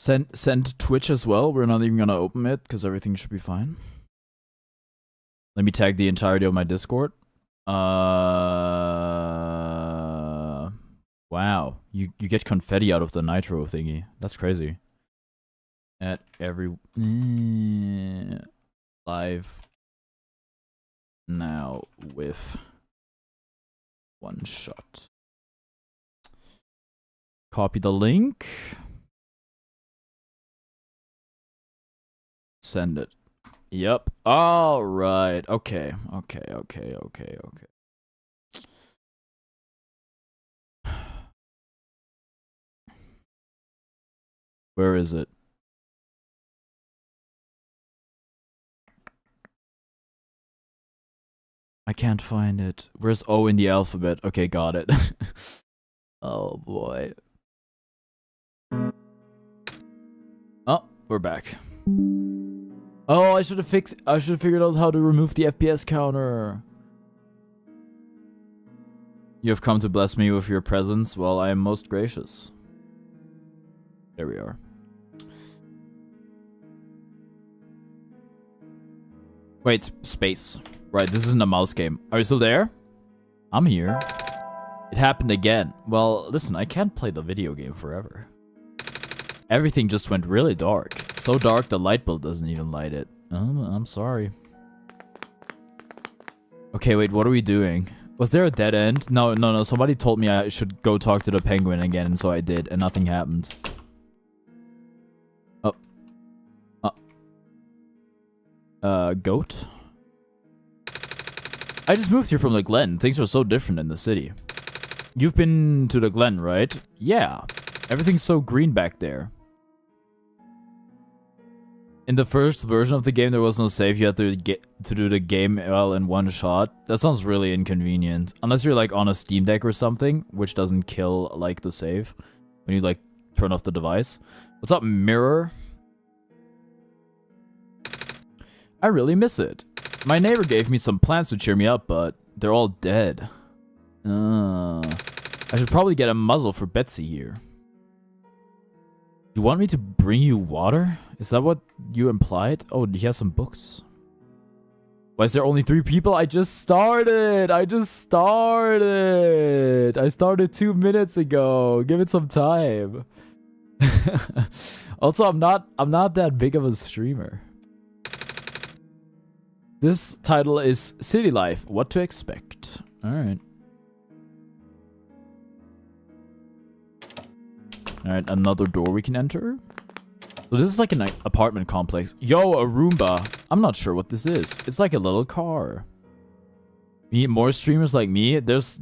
Send Twitch as well. We're not even gonna open it because everything should be fine. Let me tag the entirety of my Discord. Wow. You get confetti out of the nitro thingy. That's crazy. At every live now with OneShot. Copy the link. Send it. Yep. All right. Okay. Where is it? I can't find it. Where's O in the alphabet? Okay, got it. Oh boy. Oh, we're back. Oh, I should have figured out how to remove the FPS counter. You have come to bless me with your presence. Well, I am most gracious. There we are. Wait, space. Right, this isn't a mouse game. Are you still there? I'm here. It happened again. Well, listen, I can't play the video game forever. Everything just went really dark. So dark the light bulb doesn't even light it. I'm sorry. Okay, wait, what are we doing? Was there a dead end? No. Somebody told me I should go talk to the penguin again, and so I did, and nothing happened. Goat? I just moved here from the Glen. Things are so different in the city. You've been to the Glen, right? Yeah. Everything's so green back there. In the first version of the game, there was no save. You had to do the game well in one shot. That sounds really inconvenient. Unless you're like on a Steam Deck or something, which doesn't kill like the save when you like turn off the device. What's up, Mirror? I really miss it. My neighbor gave me some plants to cheer me up, but they're all dead. I should probably get a muzzle for Betsy here. You want me to bring you water? Is that what you implied? Oh, he has some books. Why is there only 3 people? I started 2 minutes ago. Give it some time. Also, I'm not that big of a streamer. This title is City Life. What to expect? Alright. Alright, another door we can enter. So this is like an apartment complex. Yo, a Roomba. I'm not sure what this is. It's like a little car. We need more streamers like me. There's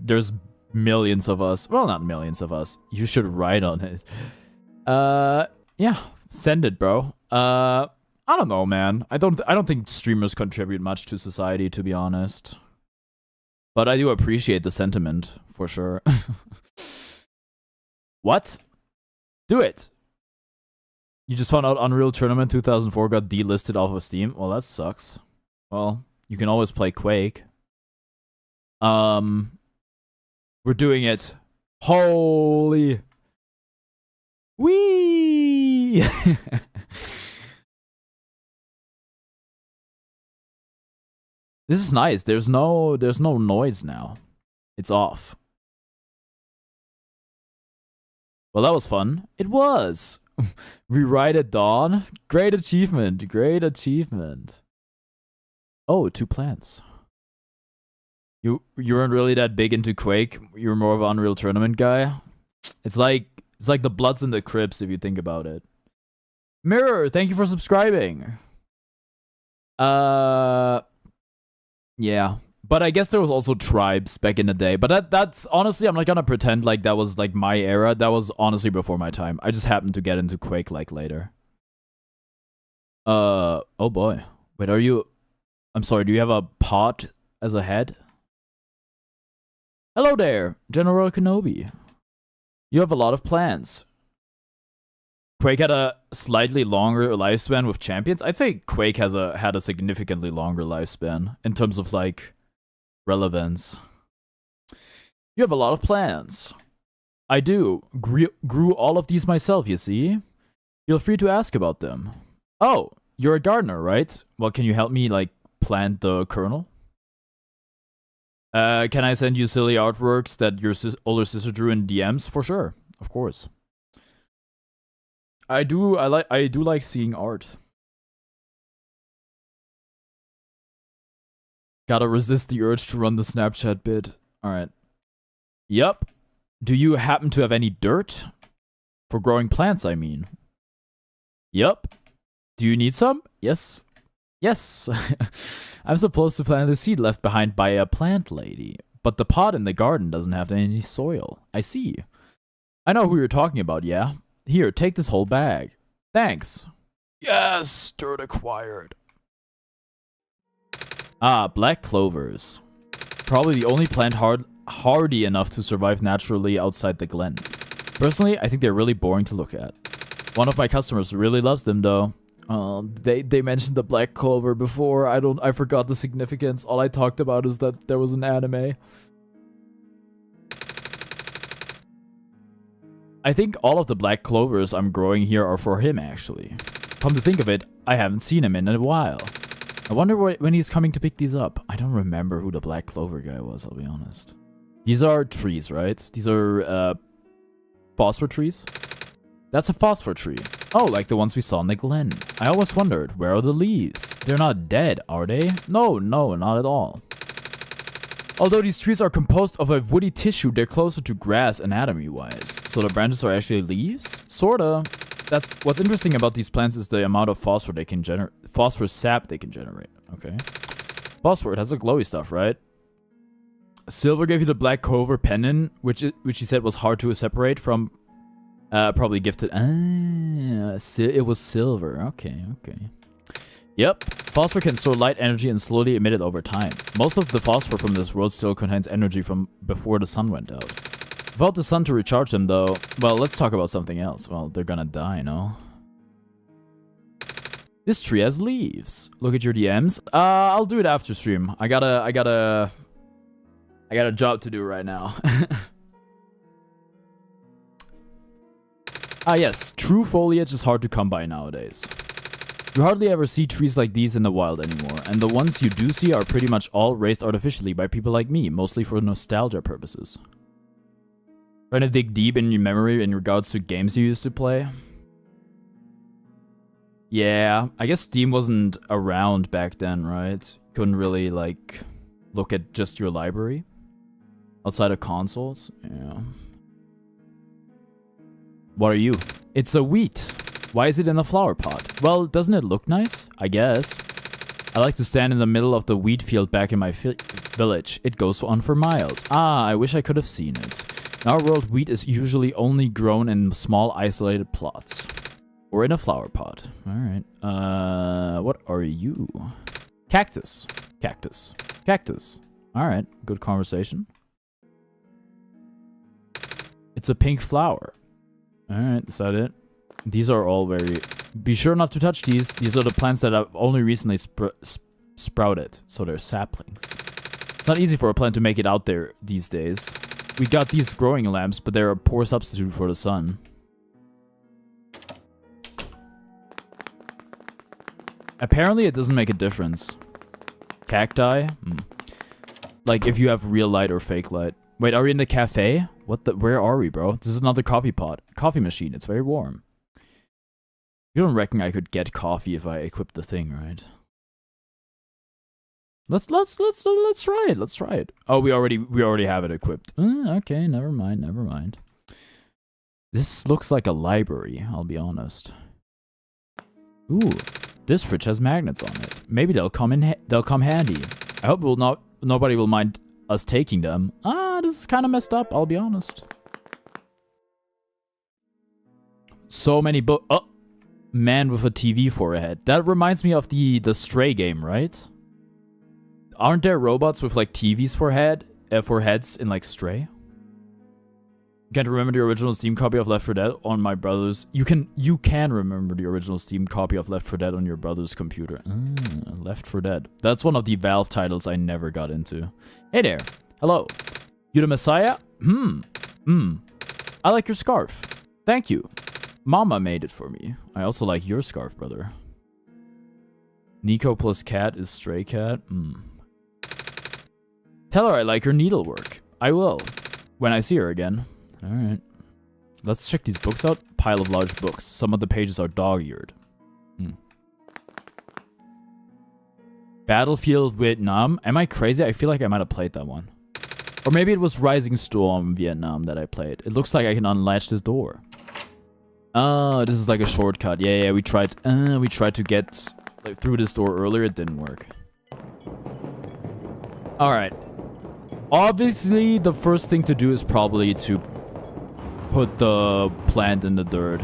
millions of us. Well, not millions of us. You should write on it. Yeah. Send it, bro. I don't know, man. I don't think streamers contribute much to society, to be honest. But I do appreciate the sentiment, for sure. What? Do it! You just found out Unreal Tournament 2004 got delisted off of Steam? Well, that sucks. Well, you can always play Quake. We're doing it. Holy... Whee! This is nice. There's no noise now. It's off. Well, that was fun. It was. Rewrite at dawn. Great achievement. Great achievement. Oh, 2 plants. You weren't really that big into Quake. You were more of an Unreal Tournament guy. It's like the Bloods and the Crips if you think about it. Mirror, thank you for subscribing. Yeah, but I guess there was also Tribes back in the day. But that's honestly, I'm not gonna pretend like that was like my era. That was honestly before my time. I just happened to get into Quake like later. Oh boy. Wait, are you... I'm sorry, do you have a pot as a head? Hello there, General Kenobi. You have a lot of plans. Quake had a slightly longer lifespan with champions. I'd say Quake had a significantly longer lifespan in terms of like relevance. You have a lot of plans. I do. Grew all of these myself, you see. Feel free to ask about them. Oh, you're a gardener, right? Well, can you help me, like, plant the kernel? Can I send you silly artworks that your older sister drew in DMs? For sure, of course. I do like seeing art. Gotta resist the urge to run the Snapchat bit. Alright. Yup. Do you happen to have any dirt? For growing plants, I mean. Yup. Do you need some? Yes. Yes. I'm supposed to plant the seed left behind by a plant lady. But the pot in the garden doesn't have any soil. I see. I know who you're talking about, yeah? Here, take this whole bag. Thanks. Yes, dirt acquired. Ah, black clovers. Probably the only plant hardy enough to survive naturally outside the glen. Personally, I think they're really boring to look at. One of my customers really loves them though. They mentioned the black clover before. I forgot the significance. All I talked about is that there was an anime. I think all of the black clovers I'm growing here are for him actually. Come to think of it, I haven't seen him in a while. I wonder when he's coming to pick these up. I don't remember who the black clover guy was, I'll be honest. These are trees, right? These are phosphor trees? That's a phosphor tree. Oh, like the ones we saw in the glen. I always wondered, where are the leaves? They're not dead, are they? No, not at all. Although these trees are composed of a woody tissue, they're closer to grass anatomy-wise. So the branches are actually leaves? Sorta. That's what's interesting about these plants is the amount of phosphor they can generate. Phosphor sap they can generate. Okay. Phosphor, it has a glowy stuff, right? Silver gave you the black clover pendant, which he said was hard to separate from. Probably gifted. It was silver. Okay. Yep. Phosphor can store light energy and slowly emit it over time. Most of the phosphor from this world still contains energy from before the sun went out. Without the sun to recharge them, though, well, let's talk about something else. Well, they're gonna die, no? This tree has leaves. Look at your DMs. I'll do it after stream. I got a job to do right now. Yes. True foliage is hard to come by nowadays. You hardly ever see trees like these in the wild anymore, and the ones you do see are pretty much all raised artificially by people like me, mostly for nostalgia purposes. Trying to dig deep in your memory in regards to games you used to play? Yeah, I guess Steam wasn't around back then, right? Couldn't really, like, look at just your library? Outside of consoles? Yeah. What are you? It's a wheat. Why is it in a flower pot? Well, doesn't it look nice? I guess. I like to stand in the middle of the wheat field back in my village. It goes on for miles. Ah, I wish I could have seen it. In our world, wheat is usually only grown in small isolated plots. Or in a flower pot. Alright. What are you? Cactus. Cactus. Cactus. Alright, good conversation. It's a pink flower. Alright, is that it? These are all very... Be sure not to touch these. These are the plants that have only recently sprouted. So they're saplings. It's not easy for a plant to make it out there these days. We got these growing lamps, but they're a poor substitute for the sun. Apparently it doesn't make a difference. Cacti? Like if you have real light or fake light. Wait, are we in the cafe? What the? Where are we, bro? This is another coffee pot. Coffee machine. It's very warm. You don't reckon I could get coffee if I equipped the thing, right? Let's try it. Let's try it. Oh, we already have it equipped. Okay, never mind. This looks like a library, I'll be honest. Ooh, this fridge has magnets on it. Maybe they'll come handy. I hope nobody will mind us taking them. This is kind of messed up, I'll be honest. So many books. Oh, man with a TV for a head. That reminds me of the Stray game, right? Aren't there robots with like TVs for heads in like Stray? Can't remember the original Steam copy of Left 4 Dead on my brother's. You can remember the original Steam copy of Left 4 Dead on your brother's computer. Left 4 Dead. That's one of the Valve titles I never got into. Hey there. Hello. You the Messiah? I like your scarf. Thank you. Mama made it for me. I also like your scarf, brother. Nico plus cat is stray cat. Tell her I like her needlework. I will. When I see her again. Alright. Let's check these books out. Pile of large books. Some of the pages are dog-eared. Battlefield Vietnam. Am I crazy? I feel like I might have played that one. Or maybe it was Rising Storm Vietnam that I played. It looks like I can unlatch this door. Oh, this is like a shortcut. Yeah, we tried to get like through this door earlier. It didn't work. Alright. Obviously, the first thing to do is probably to put the plant in the dirt.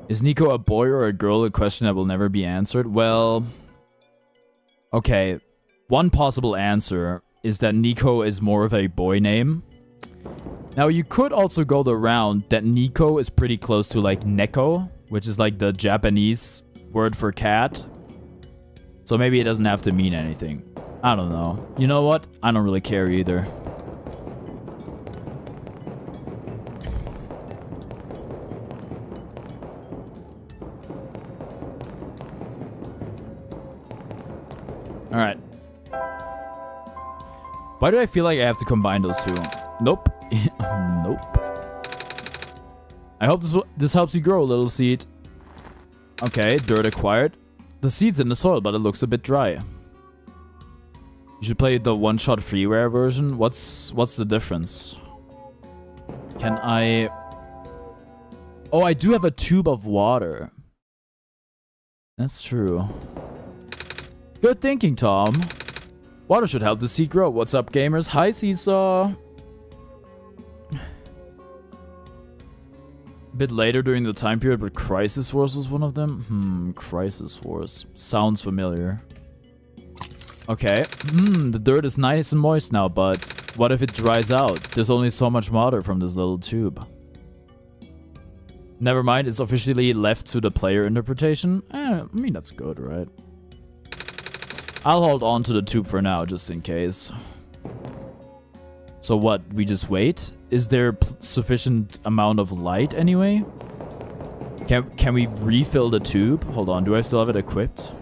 Is Nico a boy or a girl? A question that will never be answered. Well, okay. One possible answer is that Nico is more of a boy name. Now, you could also go the route that Nico is pretty close to like Neko, which is like the Japanese word for cat. So maybe it doesn't have to mean anything. I don't know. You know what? I don't really care either. Alright. Why do I feel like I have to combine those two? Nope. Nope. I hope this helps you grow, little seed. Okay, dirt acquired. The seed's in the soil, but it looks a bit dry. You should play the OneShot freeware version. What's the difference? Can I... Oh, I do have a tube of water. That's true. Good thinking, Tom. Water should help the seed grow. What's up, gamers? Hi, Seesaw. A bit later during the time period, but Crisis Wars was one of them. Crisis Wars. Sounds familiar. Okay. The dirt is nice and moist now, but what if it dries out? There's only so much water from this little tube. Never mind, it's officially left to the player interpretation. I mean, that's good, right? I'll hold on to the tube for now, just in case. So what, we just wait? Is there sufficient amount of light anyway? Can we refill the tube? Hold on, do I still have it equipped?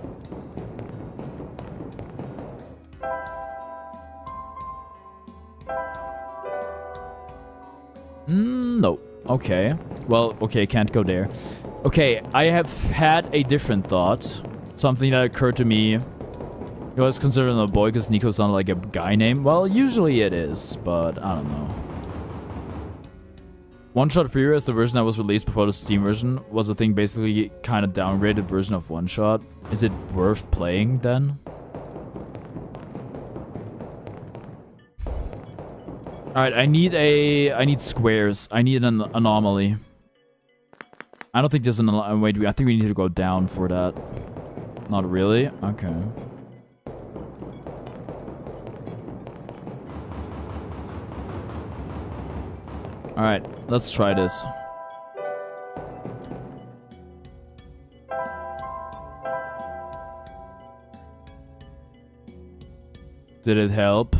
No. Okay. Well, okay, can't go there. Okay, I have had a different thought. Something that occurred to me. It was considered a boy because Nico sounded like a guy name. Well, usually it is, but I don't know. OneShot Freeware is the version that was released before the Steam version. Was a thing basically kind of downgraded version of OneShot. Is it worth playing then? Alright, I need squares. I need an anomaly. I don't think there's an... Wait, I think we need to go down for that. Not really? Okay. Alright, let's try this. Did it help?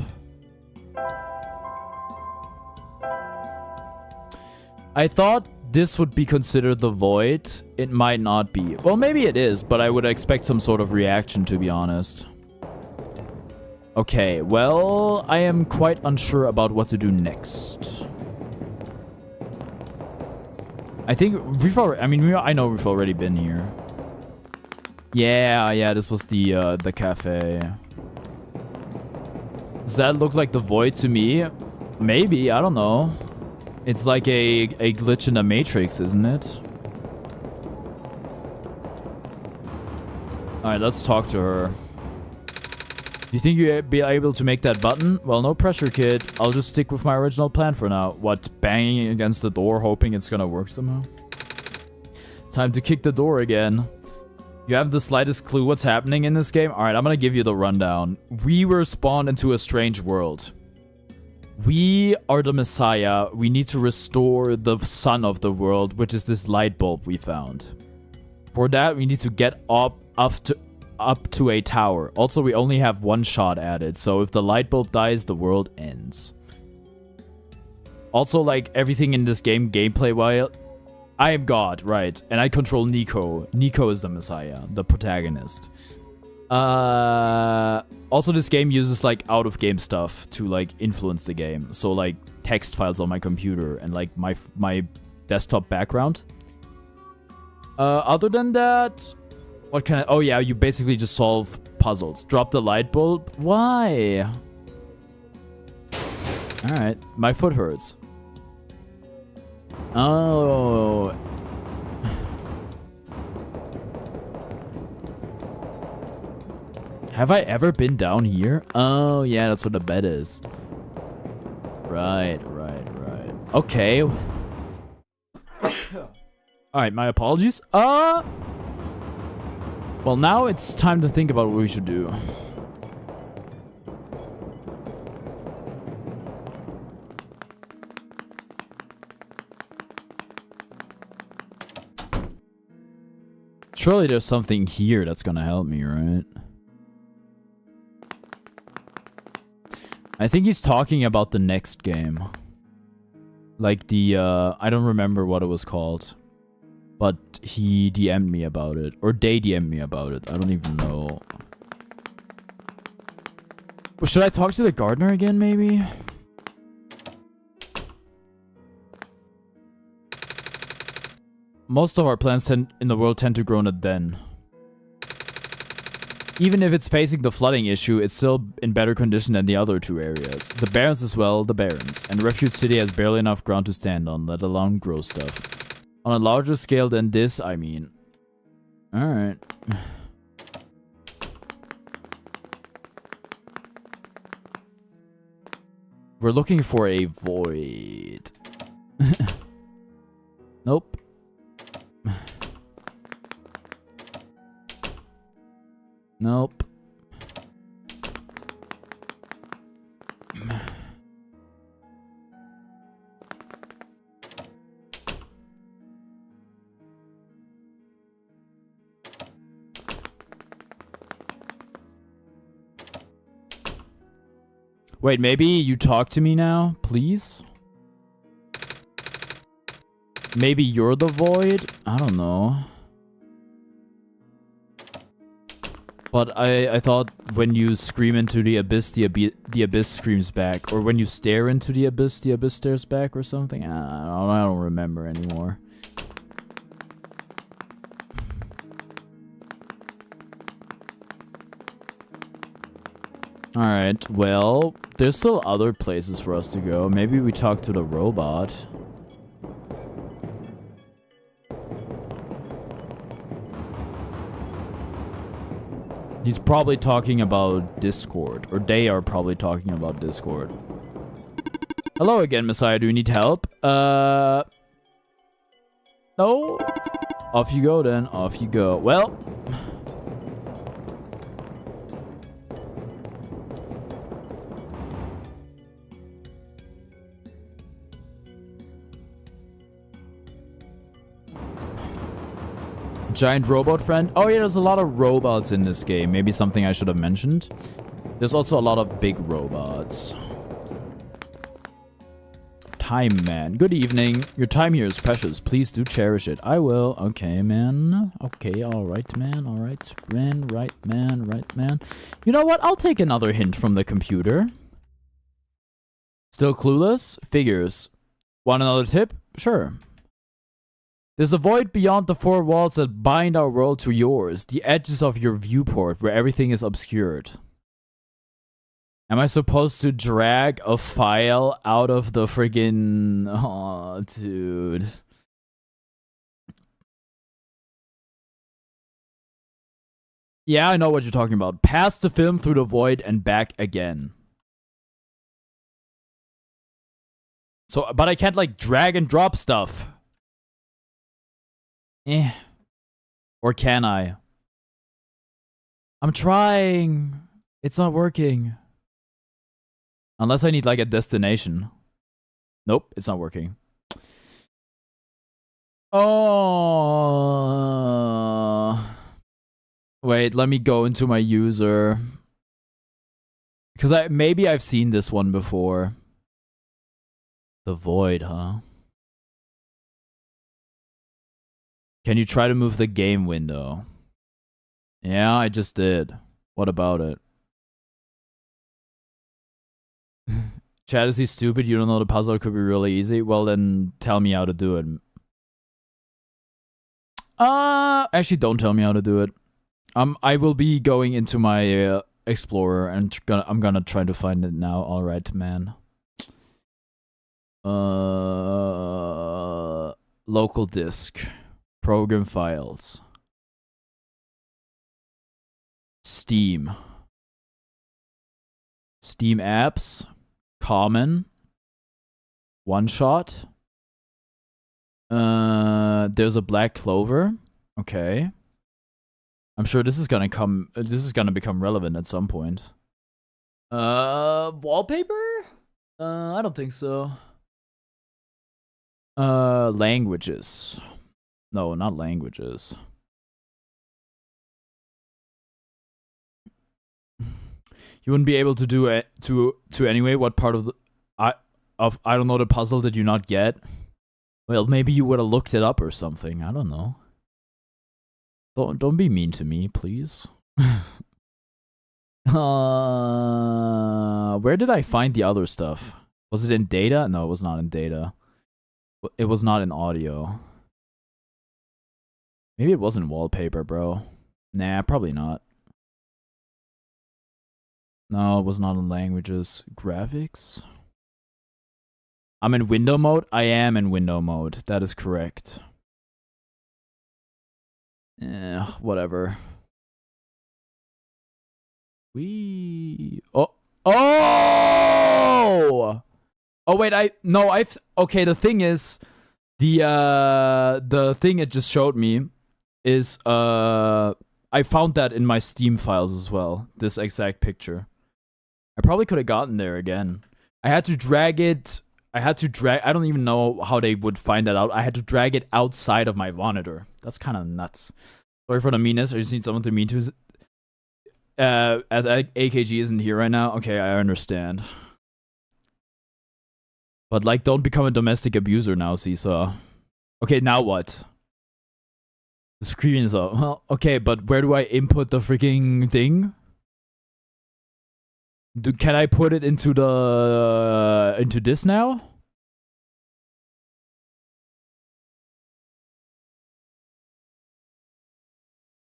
I thought this would be considered the void. It might not be. Well, maybe it is, but I would expect some sort of reaction, to be honest. Okay, well, I am quite unsure about what to do next. I think we've already... I mean, I know we've already been here. Yeah, this was the cafe. Does that look like the void to me? Maybe, I don't know. It's like a glitch in the Matrix, isn't it? Alright, let's talk to her. You think you'd be able to make that button? Well, no pressure, kid. I'll just stick with my original plan for now. What, banging against the door, hoping it's gonna work somehow? Time to kick the door again. You have the slightest clue what's happening in this game? Alright, I'm gonna give you the rundown. We were spawned into a strange world. We are the Messiah. We need to restore the sun of the world, which is this light bulb we found. For that, we need to get up to a tower. Also, we only have one shot at it, so if the light bulb dies, the world ends. Also, like, everything in this game, gameplay-wise, I am God, right? And I control Nico. Nico is the Messiah, the protagonist. Also, this game uses, like, out-of-game stuff to, like, influence the game. So, like, text files on my computer and, like, my desktop background. Other than that, what can I... Oh, yeah, you basically just solve puzzles. Drop the light bulb. Why? Alright, my foot hurts. Oh. Have I ever been down here? Oh, yeah, that's what the bed is. Right. Okay. Alright, my apologies. Well, now it's time to think about what we should do. Surely there's something here that's gonna help me, right? I think he's talking about the next game. Like the, I don't remember what it was called. But he DM'd me about it. Or they DM'd me about it. I don't even know. Should I talk to the gardener again, maybe? Most of our plants in the world tend to grow in a den. Even if it's facing the flooding issue, it's still in better condition than the other two areas. The Barrens as well, the Barrens. And Refuge City has barely enough ground to stand on, let alone grow stuff. On a larger scale than this, I mean. Alright. We're looking for a void. Nope. Nope. Wait, maybe you talk to me now, please? Maybe you're the void? I don't know. But I thought when you scream into the abyss screams back. Or when you stare into the abyss stares back or something. I don't remember anymore. Alright, well, there's still other places for us to go. Maybe we talk to the robot. He's probably talking about Discord. Or they are probably talking about Discord. Hello again, Messiah. Do you need help? No? Off you go then. Off you go. Well... Giant robot friend. Oh yeah, there's a lot of robots in this game. Maybe something I should have mentioned. There's also a lot of big robots. Time man. Good evening. Your time here is precious. Please do cherish it. I will. Okay, man. Okay, alright, man. Alright, man. Right, man. Right, man. You know what? I'll take another hint from the computer. Still clueless? Figures. Want another tip? Sure. There's a void beyond the four walls that bind our world to yours, the edges of your viewport where everything is obscured. Am I supposed to drag a file out of the friggin... Aw, dude. Yeah, I know what you're talking about. Pass the film through the void and back again. So, but I can't, like, drag and drop stuff. Eh. Or can I? I'm trying. It's not working. Unless I need like a destination. Nope, it's not working. Oh. Wait, let me go into my user. Because maybe I've seen this one before. The void, huh? Can you try to move the game window? Yeah, I just did. What about it? Chad, is he stupid? You don't know the puzzle could be really easy? Well, then tell me how to do it. Actually, don't tell me how to do it. I will be going into my Explorer and I'm gonna try to find it now. All right, man. Local disk, program files, Steam apps, common, OneShot. There's a black clover. Okay. I'm sure this is gonna become relevant at some point. Wallpaper? I don't think so. Languages. No, not languages. You wouldn't be able to do it to anyway. What part of the I don't know the puzzle did you not get? Well, maybe you would have looked it up or something. I don't know. Don't be mean to me, please. Where did I find the other stuff? Was it in data? No, it was not in data. It was not in audio. Maybe it wasn't wallpaper, bro. Nah, probably not. No, it was not in languages. Graphics? I'm in window mode? I am in window mode. That is correct. Whatever. Oh! Oh wait, okay, the thing is, the thing it just showed me is, I found that in my Steam files as well, this exact picture. I probably could have gotten there again. I had to drag it, I don't even know how they would find that out. I had to drag it outside of my monitor. That's kind of nuts. Sorry for the meanness, I just need someone to mean to. As AKG isn't here right now, okay, I understand. But, like, don't become a domestic abuser now, Seesaw. Okay, now what? The screen is up. Well, okay, but where do I input the freaking thing? Can I put it into this now?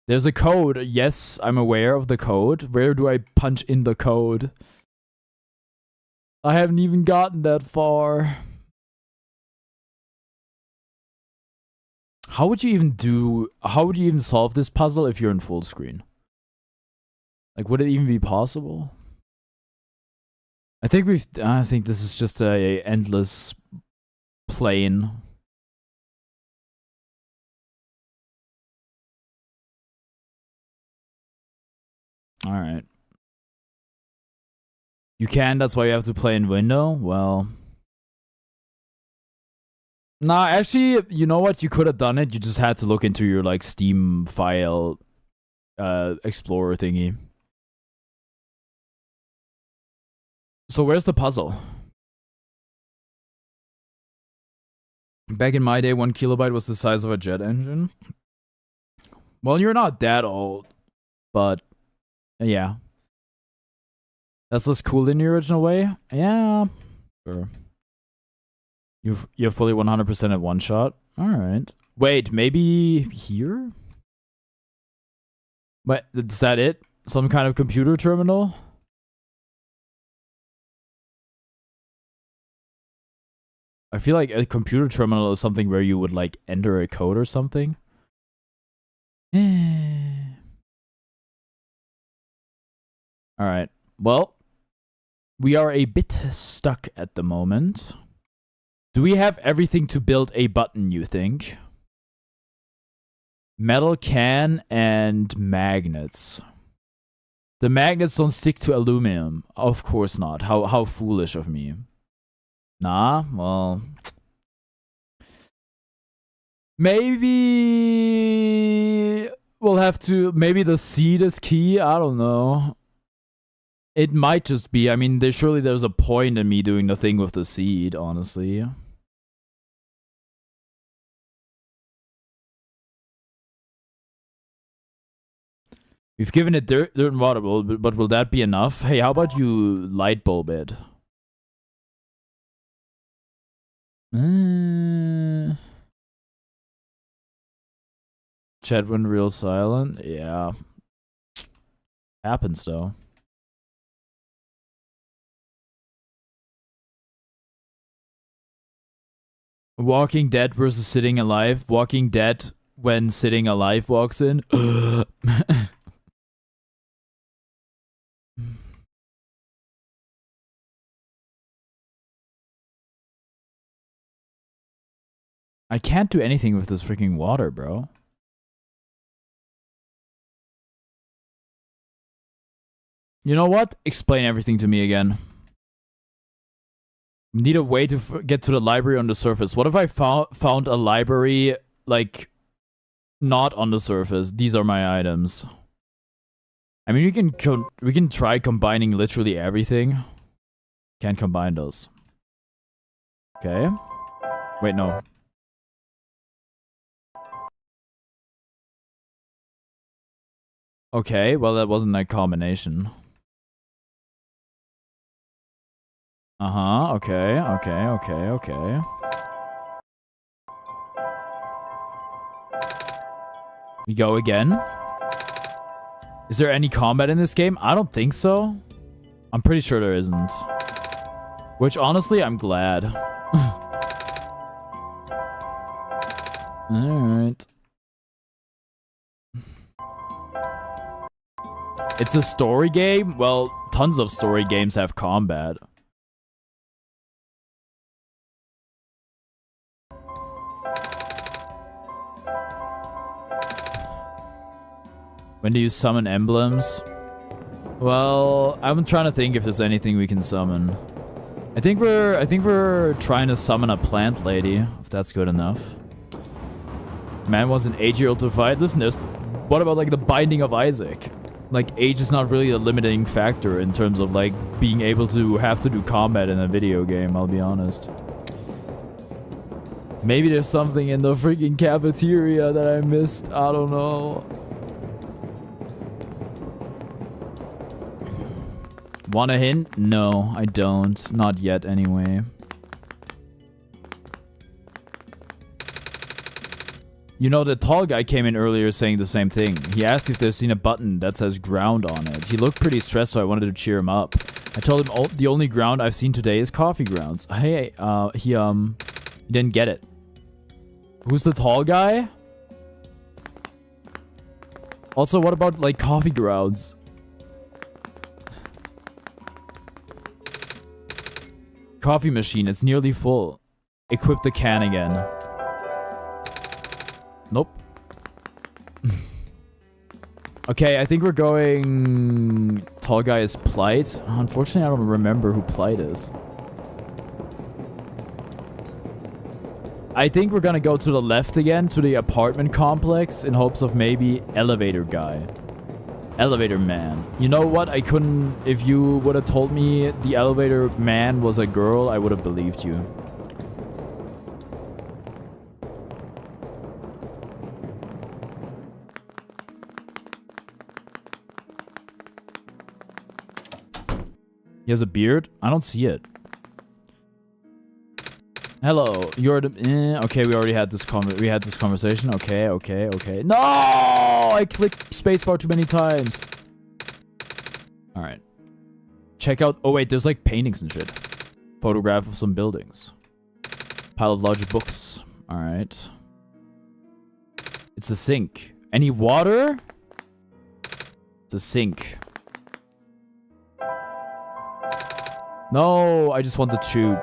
There's a code. Yes, I'm aware of the code. Where do I punch in the code? I haven't even gotten that far. How would you even solve this puzzle if you're in full screen? Like, would it even be possible? I think this is just a endless plane. All right. You can, that's why you have to play in window? Well. Nah, actually, you know what? You could have done it. You just had to look into your, like, Steam file Explorer thingy. So where's the puzzle? Back in my day, 1 kilobyte was the size of a jet engine. Well, you're not that old, but yeah. That's less cool in the original way? Yeah. Sure. You're fully 100% at OneShot? Alright. Wait, maybe here? Wait, is that it? Some kind of computer terminal? I feel like a computer terminal is something where you would, like, enter a code or something. Alright. Well, we are a bit stuck at the moment. Do we have everything to build a button, you think? Metal can and magnets. The magnets don't stick to aluminum. Of course not. How foolish of me. Nah, well. Maybe we'll have to. Maybe the seed is key. I don't know. It might just be. I mean, there's a point in me doing the thing with the seed, honestly. We've given it dirt and water, but will that be enough? Hey, how about you light bulb it? Chat went real silent. Yeah. Happens though. Walking Dead versus Sitting Alive. Walking Dead when Sitting Alive walks in. I can't do anything with this freaking water, bro. You know what? Explain everything to me again. Need a way to get to the library on the surface. What if I found a library, like, not on the surface? These are my items. I mean, we can try combining literally everything. Can't combine those. Okay. Wait, no. Okay, well, that wasn't a combination. Uh-huh, okay. We go again. Is there any combat in this game? I don't think so. I'm pretty sure there isn't. Which, honestly, I'm glad. Alright. It's a story game? Well, tons of story games have combat. When do you summon emblems? Well, I'm trying to think if there's anything we can summon. I think we're trying to summon a plant lady, if that's good enough. Man wants an 8-year-old to fight. Listen, what about like the Binding of Isaac? Like, age is not really a limiting factor in terms of like being able to have to do combat in a video game, I'll be honest. Maybe there's something in the freaking cafeteria that I missed. I don't know. Want a hint? No, I don't. Not yet, anyway. You know, the tall guy came in earlier saying the same thing. He asked if they've seen a button that says ground on it. He looked pretty stressed, so I wanted to cheer him up. I told him, oh, the only ground I've seen today is coffee grounds. Hey, he didn't get it. Who's the tall guy? Also, what about, like, coffee grounds? Coffee machine, it's nearly full. Equip the can again. Nope. Okay, I think we're going... Tall guy is Plight. Unfortunately, I don't remember who Plight is. I think we're gonna go to the left again, to the apartment complex, in hopes of maybe elevator guy. Elevator man. You know what? I couldn't... If you would have told me the elevator man was a girl, I would have believed you. He has a beard? I don't see it. Hello, you're the... okay, we already had this conversation. Okay. No! I clicked spacebar too many times. Alright. Check out... Oh, wait, there's like paintings and shit. Photograph of some buildings. Pile of large books. Alright. It's a sink. Any water? It's a sink. No, I just want the tube.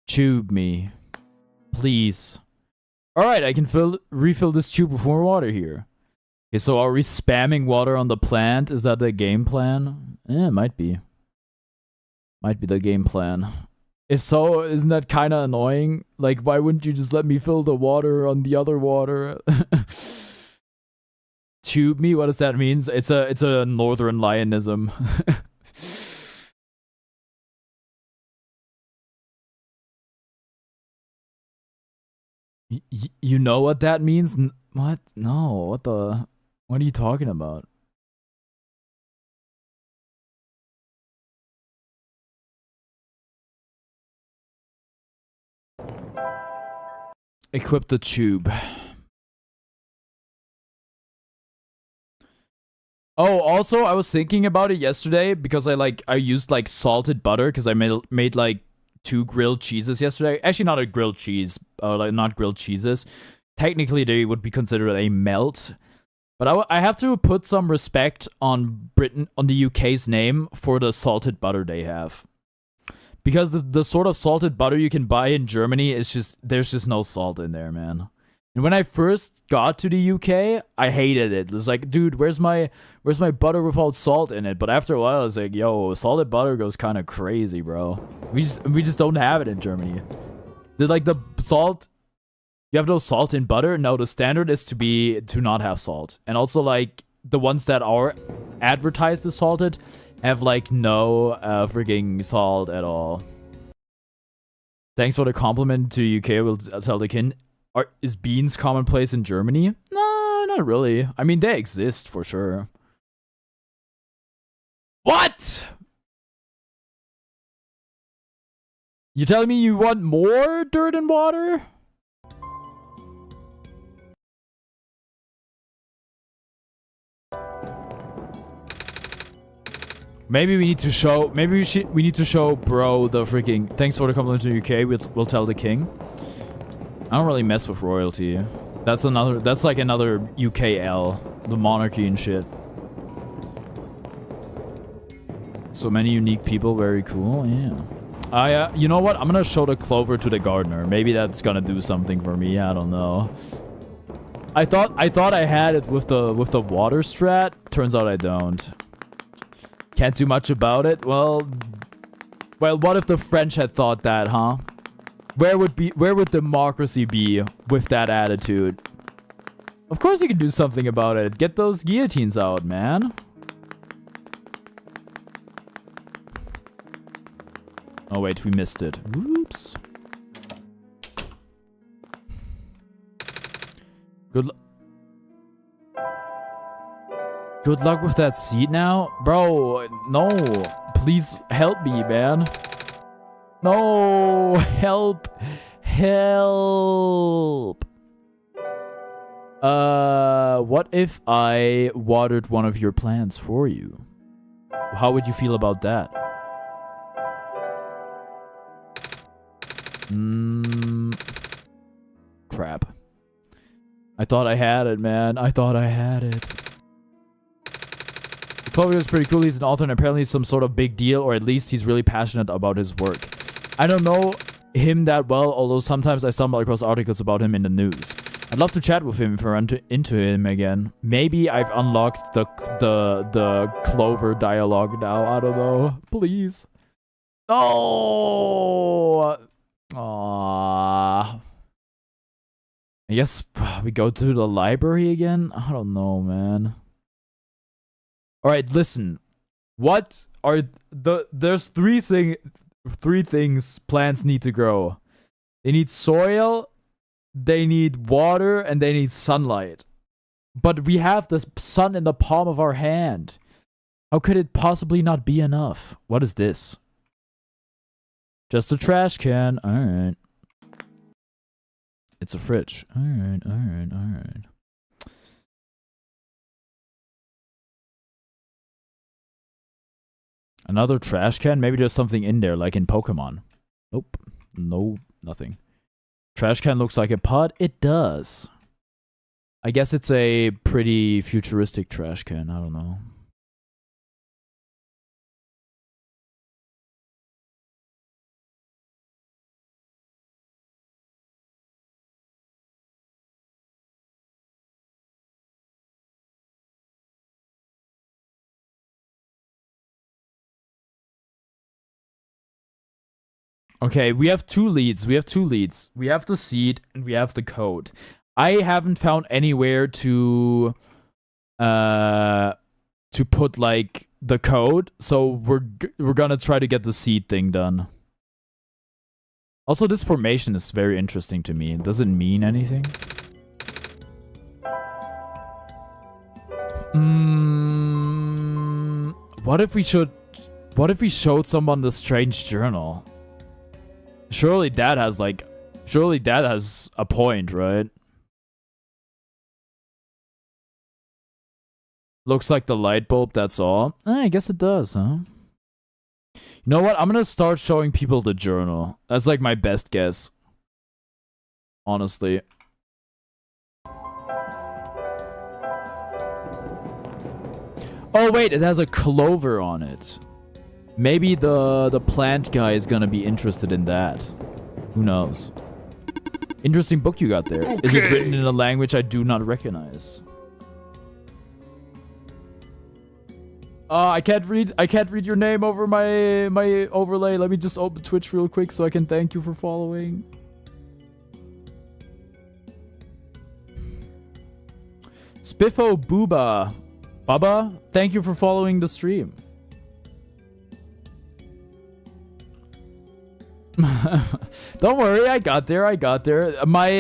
Tube me. Please. Alright, I can refill this tube with more water here. Okay, so are we spamming water on the plant? Is that the game plan? It might be. Might be the game plan. If so, isn't that kind of annoying? Like, why wouldn't you just let me fill the water on the other water? tube me? What does that mean? It's a northern lionism. You know what that means? What? No. What the? What are you talking about? Equip the tube. Oh, also, I was thinking about it yesterday because I used like salted butter because I made like 2 grilled cheeses yesterday. Actually, not a grilled cheese, like not grilled cheeses. Technically, they would be considered a melt. But I have to put some respect on the UK's name for the salted butter they have. Because the sort of salted butter you can buy in Germany is there's just no salt in there, man. And when I first got to the UK, I hated it. It was like, dude, where's my butter without salt in it? But after a while, I was like, yo, salted butter goes kind of crazy, bro. We just don't have it in Germany. The salt, you have no salt in butter? No, the standard is to not have salt. And also like the ones that are advertised as salted have like no freaking salt at all. Thanks for the compliment to UK. We'll tell the kin. Is beans commonplace in Germany? No, not really. I mean, they exist for sure. What? You telling me you want more dirt and water? Maybe we need to show. Maybe we need to show bro the freaking. Thanks for the compliment to UK. We'll tell the king. I don't really mess with royalty. That's like another UKL, the monarchy and shit. So many unique people, very cool. Yeah. You know what? I'm gonna show the clover to the gardener. Maybe that's gonna do something for me. I don't know. I thought I had it with the water strat. Turns out I don't. Can't do much about it. Well, what if the French had thought that, huh? Where would democracy be with that attitude? Of course you can do something about it. Get those guillotines out, man. Oh wait, we missed it. Oops. Good luck with that seat now. Bro, no. Please help me, man. No, help. What if I watered one of your plants for you? How would you feel about that? Crap. I thought I had it, man. I thought I had it. Clover is pretty cool. He's an author and apparently some sort of big deal, or at least he's really passionate about his work. I don't know him that well, although sometimes I stumble across articles about him in the news. I'd love to chat with him if I run into him again. Maybe I've unlocked the Clover dialogue now. I don't know. Please. Oh. Aww. I guess we go to the library again? I don't know, man. Alright, listen. What are there's three things plants need to grow. They need soil, they need water, and they need sunlight. But we have the sun in the palm of our hand. How could it possibly not be enough? What is this? Just a trash can. Alright. It's a fridge. Alright. Another trash can? Maybe there's something in there, like in Pokemon. Nope. No, nothing. Trash can looks like a pot. It does. I guess it's a pretty futuristic trash can. I don't know. Okay, we have two leads. We have the seed and we have the code. I haven't found anywhere to to put like the code. So we're gonna try to get the seed thing done. Also, this formation is very interesting to me. Does it mean anything? What if we showed someone the strange journal? Surely that has a point, right? Looks like the light bulb, that's all. I guess it does, huh? You know what? I'm gonna start showing people the journal. That's like my best guess. Honestly. Oh wait, it has a clover on it. Maybe the plant guy is gonna be interested in that. Who knows? Interesting book you got there. Okay. Is it written in a language I do not recognize? I can't read your name over my overlay. Let me just open Twitch real quick so I can thank you for following. Spiffo Booba. Baba, thank you for following the stream. Don't worry, I got there. My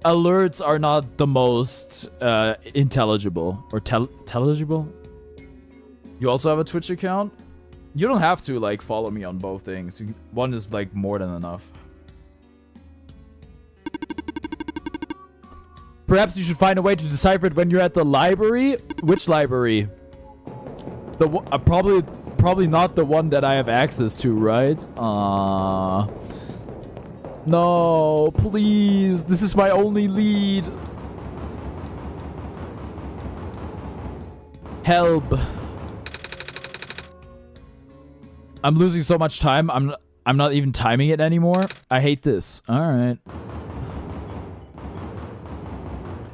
alerts are not the most intelligible or intelligible. You also have a Twitch account? You don't have to like follow me on both things. One is like more than enough. Perhaps you should find a way to decipher it when you're at the library. Which library? The probably not the one that I have access to, right? No, please. This is my only lead. Help. I'm losing so much time. I'm not even timing it anymore. I hate this. All right.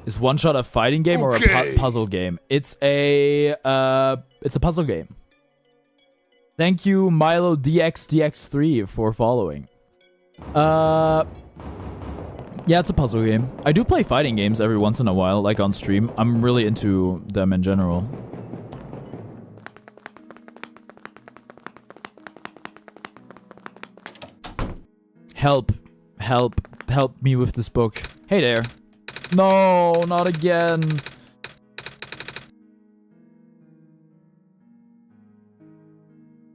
Is OneShot a fighting game or a puzzle game? It's a puzzle game. Thank you, Milo DXDX3 for following. Yeah, it's a puzzle game. I do play fighting games every once in a while, like on stream. I'm really into them in general. Help me with this book. Hey there. No, not again.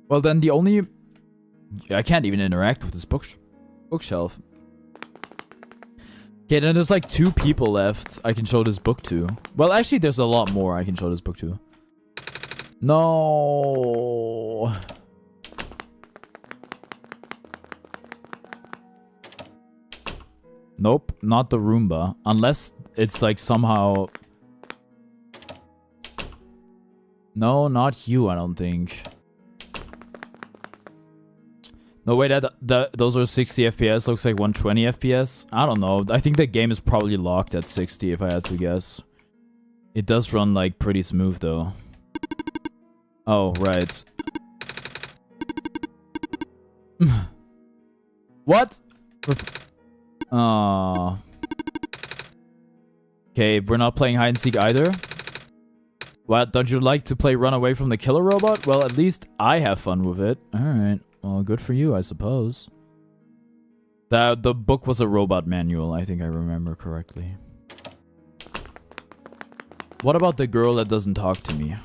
Well, then the only... I can't even interact with this bookshelf. Okay, then there's like 2 people left I can show this book to. Well, actually, there's a lot more I can show this book to. No. Nope, not the Roomba. Unless it's like somehow... No, not you, I don't think. No, wait, those are 60 FPS. Looks like 120 FPS. I don't know. I think the game is probably locked at 60 if I had to guess. It does run like pretty smooth though. Oh, right. What? Okay, we're not playing hide and seek either. What, don't you like to play run away from the killer robot? Well, at least I have fun with it. Alright, well, good for you, I suppose. The book was a robot manual, I think I remember correctly. What about the girl that doesn't talk to me?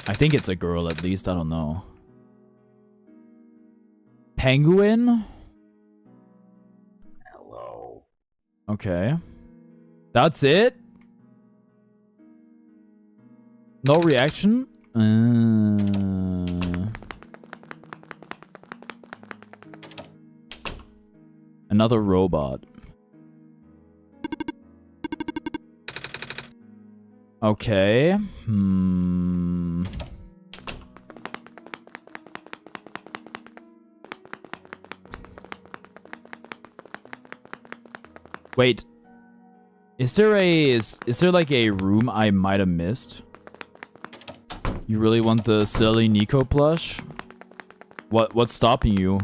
I think it's a girl at least, I don't know. Penguin? Hello. Okay. That's it? No reaction? Another robot. Okay. Wait. Is there like a room I might have missed? You really want the silly Nico plush? What's stopping you?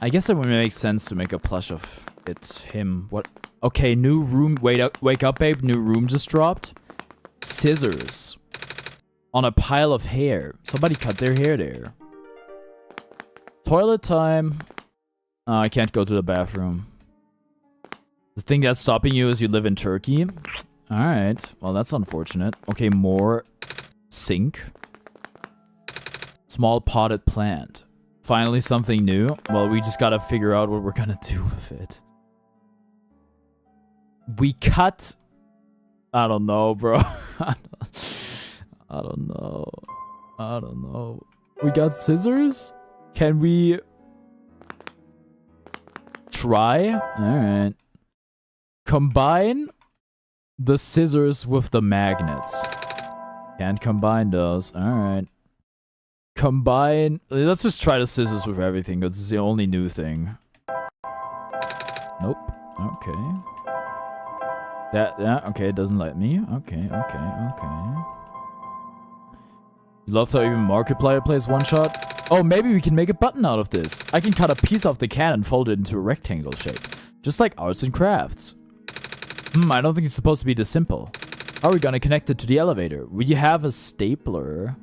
I guess it would make sense to make a plush of It's him. What? Okay, new room. Wake up, babe. New room just dropped. Scissors. On a pile of hair. Somebody cut their hair there. Toilet time. I can't go to the bathroom. The thing that's stopping you is you live in Turkey. Alright. Well, that's unfortunate. Okay, more sink. Small potted plant. Finally something new. Well, we just gotta figure out what we're gonna do with it. We cut... I don't know, bro. I don't know. I don't know. We got scissors? Can we... try? Alright. Combine the scissors with the magnets. Can't combine those. Alright. Combine... Let's just try the scissors with everything, because it's the only new thing. Nope. Okay. Okay, it doesn't let me. Okay. You love how even Markiplier plays OneShot? Oh, maybe we can make a button out of this. I can cut a piece off the can and fold it into a rectangle shape. Just like arts and crafts. I don't think it's supposed to be this simple. How are we gonna connect it to the elevator? We have a stapler.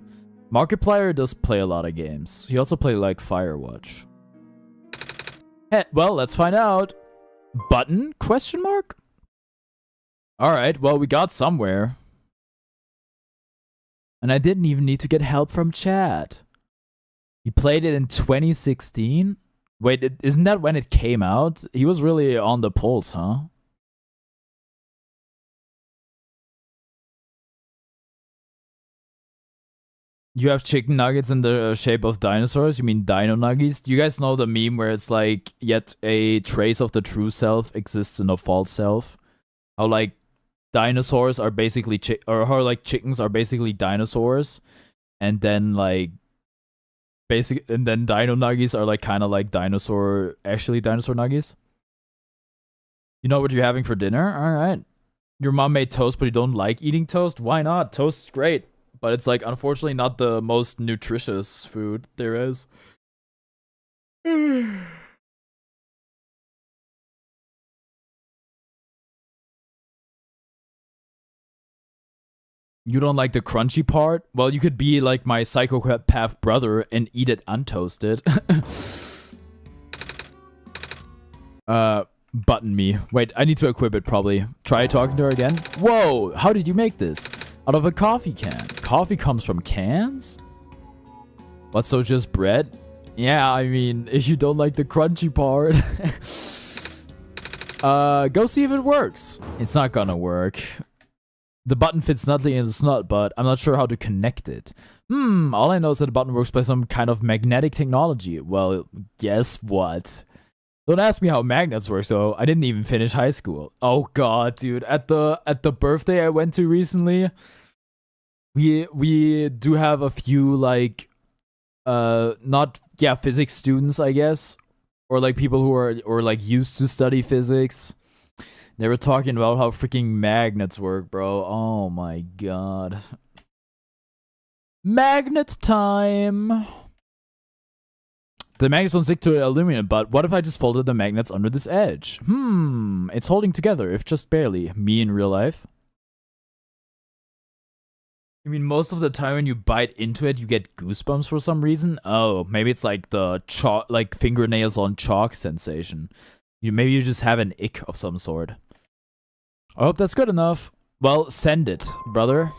Markiplier does play a lot of games. He also plays like Firewatch. Hey, well, let's find out. Button? Question mark? Alright, well, we got somewhere. And I didn't even need to get help from chat. He played it in 2016? Wait, isn't that when it came out? He was really on the pulse, huh? You have chicken nuggets in the shape of dinosaurs? You mean dino nuggies? Do you guys know the meme where it's like, yet a trace of the true self exists in a false self? How like dinosaurs are basically or how like chickens are basically dinosaurs, and then like and then dino nuggies are like kind of like actually dinosaur nuggies. You know what you're having for dinner? All right. Your mom made toast, but you don't like eating toast? Why not? Toast's great, but it's like unfortunately not the most nutritious food there is. You don't like the crunchy part? Well, you could be like my psychopath brother and eat it untoasted. Button me. Wait, I need to equip it probably. Try talking to her again. Whoa, how did you make this? Out of a coffee can. Coffee comes from cans? What, so just bread? Yeah, I mean, if you don't like the crunchy part. Go see if it works. It's not gonna work. The button fits snugly in the snot, but I'm not sure how to connect it. All I know is that the button works by some kind of magnetic technology. Well, guess what? Don't ask me how magnets work, though. I didn't even finish high school. Oh god, dude. At the birthday I went to recently, we do have a few like physics students, I guess. Or like people who are like used to study physics. They were talking about how freaking magnets work, bro. Oh my god. Magnet time! The magnets don't stick to aluminum, but what if I just folded the magnets under this edge? It's holding together, if just barely. Me in real life. I mean, most of the time when you bite into it, you get goosebumps for some reason. Oh, maybe it's like the like fingernails on chalk sensation. Maybe you just have an ick of some sort. I hope that's good enough. Well, send it, brother.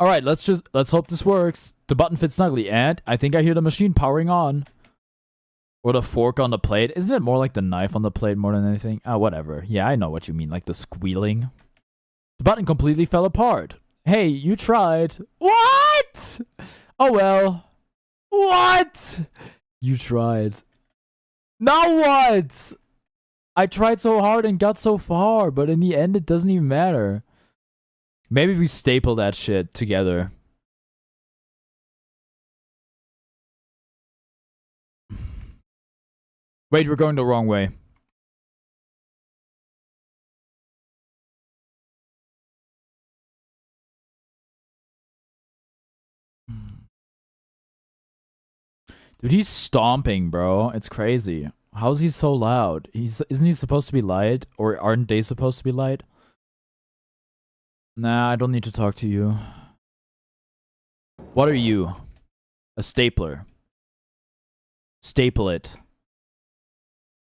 Alright, let's hope this works. The button fits snugly, and I think I hear the machine powering on. Or the fork on the plate. Isn't it more like the knife on the plate more than anything? Oh, whatever. Yeah, I know what you mean, like the squealing. The button completely fell apart. Hey, you tried. What? Oh well. What? You tried. Now what? I tried so hard and got so far, but in the end it doesn't even matter. Maybe we staple that shit together. Wait, we're going the wrong way. Dude, he's stomping, bro. It's crazy. How's he so loud? Isn't he supposed to be light? Or aren't they supposed to be light? Nah, I don't need to talk to you. What are you? A stapler. Staple it.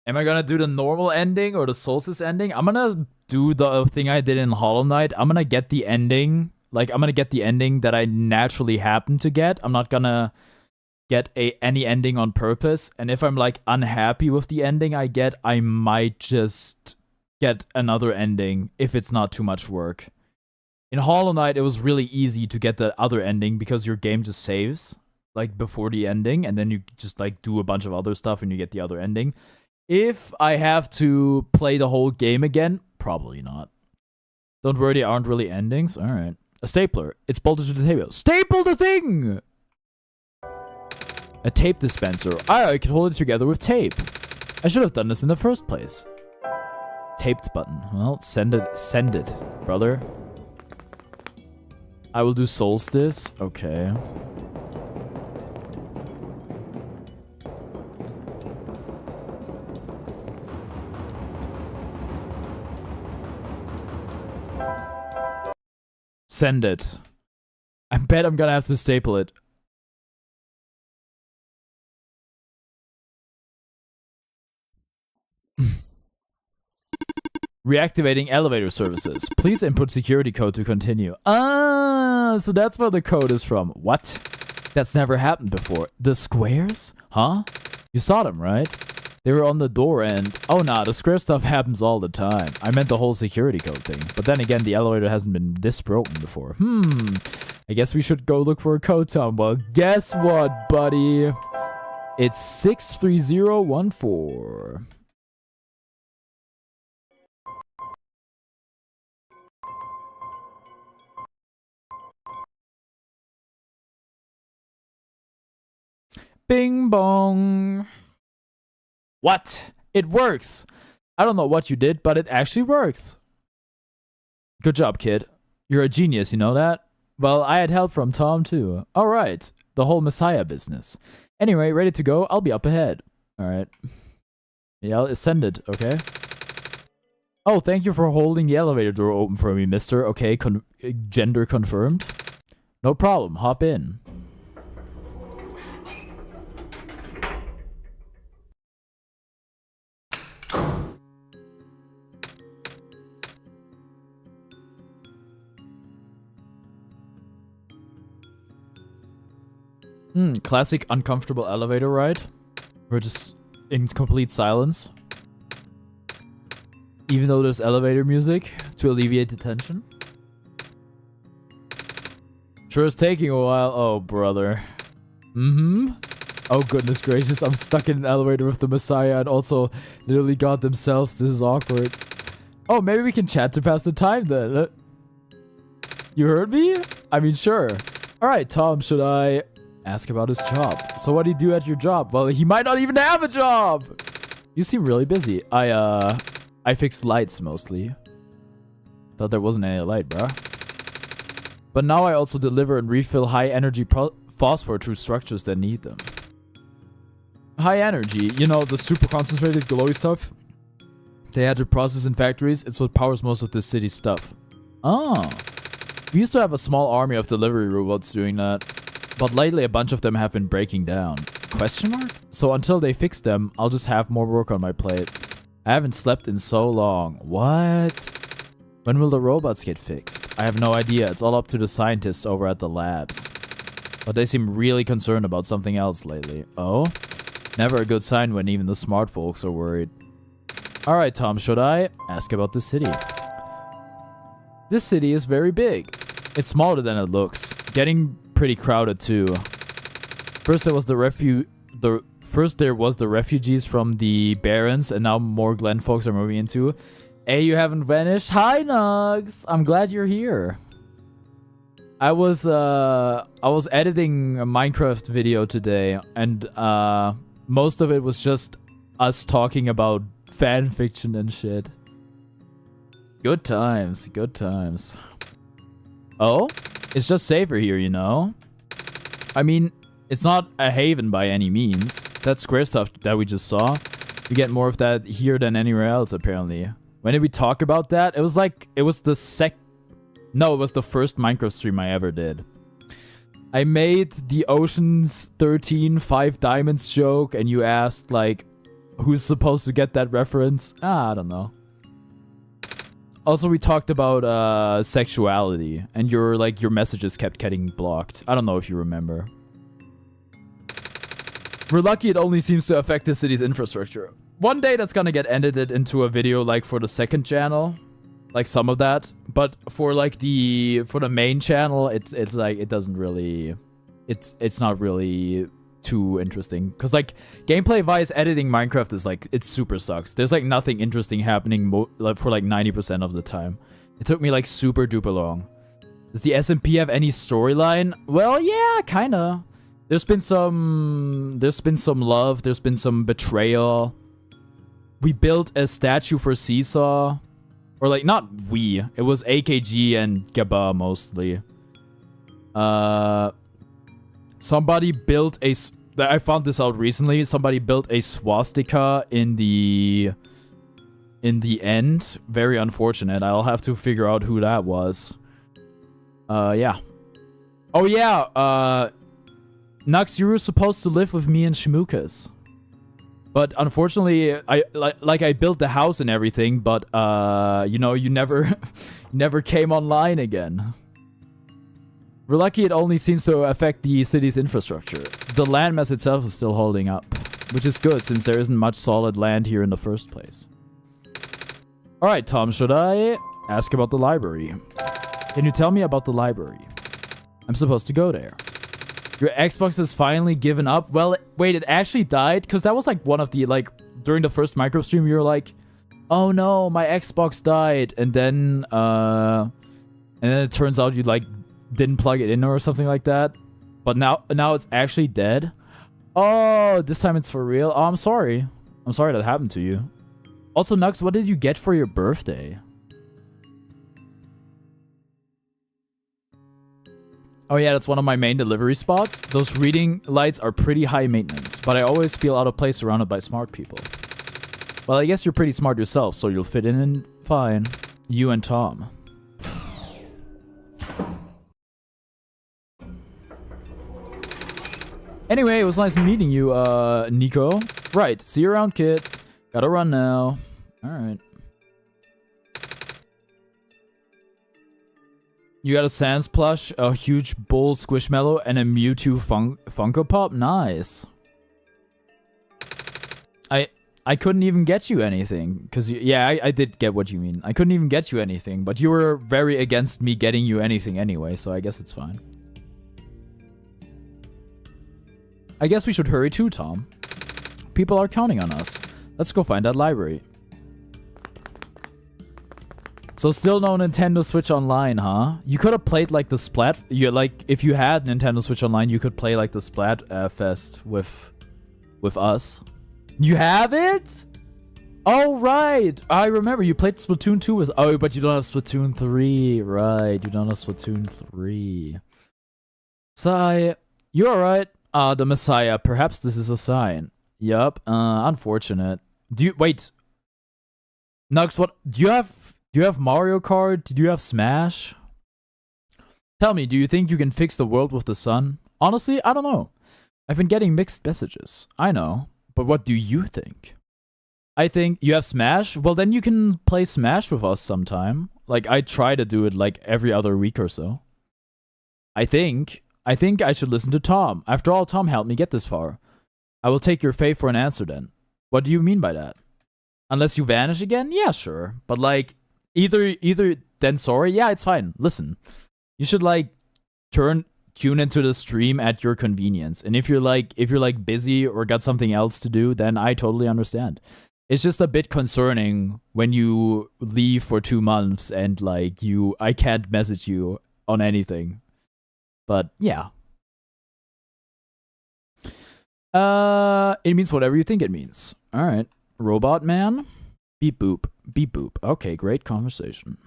Am I gonna do the normal ending or the Solstice ending? I'm gonna do the thing I did in Hollow Knight. I'm gonna get the ending. Like, I'm gonna get the ending that I naturally happen to get. I'm not gonna get any ending on purpose. And if I'm, like, unhappy with the ending I get, I might just get another ending if it's not too much work. In Hollow Knight, it was really easy to get the other ending because your game just saves, like, before the ending. And then you just, like, do a bunch of other stuff and you get the other ending. If I have to play the whole game again, probably not. Don't worry, they aren't really endings. All right. A stapler. It's bolted to the table. Staple the thing! A tape dispenser. I can hold it together with tape. I should have done this in the first place. Taped button. Well, send it, brother. I will do Solstice. Okay. Send it. I bet I'm gonna have to staple it. Reactivating elevator services. Please input security code to continue. Ah, so that's where the code is from. What? That's never happened before. The squares? Huh? You saw them, right? They were on the door and... Oh nah, the square stuff happens all the time. I meant the whole security code thing. But then again, the elevator hasn't been this broken before. I guess we should go look for a code, Tom. Well, guess what, buddy? It's 63014. Bing bong. What? It works. I don't know what you did, but it actually works. Good job, kid. You're a genius, you know that? Well, I had help from Tom, too. All right. The whole Messiah business. Anyway, ready to go? I'll be up ahead. All right. Yeah, I'll send it, okay? Oh, thank you for holding the elevator door open for me, mister. Okay, gender confirmed. No problem. Hop in. Classic uncomfortable elevator ride. We're just in complete silence. Even though there's elevator music to alleviate the tension. Sure is taking a while. Oh, brother. Oh, goodness gracious. I'm stuck in an elevator with the Messiah and also literally God themselves. This is awkward. Oh, maybe we can chat to pass the time then. You heard me? I mean, sure. Alright, Tom, should I... ask about his job. So what do you do at your job? Well, he might not even have a job. You seem really busy. I fix lights mostly. Thought there wasn't any light, bruh. But now I also deliver and refill high energy phosphor to structures that need them. High energy, you know, the super concentrated glowy stuff they had to process in factories. It's what powers most of the city's stuff. Oh. We used to have a small army of delivery robots doing that. But lately a bunch of them have been breaking down. Question mark? So until they fix them, I'll just have more work on my plate. I haven't slept in so long. What? When will the robots get fixed? I have no idea. It's all up to the scientists over at the labs. But they seem really concerned about something else lately. Oh? Never a good sign when even the smart folks are worried. Alright, Tom, should I ask about the city? This city is very big. It's smaller than it looks. Getting pretty crowded too. First there was the refugees from the Barrens, and now more Glen folks are moving into. Hey, you haven't vanished. Hi, Nugs. I'm glad you're here. I was editing a Minecraft video today, and most of it was just us talking about fan fiction and shit. Good times, good times. Oh, it's just safer here, you know? I mean, it's not a haven by any means. That square stuff that we just saw, We get more of that here than anywhere else, apparently. When did we talk about that? It was like, it was the No, it was the first Minecraft stream I ever did. I made the Ocean's 13 5 diamonds joke, and you asked, like, who's supposed to get that reference? I don't know. Also, we talked about sexuality, and your messages kept getting blocked. I don't know if you remember. We're lucky it only seems to affect the city's infrastructure. One day that's gonna get edited into a video, like, for the second channel. Like, some of that. But for, like, for the main channel, it's like, it doesn't really... It's not really too interesting. Because, like, gameplay-wise, editing Minecraft is, like, it super sucks. There's, like, nothing interesting happening for, like, 90% of the time. It took me, like, super duper long. Does the SMP have any storyline? Well, yeah, kinda. There's been some love. There's been some betrayal. We built a statue for Seesaw. Or, like, not we. It was AKG and Gaba, mostly. Somebody built a... I found this out recently. Somebody built a swastika in the end. Very unfortunate. I'll have to figure out who that was. Yeah. Oh, yeah. Nux, you were supposed to live with me and Shimukas. But unfortunately, I built the house and everything, but you know, you never never came online again. We're lucky it only seems to affect the city's infrastructure. The landmass itself is still holding up, which is good since there isn't much solid land here in the first place. Alright, Tom, should I ask about the library? Can you tell me about the library? I'm supposed to go there. Your Xbox has finally given up? Well, wait, it actually died? Because that was like one of the, like, during the first Minecraft stream, you were like, oh no, my Xbox died. And then it turns out you, like, didn't plug it in or something like that. But now it's actually dead. Oh, this time it's for real. Oh, I'm sorry. I'm sorry that happened to you. Also, Nux, what did you get for your birthday? Oh yeah, that's one of my main delivery spots. Those reading lights are pretty high maintenance, but I always feel out of place surrounded by smart people. Well, I guess you're pretty smart yourself, so you'll fit in fine. You and Tom. Anyway, it was nice meeting you, Nico. Right, see you around, kid. Gotta run now. Alright. You got a Sans plush, a huge bull squishmallow, and a Mewtwo Funko Pop? Nice. I couldn't even get you anything. Because, yeah, I did get what you mean. I couldn't even get you anything. But you were very against me getting you anything anyway, so I guess it's fine. I guess we should hurry too, Tom. People are counting on us. Let's go find that library. So still no Nintendo Switch Online, huh? You could have played like the Splat... if you had Nintendo Switch Online, you could play like the Splat Fest with us. You have it? Oh, right. I remember you played Splatoon 2 with... Oh, but you don't have Splatoon 3. Right, you don't have Splatoon 3. Sigh. You're alright. The Messiah. Perhaps this is a sign. Yup. Unfortunate. Wait. Nux, what... Do you have Mario Kart? Do you have Smash? Tell me, do you think you can fix the world with the sun? Honestly, I don't know. I've been getting mixed messages. I know. But what do you think? I think you have Smash? Well, then you can play Smash with us sometime. Like, I try to do it like every other week or so. I think I should listen to Tom. After all, Tom helped me get this far. I will take your faith for an answer then. What do you mean by that? Unless you vanish again? Yeah, sure. But like, either then sorry. Yeah, it's fine. Listen, you should like tune into the stream at your convenience. And if you're like busy or got something else to do, then I totally understand. It's just a bit concerning when you leave for 2 months and like I can't message you on anything. But yeah. It means whatever you think it means. All right. Robot man? Beep boop. Beep boop. Okay, great conversation.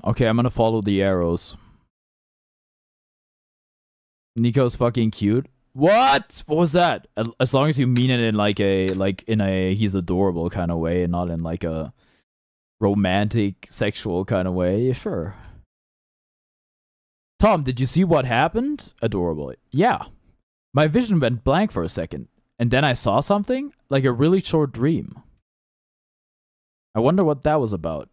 Okay, I'm gonna follow the arrows. Nico's fucking cute. What? What was that? As long as you mean it in like a he's adorable kind of way and not in like a romantic sexual kind of way. Sure. Tom, did you see what happened? Adorable. Yeah. My vision went blank for a second, and then I saw something like a really short dream. I wonder what that was about.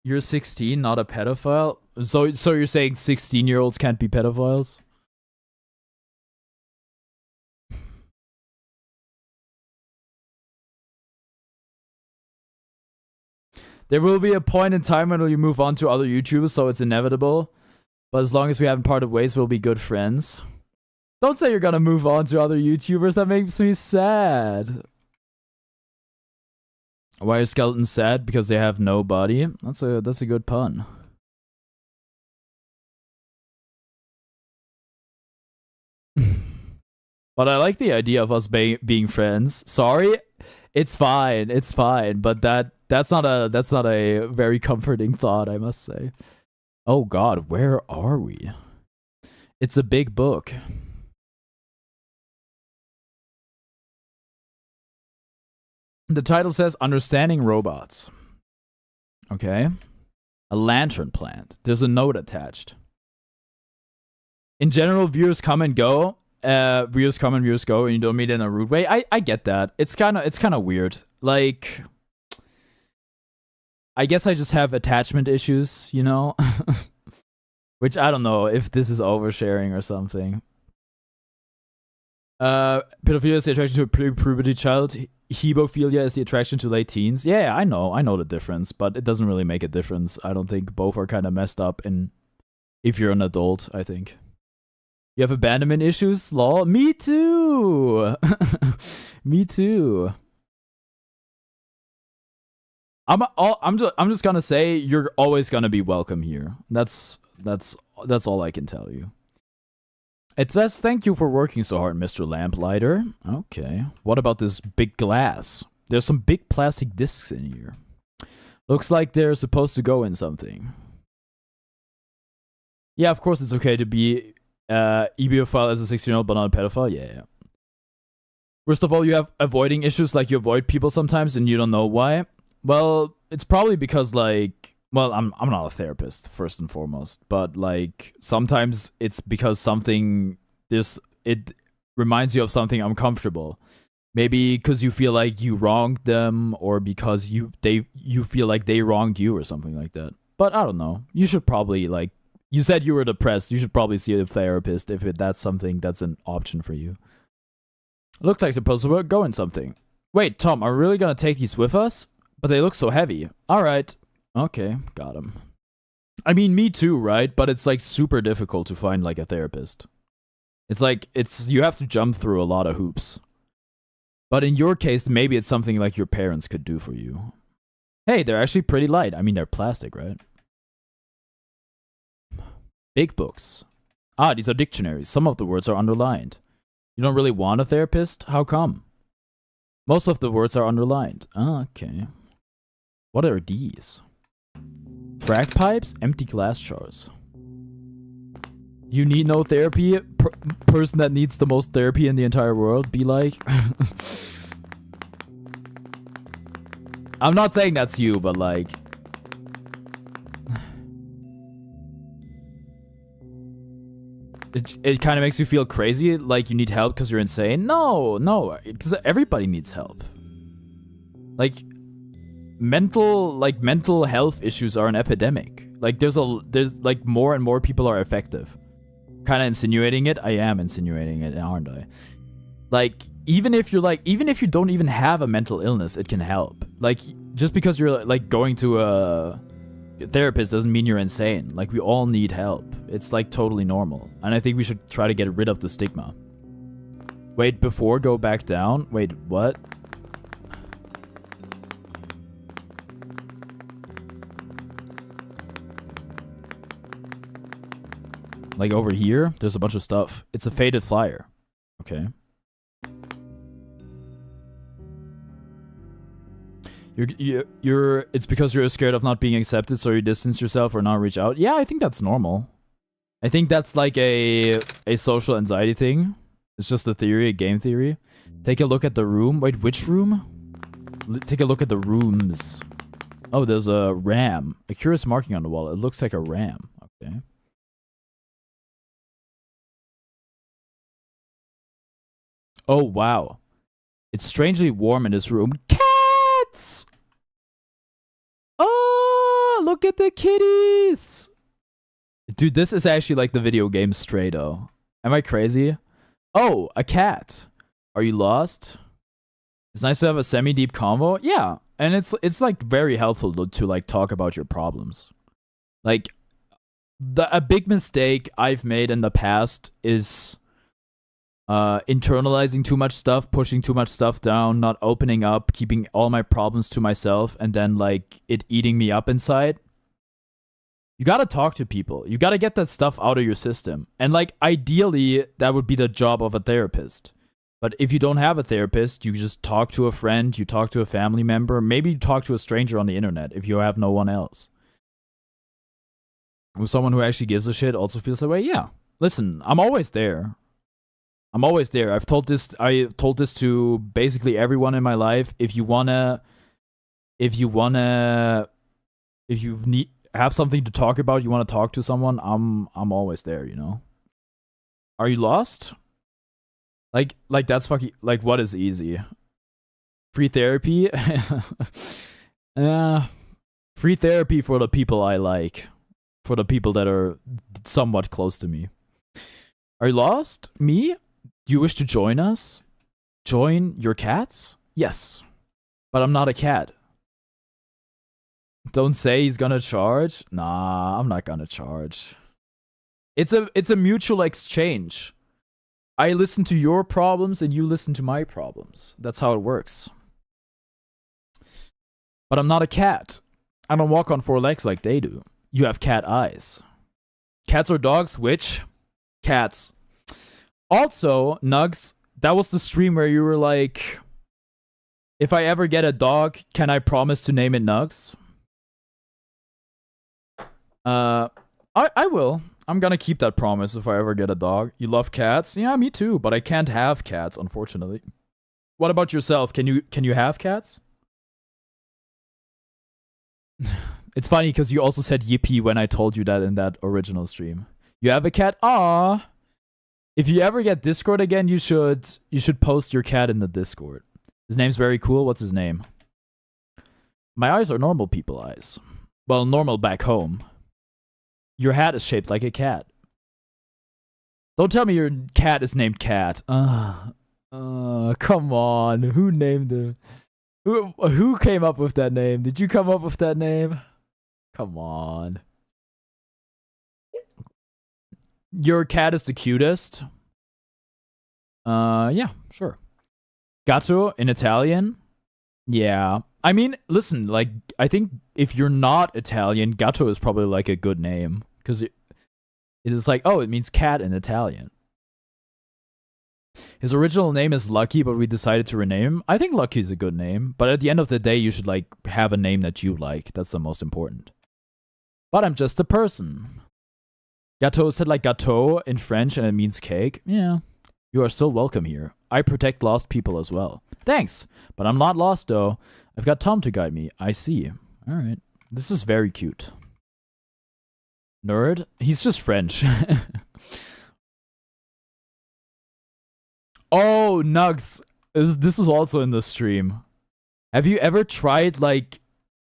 You're 16, not a pedophile? So you're saying 16-year-olds can't be pedophiles? There will be a point in time when you move on to other YouTubers, so it's inevitable. But as long as we haven't parted ways, we'll be good friends. Don't say you're gonna move on to other YouTubers. That makes me sad. Why are skeletons sad? Because they have no body? That's a good pun. But I like the idea of us being friends. Sorry, it's fine. It's fine. But that's not a very comforting thought, I must say. Oh God, where are we? It's a big book. The title says Understanding Robots. Okay. A lantern plant. There's a note attached. In general, viewers come and go. Viewers come and viewers go, and you don't meet in a rude way. I get that. It's kind of weird. Like, I guess I just have attachment issues, you know? Which I don't know if this is oversharing or something. Pedophilia is the attraction to a pre-puberty child. Hebophilia is the attraction to late teens. Yeah, I know the difference, but it doesn't really make a difference. I don't think both are kind of messed up, and if you're an adult, I think. You have abandonment issues? Lol. Me too. Me too. I'm just gonna say you're always gonna be welcome here. That's all I can tell you. It says, thank you for working so hard, Mr. Lamplighter. Okay. What about this big glass? There's some big plastic discs in here. Looks like they're supposed to go in something. Yeah, of course it's okay to be ebiophile as a 16-year-old, but not a pedophile. Yeah. First of all, you have avoiding issues, like you avoid people sometimes and you don't know why. Well, it's probably because, like... Well, I'm not a therapist, first and foremost, but like sometimes it's because it reminds you of something uncomfortable. Maybe because you feel like you wronged them, or because you feel like they wronged you or something like that. But I don't know. You should probably, like, you said you were depressed. You should probably see a therapist if that's something that's an option for you. Looks like supposed to go in something. Wait, Tom, are we really gonna take these with us? But they look so heavy. All right. Okay, got him. I mean, me too, right? But it's like super difficult to find like a therapist. It's like, you have to jump through a lot of hoops. But in your case, maybe it's something like your parents could do for you. Hey, they're actually pretty light. I mean, they're plastic, right? Big books. Ah, these are dictionaries. Some of the words are underlined. You don't really want a therapist? How come? Most of the words are underlined. Ah, okay. What are these? Frag pipes, empty glass jars. You need no therapy? Person that needs the most therapy in the entire world, be like. I'm not saying that's you, but like... It kind of makes you feel crazy, like you need help because you're insane. No, because everybody needs help. Like... mental health issues are an epidemic. Like there's like more and more people are effective. Kind of insinuating it. I am insinuating it, aren't I? Like even if you don't even have a mental illness, it can help. Like just because you're like going to a therapist doesn't mean you're insane. Like we all need help. It's like totally normal. And I think we should try to get rid of the stigma. Wait, before go back down? Wait, what? Like over here, there's a bunch of stuff. It's a faded flyer. Okay. It's because you're scared of not being accepted, so you distance yourself or not reach out. Yeah, I think that's normal. I think that's like a social anxiety thing. It's just a theory, a game theory. Take a look at the room. Wait, which room? Take a look at the rooms. Oh, there's a ram. A curious marking on the wall. It looks like a ram. Okay. Oh, wow. It's strangely warm in this room. Cats! Oh, look at the kitties! Dude, this is actually like the video game Stray, though. Am I crazy? Oh, a cat. Are you lost? It's nice to have a semi-deep convo. Yeah, and it's like very helpful to like talk about your problems. Like, a big mistake I've made in the past is internalizing too much stuff, pushing too much stuff down, not opening up, keeping all my problems to myself, and then like it eating me up inside. You gotta talk to people. You gotta get that stuff out of your system. And like ideally, that would be the job of a therapist. But if you don't have a therapist, you just talk to a friend, you talk to a family member, maybe you talk to a stranger on the internet if you have no one else. With someone who actually gives a shit also feels that way. Yeah. Listen, I'm always there. I'm always there. I told this to basically everyone in my life. If you have something to talk about, you want to talk to someone, I'm always there, you know. Are you lost? Like that's fucking like what is easy? Free therapy? Free therapy for the people I like. For the people that are somewhat close to me. Are you lost? Me? Do you wish to join us? Join your cats? Yes. But I'm not a cat. Don't say he's gonna charge. Nah, I'm not gonna charge. It's a mutual exchange. I listen to your problems and you listen to my problems. That's how it works. But I'm not a cat. I don't walk on 4 legs like they do. You have cat eyes. Cats or dogs? Which? Cats. Also, Nugs, that was the stream where you were like, if I ever get a dog, can I promise to name it Nugs? I will. I'm gonna keep that promise if I ever get a dog. You love cats? Yeah, me too, but I can't have cats, unfortunately. What about yourself? Can you have cats? It's funny because you also said yippee when I told you that in that original stream. You have a cat? Aww. If you ever get Discord again, you should post your cat in the Discord. His name's very cool. What's his name? My eyes are normal people eyes. Well, normal back home. Your hat is shaped like a cat. Don't tell me your cat is named Cat. Come on. Who named it? Who came up with that name? Did you come up with that name? Come on. Your cat is the cutest. Yeah, sure. Gatto in Italian? Yeah. I mean, listen, like, I think if you're not Italian, Gatto is probably like a good name. Because it is like, oh, it means cat in Italian. His original name is Lucky, but we decided to rename him. I think Lucky is a good name. But at the end of the day, you should like have a name that you like. That's the most important. But I'm just a person. Gâteau said like gâteau in French and it means cake. Yeah. You are still welcome here. I protect lost people as well. Thanks. But I'm not lost though. I've got Tom to guide me. I see. Alright. This is very cute. Nerd? He's just French. Oh, Nugs. This was also in the stream. Have you ever tried like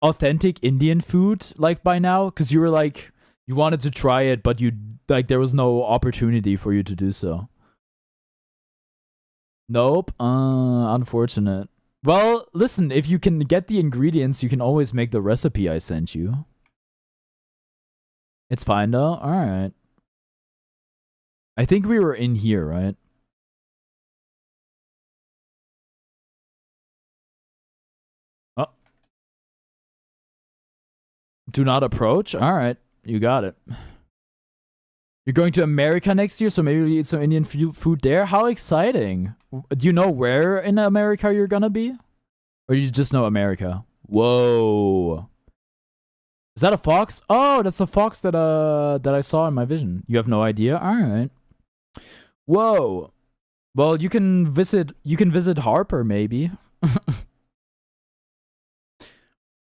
authentic Indian food like by now? Because you were like, you wanted to try it, but you like there was no opportunity for you to do so. Nope. Unfortunate. Well, listen, if you can get the ingredients, you can always make the recipe I sent you. It's fine though. Alright. I think we were in here, right? Oh. Do not approach? Alright. You got it. You're going to America next year, so maybe we eat some Indian food there? How exciting. Do you know where in America you're gonna be? Or do you just know America? Whoa. Is that a fox? Oh, that's a fox that I saw in my vision. You have no idea? Alright. Whoa. Well, you can visit Harper, maybe.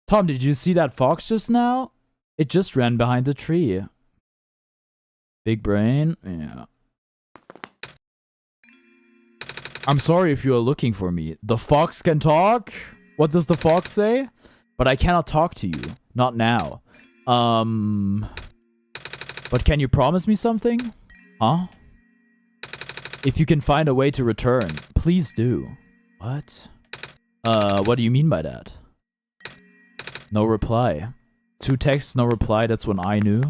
Tom, did you see that fox just now? It just ran behind the tree. Big brain? Yeah. I'm sorry if you are looking for me. The fox can talk? What does the fox say? But I cannot talk to you. Not now. But can you promise me something? Huh? If you can find a way to return, please do. What? What do you mean by that? No reply. 2 texts, no reply, that's when I knew.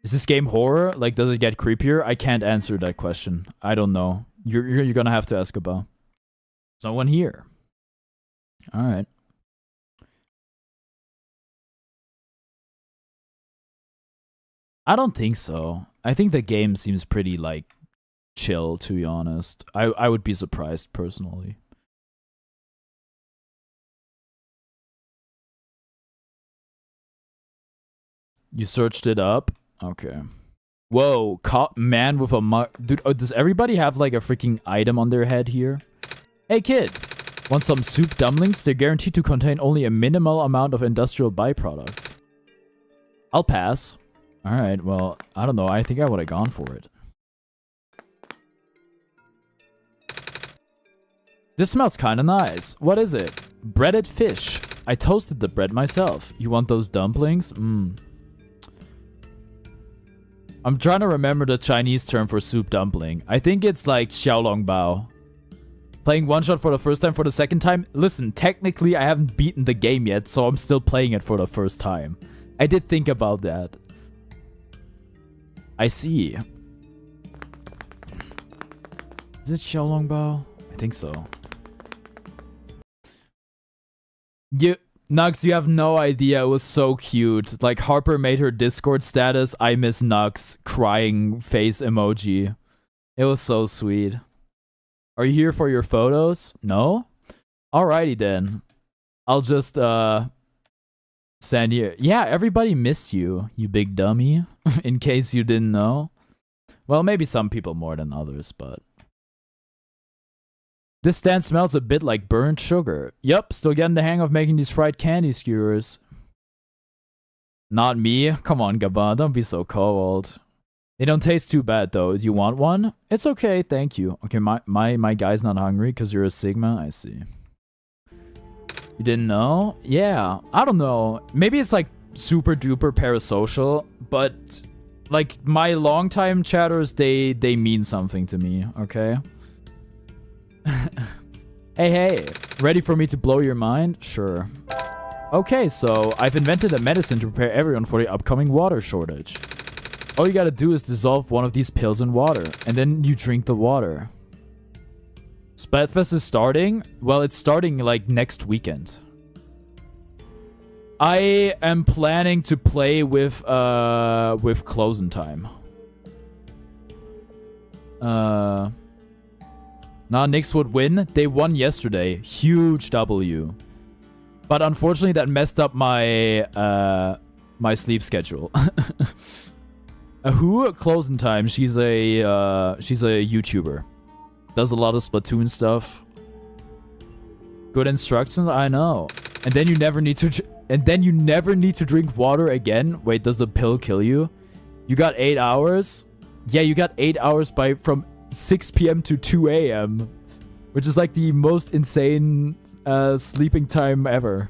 Is this game horror? Like, does it get creepier? I can't answer that question. I don't know. You're gonna have to ask about. There's no one here. Alright. I don't think so. I think the game seems pretty, like, chill, to be honest. I would be surprised, personally. You searched it up? Okay. Whoa, man with a mug. Dude, does everybody have, like, a freaking item on their head here? Hey, kid. Want some soup dumplings? They're guaranteed to contain only a minimal amount of industrial byproducts. I'll pass. Alright, well, I don't know. I think I would have gone for it. This smells kind of nice. What is it? Breaded fish. I toasted the bread myself. You want those dumplings? Mmm. I'm trying to remember the Chinese term for soup dumpling. I think it's like xiaolongbao. Playing OneShot for the first time for the second time? Listen, technically I haven't beaten the game yet, so I'm still playing it for the first time. I did think about that. I see. Is it xiaolongbao? I think so. Nux, you have no idea. It was so cute. Like, Harper made her Discord status, I miss Nux, crying face emoji. It was so sweet. Are you here for your photos? No? Alrighty then. I'll just, send you. Yeah, everybody missed you, you big dummy. In case you didn't know. Well, maybe some people more than others, but... This stand smells a bit like burnt sugar. Yup, still getting the hang of making these fried candy skewers. Not me. Come on, Gabba, don't be so cold. They don't taste too bad, though. Do you want one? It's okay, thank you. Okay, my guy's not hungry because you're a Sigma. I see. You didn't know? Yeah, I don't know. Maybe it's like super duper parasocial, but like my longtime chatters, they mean something to me, okay? Hey, ready for me to blow your mind? Sure. Okay, so I've invented a medicine to prepare everyone for the upcoming water shortage. All you gotta do is dissolve one of these pills in water, and then you drink the water. Splatfest is starting? Well, it's starting like next weekend. I am planning to play with closing time. Nah, Knicks would win. They won yesterday. Huge W. But unfortunately, that messed up my my sleep schedule. Who? Closing time. She's a YouTuber. Does a lot of Splatoon stuff. Good instructions. I know. And then you never need to. And then you never need to drink water again. Wait, does the pill kill you? You got 8 hours. Yeah, you got 8 hours from 6 p.m. to 2 a.m., which is like the most insane sleeping time ever.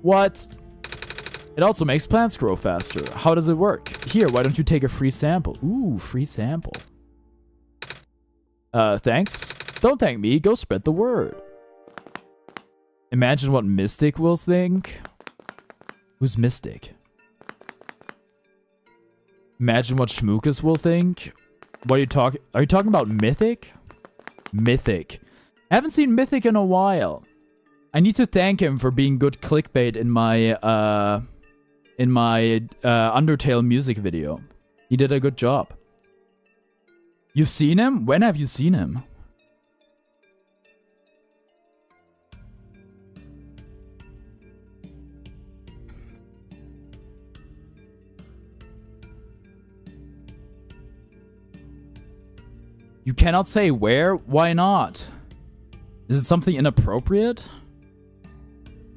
What? It also makes plants grow faster. How does it work? Here, why don't you take a free sample? Ooh, free sample. Thanks. Don't thank me. Go spread the word. Imagine what Mystic will think. Who's Mystic? Imagine what Schmookus will think. What are you talking? Are you talking about Mythic? Mythic. I haven't seen Mythic in a while. I need to thank him for being good clickbait in my Undertale music video. He did a good job. You've seen him? When have you seen him? You cannot say where? Why not? Is it something inappropriate?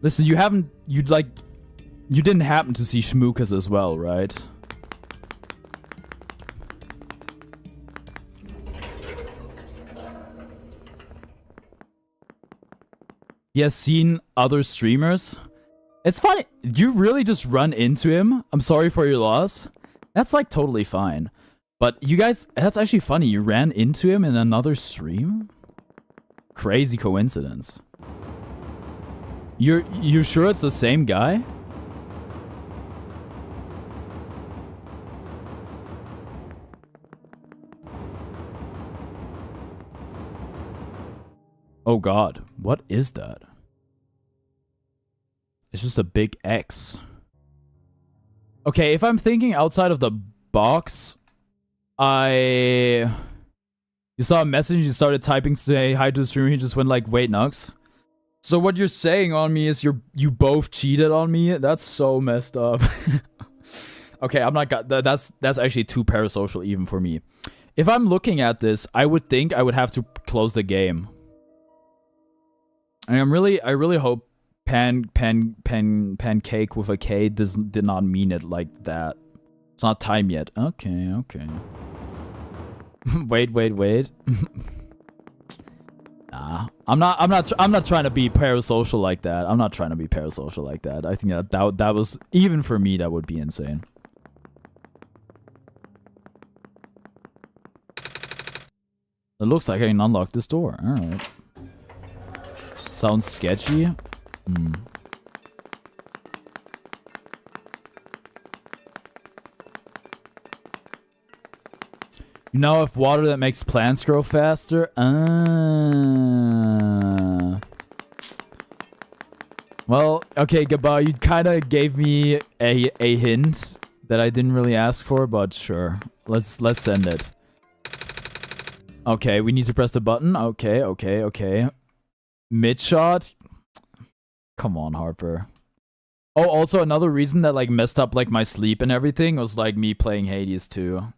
Listen, you didn't happen to see Schmookas as well, right? He has seen other streamers. It's fine. You really just run into him. I'm sorry for your loss. That's like totally fine. But you guys, that's actually funny. You ran into him in another stream? Crazy coincidence. You're sure it's the same guy? Oh god, what is that? It's just a big X. Okay, if I'm thinking outside of the box, you saw a message, you started typing, say hi to the streamer, he just went like, wait, Nux. So what you're saying on me is you both cheated on me? That's so messed up. Okay, I'm not that's actually too parasocial even for me. If I'm looking at this, I would think I would have to close the game. And I really hope pancake with a K did not mean it like that. It's not time yet. Okay, okay. wait. Nah, I'm not trying to be parasocial like that. I'm not trying to be parasocial like that. I think that was, even for me, that would be insane. It looks like I can unlock this door. Alright. Sounds sketchy. You now have water that makes plants grow faster? Well, okay, Gaba, you kind of gave me a hint that I didn't really ask for, but sure. Let's send it. Okay, we need to press the button. Okay. Mid shot? Come on, Harper. Oh, also another reason that like messed up like my sleep and everything was like me playing Hades too.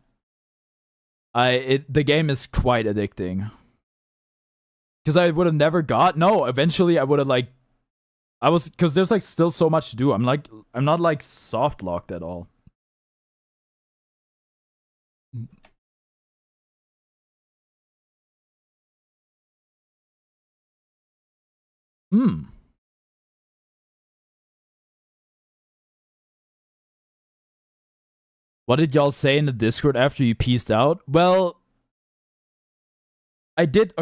The game is quite addicting. Cause I would have never eventually I would have like cause there's like still so much to do. I'm not like soft locked at all. What did y'all say in the Discord after you peaced out? Well, I did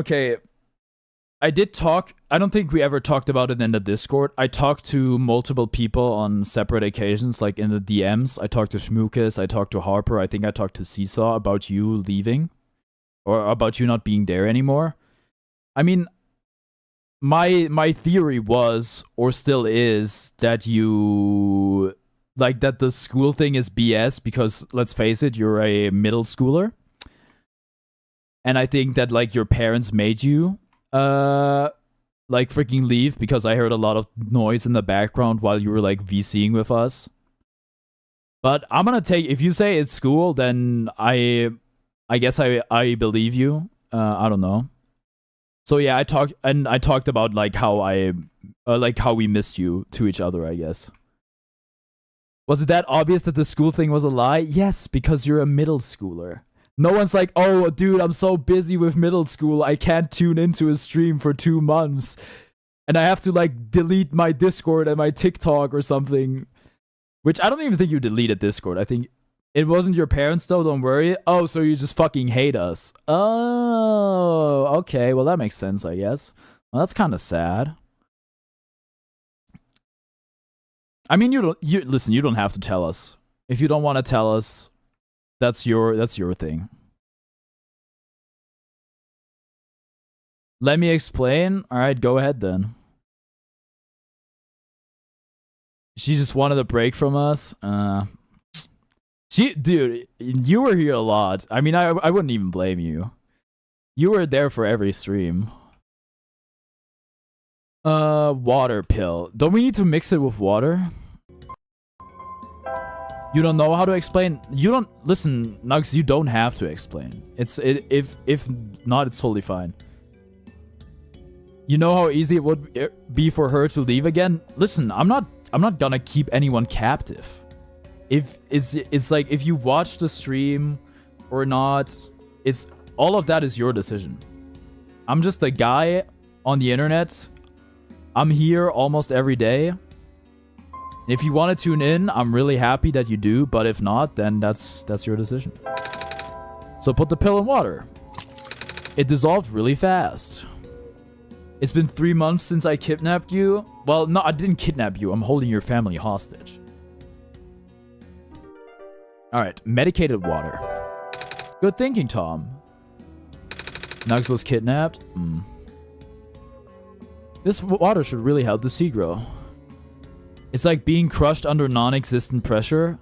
talk. I don't think we ever talked about it in the Discord. I talked to multiple people on separate occasions, like in the DMs. I talked to Schmookas, I talked to Harper, I think I talked to Seesaw about you leaving. Or about you not being there anymore. I mean, my theory was, or still is, that you... like, that the school thing is BS because, let's face it, you're a middle schooler. And I think that, like, your parents made you, like, freaking leave because I heard a lot of noise in the background while you were, like, VCing with us. But I'm gonna take... if you say it's school, then I guess I believe you. I don't know. So, yeah, I talked about, like, how how we missed you to each other, I guess. Was it that obvious that the school thing was a lie? Yes, because you're a middle schooler. No one's like, oh, dude, I'm so busy with middle school, I can't tune into a stream for 2 months. And I have to, like, delete my Discord and my TikTok or something. Which I don't even think you deleted Discord. I think it wasn't your parents, though, don't worry. Oh, so you just fucking hate us. Oh, okay, well, that makes sense, I guess. Well, that's kind of sad. I mean, listen, you don't have to tell us. If you don't want to tell us, that's your thing. Let me explain. All right, go ahead then. She just wanted a break from us. Dude, you were here a lot. I mean, I wouldn't even blame you. You were there for every stream. Water pill. Don't we need to mix it with water? You don't know how to explain? You don't... Listen, Nugs, you don't have to explain. If not, it's totally fine. You know how easy it would be for her to leave again? Listen, I'm not gonna keep anyone captive. If it's like, if you watch the stream or not, it's... All of that is your decision. I'm just a guy on the internet. I'm here almost every day. If you want to tune in, I'm really happy that you do, but if not, then that's your decision. So put the pill in water. It dissolved really fast. It's been 3 months since I kidnapped you. Well, no, I didn't kidnap you. I'm holding your family hostage. Alright, medicated water. Good thinking, Tom. Nugs was kidnapped? This water should really help the sea grow. It's like being crushed under non-existent pressure.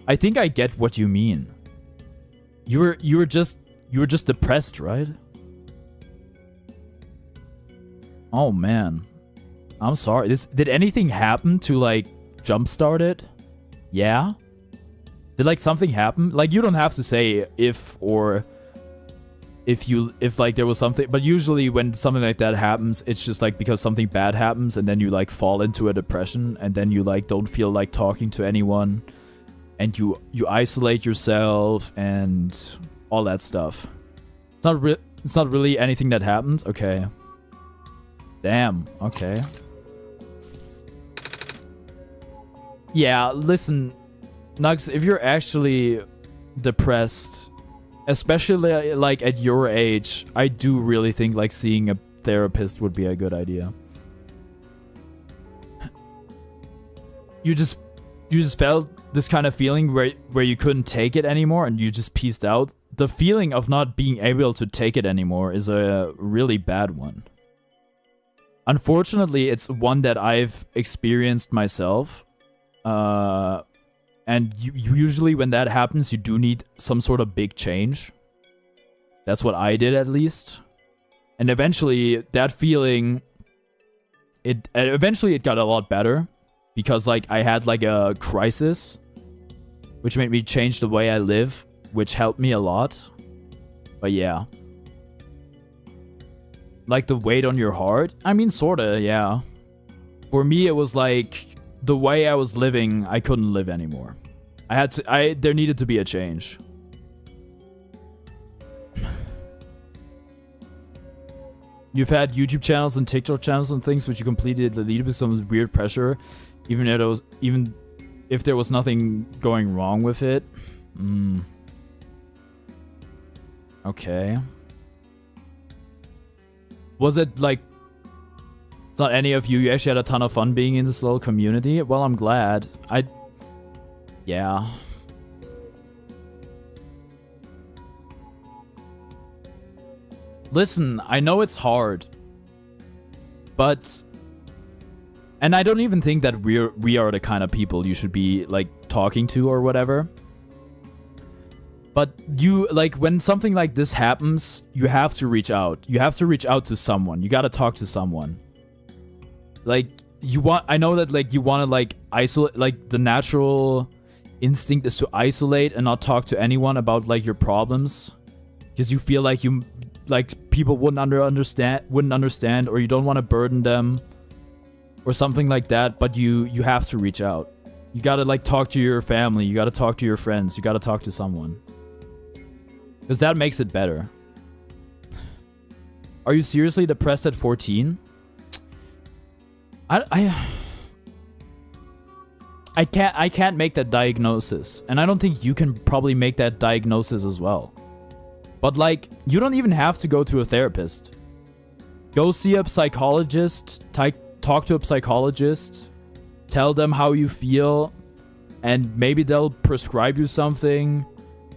I think I get what you mean. You were just depressed, right? Oh man. I'm sorry. Did anything happen to like jumpstart it? Yeah? Did like something happen? Like you don't have to say if like there was something, but usually when something like that happens, it's just like because something bad happens and then you like fall into a depression and then you like don't feel like talking to anyone and you isolate yourself and all that stuff. It's not really anything that happened. Okay. Damn. Okay. Yeah, listen, Nugs, if you're actually depressed, especially like at your age, I do really think like seeing a therapist would be a good idea. You just felt this kind of feeling where you couldn't take it anymore and you just peaced out. The feeling of not being able to take it anymore is a really bad one. Unfortunately, it's one that I've experienced myself. And usually when that happens, you do need some sort of big change. That's what I did, at least. And eventually, that feeling... Eventually, it got a lot better. Because, like, I had, like, a crisis. Which made me change the way I live. Which helped me a lot. But yeah. Like, the weight on your heart? I mean, sorta, yeah. For me, it was like... The way I was living, I couldn't live anymore. There needed to be a change. You've had YouTube channels and TikTok channels and things which you completely deleted with some weird pressure, even if there was nothing going wrong with it. Okay. Was it like... It's not any of you. You actually had a ton of fun being in this little community. Well, I'm glad. Yeah. Listen, I know it's hard. But... And I don't even think that we are the kind of people you should be, like, talking to or whatever. But you, like, when something like this happens, you have to reach out. You have to reach out to someone. You gotta talk to someone. Like, I know that, like, you want to, like, isolate, like, the natural instinct is to isolate and not talk to anyone about, like, your problems. Because you feel like people wouldn't understand, or you don't want to burden them, or something like that, but you have to reach out. You gotta, like, talk to your family, you gotta talk to your friends, you gotta talk to someone. Because that makes it better. Are you seriously depressed at 14? I can't make that diagnosis, and I don't think you can probably make that diagnosis as well. But like, you don't even have to go to a therapist. Go see a psychologist, talk to a psychologist, tell them how you feel, and maybe they'll prescribe you something.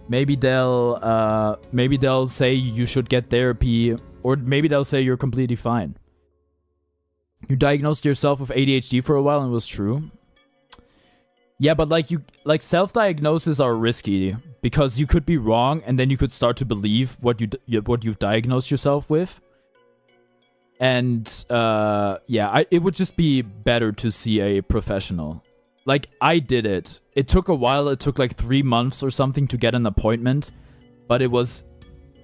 Maybe they'll say you should get therapy, or maybe they'll say you're completely fine. You diagnosed yourself with ADHD for a while and it was true. Yeah, but like self-diagnoses are risky because you could be wrong and then you could start to believe what you've diagnosed yourself with. And yeah, it would just be better to see a professional. like, I did it. It took a while. It took like 3 months or something to get an appointment, but it was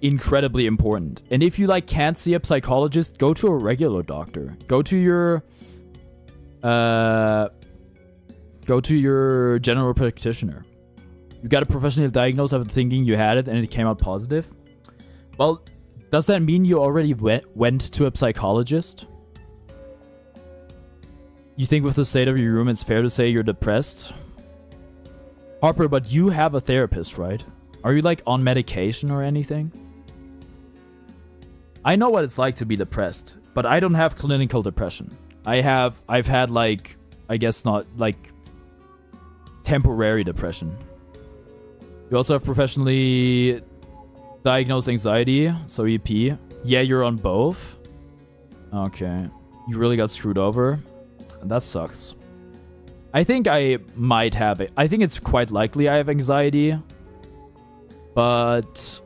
incredibly important. And if you like can't see a psychologist, go to a regular doctor. Go to your general practitioner. You got a professional diagnosis after thinking you had it and it came out positive. Well, does that mean you already went to a psychologist? You think with the state of your room, it's fair to say you're depressed? Harper, but you have a therapist, right? Are you like on medication or anything? I know what it's like to be depressed, but I don't have clinical depression. I've had like, I guess not like temporary depression. You also have professionally diagnosed anxiety, so EP. Yeah, you're on both. Okay. You really got screwed over. That sucks. I think I might have it. I think it's quite likely I have anxiety. But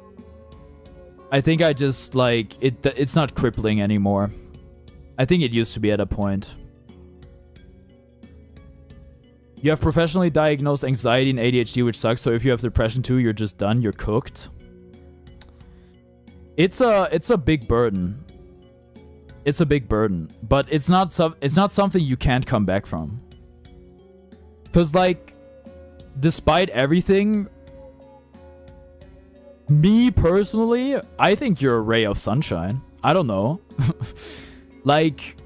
I think I just like it's not crippling anymore. I think it used to be at a point. You have professionally diagnosed anxiety and ADHD, which sucks. So if you have depression too, you're just done. You're cooked. It's a big burden. It's a big burden, but it's not something you can't come back from. Cause like, despite everything, me personally, I think you're a ray of sunshine. I don't know. Like,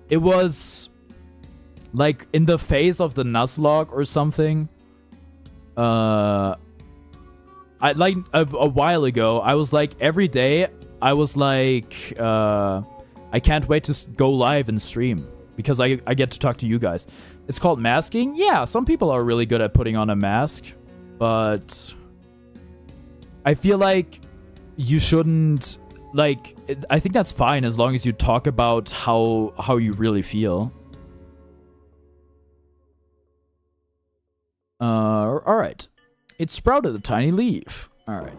it was like in the face of the Nuzlocke or something. I like a while ago, I was like every day, I was like, I can't wait to go live and stream because I get to talk to you guys. It's called masking. Yeah, some people are really good at putting on a mask, but I feel like you shouldn't, like, I think that's fine as long as you talk about how you really feel. All right. It sprouted a tiny leaf. All right.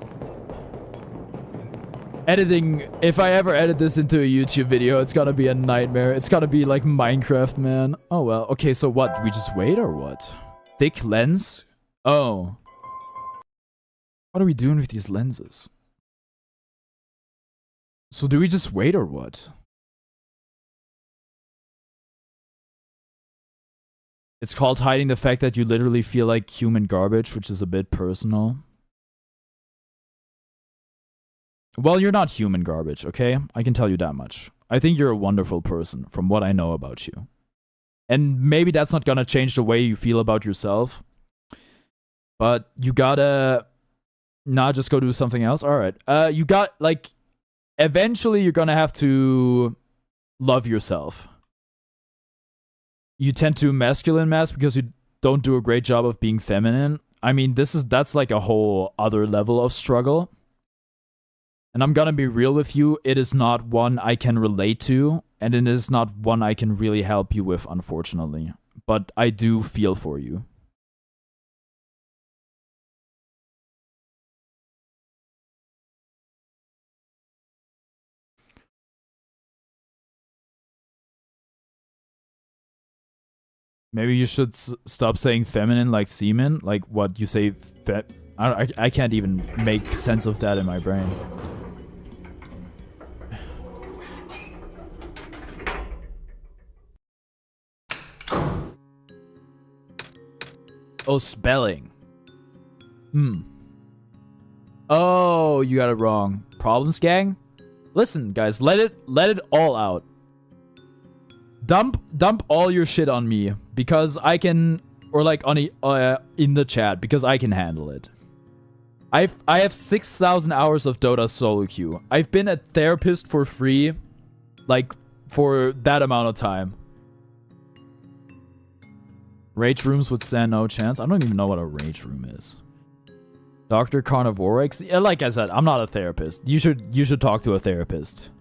Editing, if I ever edit this into a YouTube video, it's gonna be a nightmare. It's gonna be like Minecraft, man. Oh, well. Okay, so what? We just wait or what? Thick lens? Oh. What are we doing with these lenses? So do we just wait or what? It's called hiding the fact that you literally feel like human garbage, which is a bit personal. Well, you're not human garbage, okay? I can tell you that much. I think you're a wonderful person from what I know about you. And maybe that's not gonna change the way you feel about yourself. But you gotta not just go do something else. All right. You got, like, eventually you're gonna have to love yourself. You tend to masculine mask because you don't do a great job of being feminine. I mean, that's like a whole other level of struggle. And I'm gonna be real with you, it is not one I can relate to, and it is not one I can really help you with, unfortunately. But I do feel for you. Maybe you should stop saying feminine like semen. Like what you say. I can't even make sense of that in my brain. Oh, spelling. Oh, you got it wrong. Problems, gang? Listen, guys, let it all out. Dump all your shit on me because I can, or like on in the chat because I can handle it. I have 6,000 hours of Dota solo queue. I've been a therapist for free, like for that amount of time. Rage rooms would stand no chance. I don't even know what a rage room is. Dr. Carnivorex? Yeah, like I said, I'm not a therapist. You should talk to a therapist.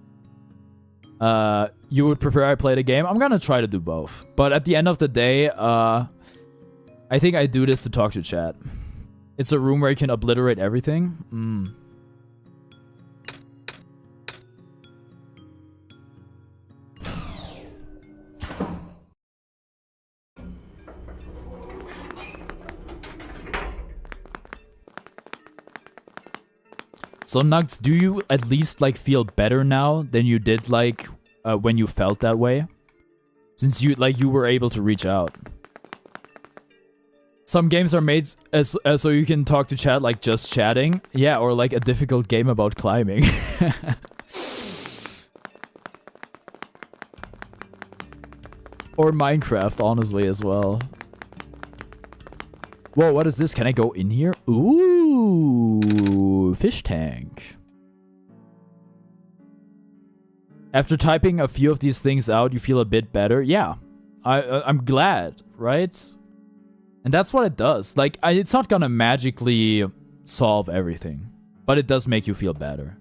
You would prefer I play the game? I'm gonna try to do both. But at the end of the day, I think I do this to talk to chat. It's a room where you can obliterate everything. So Nugs, do you at least like feel better now than you did like when you felt that way? Since you were able to reach out. Some games are made as so you can talk to chat like just chatting. Yeah, or like a difficult game about climbing. Or Minecraft, honestly, as well. Whoa, what is this? Can I go in here? Ooh, fish tank. After typing a few of these things out, you feel a bit better. Yeah, I'm glad, right? And that's what it does. Like, it's not gonna magically solve everything, but it does make you feel better.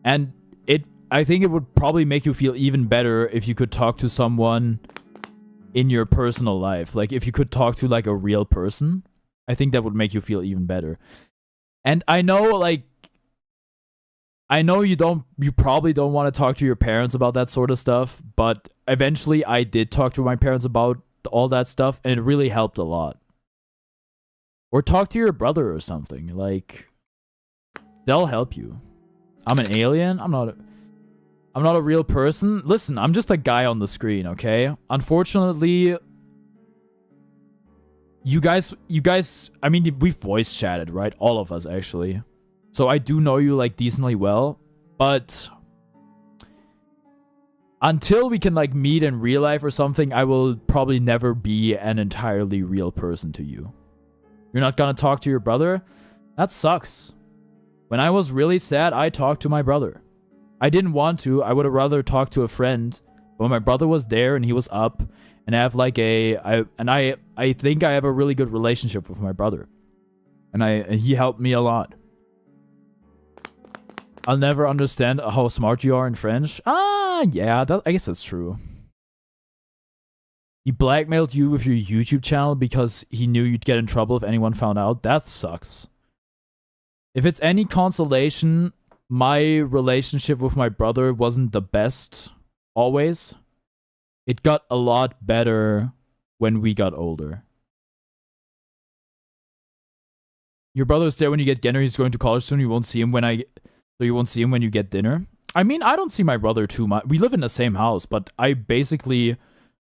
And I think it would probably make you feel even better if you could talk to someone in your personal life. Like, if you could talk to, like, a real person, I think that would make you feel even better. And I know, like, you probably don't want to talk to your parents about that sort of stuff, but eventually I did talk to my parents about all that stuff, and it really helped a lot. Or talk to your brother or something. Like, they'll help you. I'm an alien? I'm not a real person. Listen, I'm just a guy on the screen, okay? Unfortunately, you guys, I mean, we voice chatted, right? All of us, actually. So I do know you, like, decently well, but until we can, like, meet in real life or something, I will probably never be an entirely real person to you. You're not gonna talk to your brother? That sucks. When I was really sad, I talked to my brother. I didn't want to. I would have rather talked to a friend, but my brother was there and he was up, and I have like I think I have a really good relationship with my brother, and he helped me a lot. I'll never understand how smart you are in French. Yeah, I guess that's true. He blackmailed you with your YouTube channel because he knew you'd get in trouble if anyone found out. That sucks. If it's any consolation, my relationship with my brother wasn't the best, always. It got a lot better when we got older. Your brother's there when you get dinner. He's going to college soon. You won't see him when you won't see him when you get dinner. I mean, I don't see my brother too much. We live in the same house, but I basically,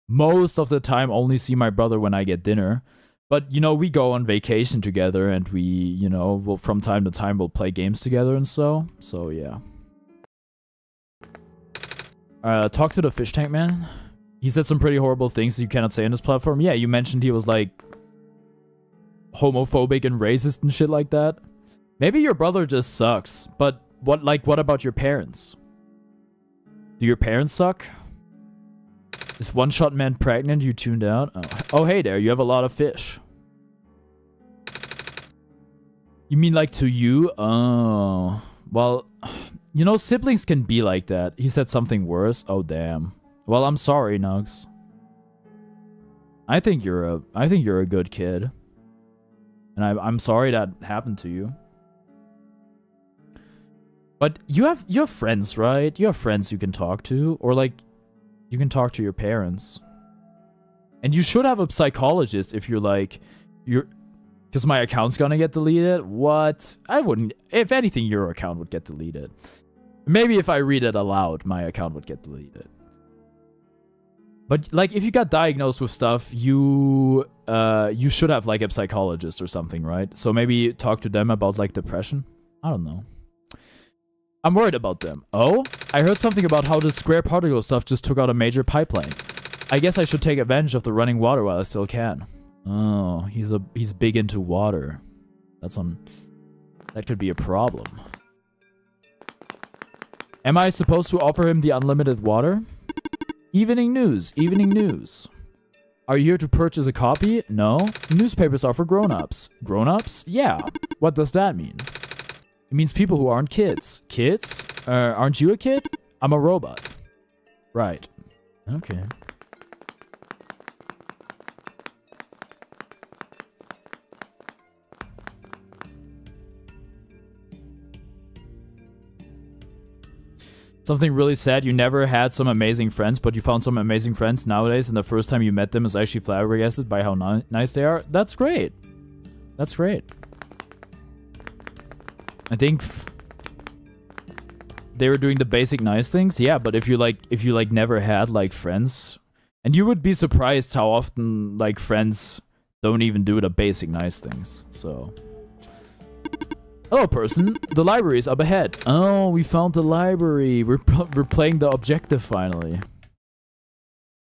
most of the time, only see my brother when I get dinner. But, you know, we go on vacation together, and we, you know, from time to time, we'll play games together and so. So, yeah. Talk to the fish tank man. He said some pretty horrible things you cannot say on this platform. Yeah, you mentioned he was, like, homophobic and racist and shit like that. Maybe your brother just sucks. But, what about your parents? Do your parents suck? Is OneShot man pregnant? You tuned out? Oh, hey there. You have a lot of fish. You mean like to you? Oh. Well, you know, siblings can be like that. He said something worse. Oh, damn. Well, I'm sorry, Nugs. I think you're a good kid. And I'm sorry that happened to you. But you have friends, right? You have friends you can talk to, or like you can talk to your parents. And you should have a psychologist if you're like, because my account's gonna get deleted. What? I wouldn't. If anything, your account would get deleted. Maybe if I read it aloud, my account would get deleted. But like, if you got diagnosed with stuff, you should have like a psychologist or something, right? So maybe talk to them about like depression. I don't know. I'm worried about them. Oh, I heard something about how the square particle stuff just took out a major pipeline. I guess I should take advantage of the running water while I still can. Oh, he's big into water. That could be a problem. Am I supposed to offer him the unlimited water? Evening news, evening news. Are you here to purchase a copy? No. Newspapers are for grown-ups. Grown-ups? Yeah. What does that mean? It means people who aren't kids. Kids? Aren't you a kid? I'm a robot. Right. Okay. Something really sad, you never had some amazing friends, but you found some amazing friends nowadays, and the first time you met them is actually flabbergasted by how nice they are. That's great. That's great. I think they were doing the basic nice things. Yeah, but if you like never had like friends, and you would be surprised how often like friends don't even do the basic nice things. So, hello, person. The library is up ahead. Oh, we found the library. We're playing the objective finally.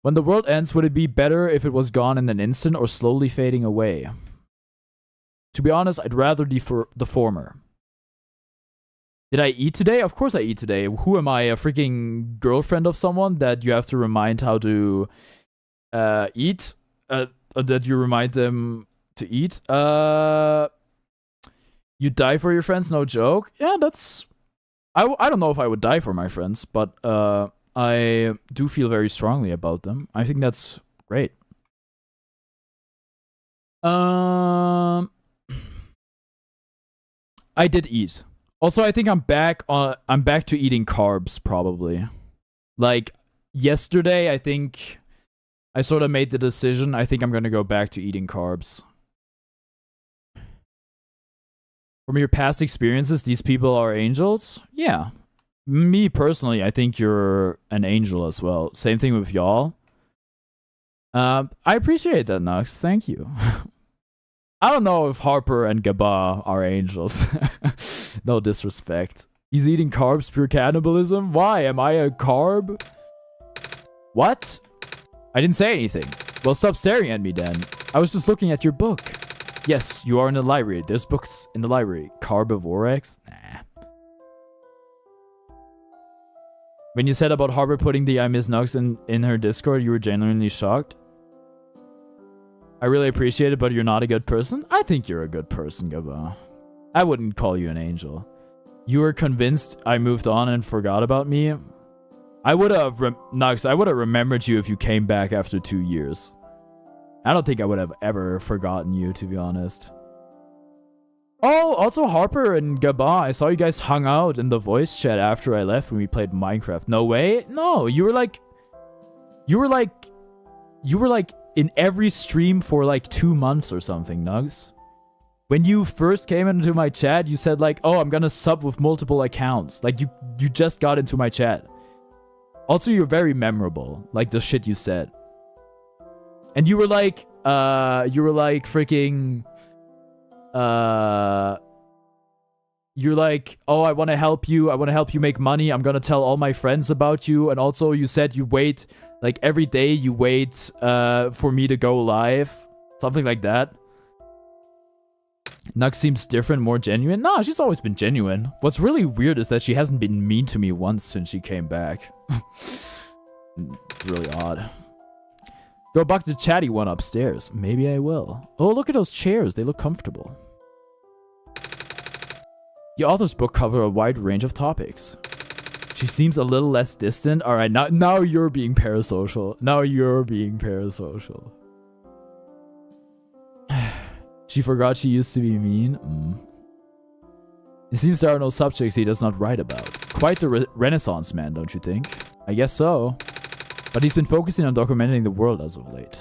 When the world ends, would it be better if it was gone in an instant or slowly fading away? To be honest, I'd rather defer the former. Did I eat today? Of course I eat today. Who am I, a freaking girlfriend of someone that you have to remind how to eat? That you remind them to eat? You die for your friends, no joke? Yeah, that's... I don't know if I would die for my friends, but I do feel very strongly about them. I think that's great. I did eat. Also, I think I'm back to eating carbs, probably. Like, yesterday, I think I sort of made the decision. I think I'm gonna go back to eating carbs. From your past experiences, these people are angels? Yeah. Me, personally, I think you're an angel as well. Same thing with y'all. I appreciate that, Nux. Thank you. I don't know if Harper and Gaba are angels. No disrespect. He's eating carbs pure cannibalism? Why? Am I a carb? What? I didn't say anything. Well, stop staring at me then. I was just looking at your book. Yes, you are in the library. There's books in the library. Carbivorex? Nah. When you said about Harper putting the I Miss Nux in her Discord, you were genuinely shocked. I really appreciate it, but you're not a good person? I think you're a good person, Gaba. I wouldn't call you an angel. You were convinced I moved on and forgot about me? I would have, Nux, I would have remembered you if you came back after 2 years. I don't think I would have ever forgotten you, to be honest. Oh, also Harper and Gaba, I saw you guys hung out in the voice chat after I left when we played Minecraft. No way? No, you were like in every stream for like 2 months or something, Nugs. When you first came into my chat, you said like, oh, I'm gonna sub with multiple accounts. Like you just got into my chat. Also, you're very memorable, like the shit you said. And you were like freaking, you're like, oh, I want to help you make money. I'm gonna tell all my friends about you. And also you said you wait, like every day you wait for me to go live. Something like that. Nux seems different, more genuine. Nah, she's always been genuine. What's really weird is that she hasn't been mean to me once since she came back. Really odd. Go back to the chatty one upstairs. Maybe I will. Oh, look at those chairs. They look comfortable. The author's book covers a wide range of topics. She seems a little less distant. All right, now you're being parasocial. Now you're being parasocial. She forgot she used to be mean. It seems there are no subjects he does not write about. Quite the Renaissance man, don't you think? I guess so. But he's been focusing on documenting the world as of late.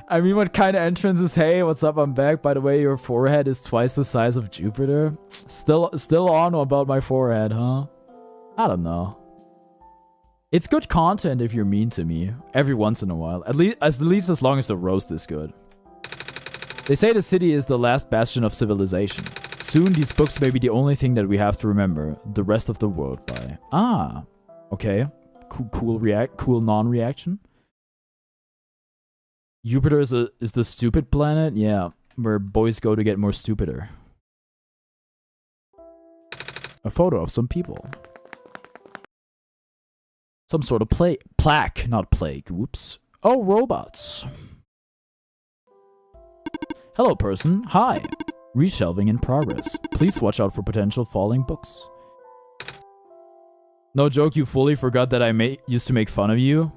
I mean, what kind of entrance is, hey, what's up, I'm back. By the way, your forehead is twice the size of Jupiter. Still on about my forehead, huh? I don't know. It's good content if you're mean to me. Every once in a while. At least as long as the roast is good. They say the city is the last bastion of civilization. Soon, these books may be the only thing that we have to remember the rest of the world by. Ah, okay. Cool non-reaction. Jupiter is the stupid planet? Yeah, where boys go to get more stupider. A photo of some people. Some sort of plaque, not plague. Whoops. Oh, robots. Hello, person. Hi. Reshelving in progress. Please watch out for potential falling books. No joke, you fully forgot that I used to make fun of you.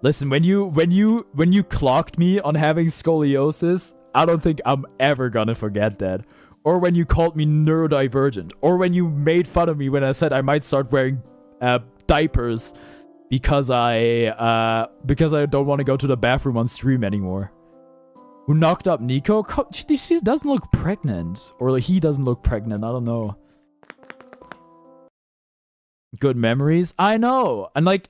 Listen, when you clocked me on having scoliosis, I don't think I'm ever gonna forget that. Or when you called me neurodivergent. Or when you made fun of me when I said I might start wearing diapers because I don't want to go to the bathroom on stream anymore. Who knocked up Nico? She doesn't look pregnant. Or like, he doesn't look pregnant. I don't know. Good memories? I know. And like,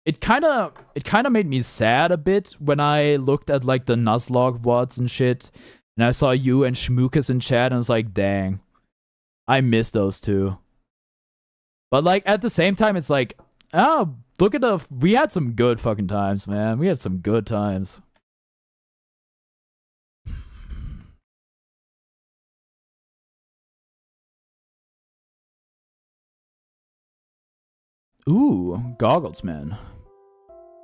it kind of made me sad a bit when I looked at like the Nuzlocke VODs and shit. And I saw you and Schmookus in chat and I was like, dang. I miss those two. But like, at the same time, it's like, oh, look at we had some good fucking times, man. We had some good times. Ooh, goggles, man.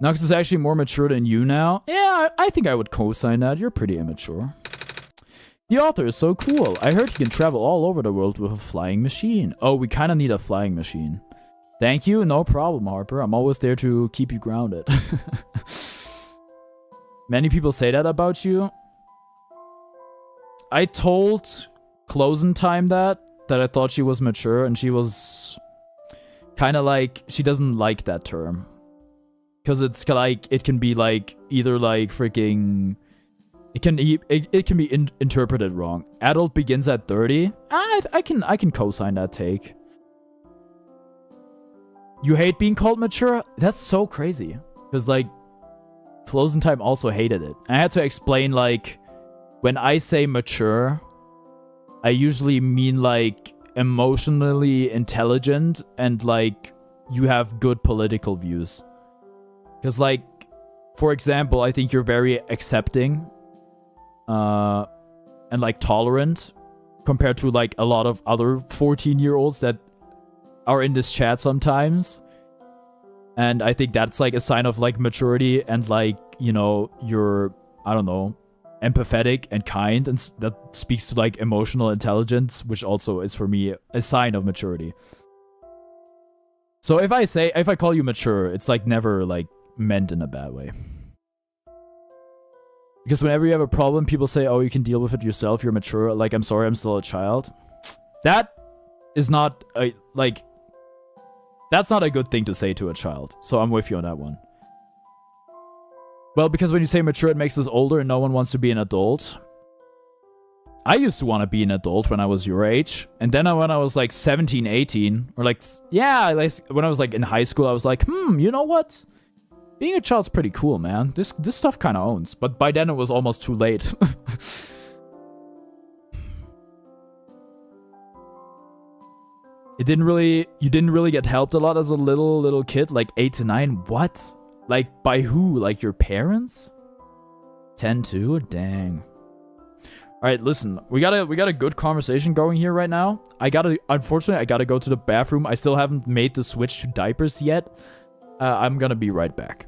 Nux is actually more mature than you now. Yeah, I think I would co-sign that. You're pretty immature. The author is so cool. I heard he can travel all over the world with a flying machine. Oh, we kind of need a flying machine. Thank you. No problem, Harper. I'm always there to keep you grounded. Many people say that about you. I told Closing Time that I thought she was mature, and she was kind of like, she doesn't like that term. Because it's like, it can be like, either like freaking, it can be interpreted wrong. Adult begins at 30. I can co-sign that take. You hate being called mature? That's so crazy. Because like, Closing Time also hated it. I had to explain like, when I say mature, I usually mean like emotionally intelligent and like you have good political views. Because like, for example, I think you're very accepting and like tolerant compared to like a lot of other 14-year-olds that are in this chat sometimes. And I think that's like a sign of like maturity and like, you know, you're, I don't know, empathetic and kind, and that speaks to like emotional intelligence, which also is for me a sign of maturity. So if I call you mature, it's like never like meant in a bad way. Because whenever you have a problem, people say, oh, you can deal with it yourself, you're mature. Like, I'm sorry, I'm still a child. That is not a, like, that's not a good thing to say to a child. So I'm with you on that one. Well, because when you say mature, it makes us older and no one wants to be an adult. I used to want to be an adult when I was your age. And then when I was like 17, 18, or like, yeah, like when I was like in high school, I was like, you know what? Being a child's pretty cool, man. This stuff kind of owns. But by then it was almost too late. You didn't really get helped a lot as a little kid, like 8 to 9. What? Like by who? Like your parents? 10 too? Dang. All right, listen. We got a good conversation going here right now. Unfortunately, I gotta go to the bathroom. I still haven't made the switch to diapers yet. I'm gonna be right back.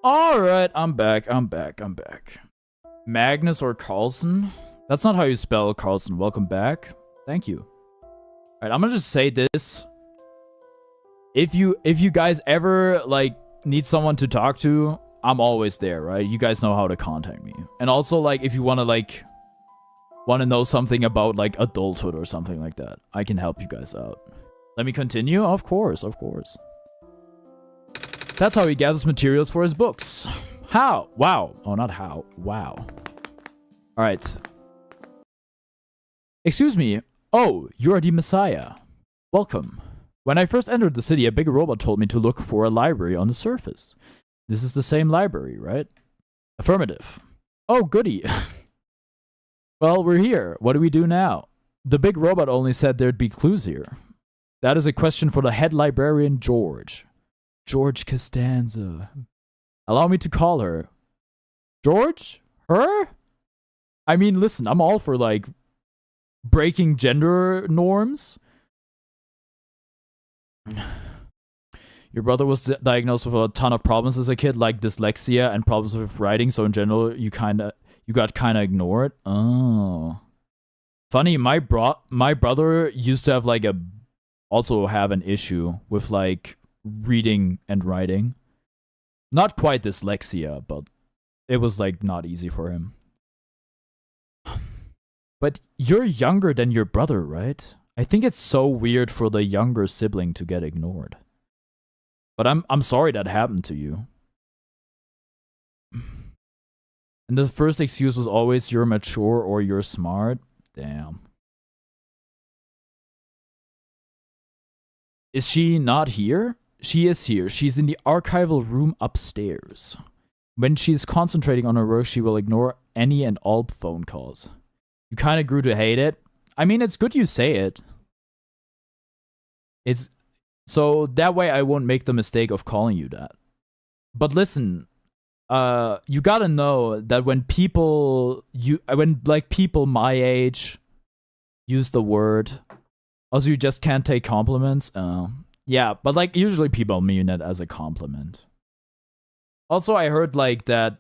Alright, I'm back. Magnus or Carlson? That's not how you spell Carlson. Welcome back. Thank you. Alright, I'm gonna just say this. If you guys ever, like, need someone to talk to, I'm always there, right? You guys know how to contact me. And also, like, if you wanna, like, know something about, like, adulthood or something like that, I can help you guys out. Let me continue? Of course. That's how he gathers materials for his books. How? Wow. Oh, not how. Wow. Alright. Excuse me. Oh, you're the Messiah. Welcome. When I first entered the city, a big robot told me to look for a library on the surface. This is the same library, right? Affirmative. Oh, goody. Well, we're here. What do we do now? The big robot only said there'd be clues here. That is a question for the head librarian, George. George Costanza. Allow me to call her. George? Her? I mean, listen, I'm all for, like, breaking gender norms. Your brother was diagnosed with a ton of problems as a kid, like dyslexia and problems with writing, so in general, you got kind of ignored. Oh. Funny, my brother used to have, like, also have an issue with, like, reading and writing. Not quite dyslexia, but it was, like, not easy for him. But you're younger than your brother, right? I think it's so weird for the younger sibling to get ignored. But I'm sorry that happened to you. And the first excuse was always you're mature or you're smart. Damn. Is she not here? She is here. She's in the archival room upstairs. When she's concentrating on her work, she will ignore any and all phone calls. You kind of grew to hate it. I mean, it's good you say it. It's so that way I won't make the mistake of calling you that. But listen, you gotta know that when people my age use the word, also you just can't take compliments. Yeah, but, like, usually people mean it as a compliment. Also, I heard, like, that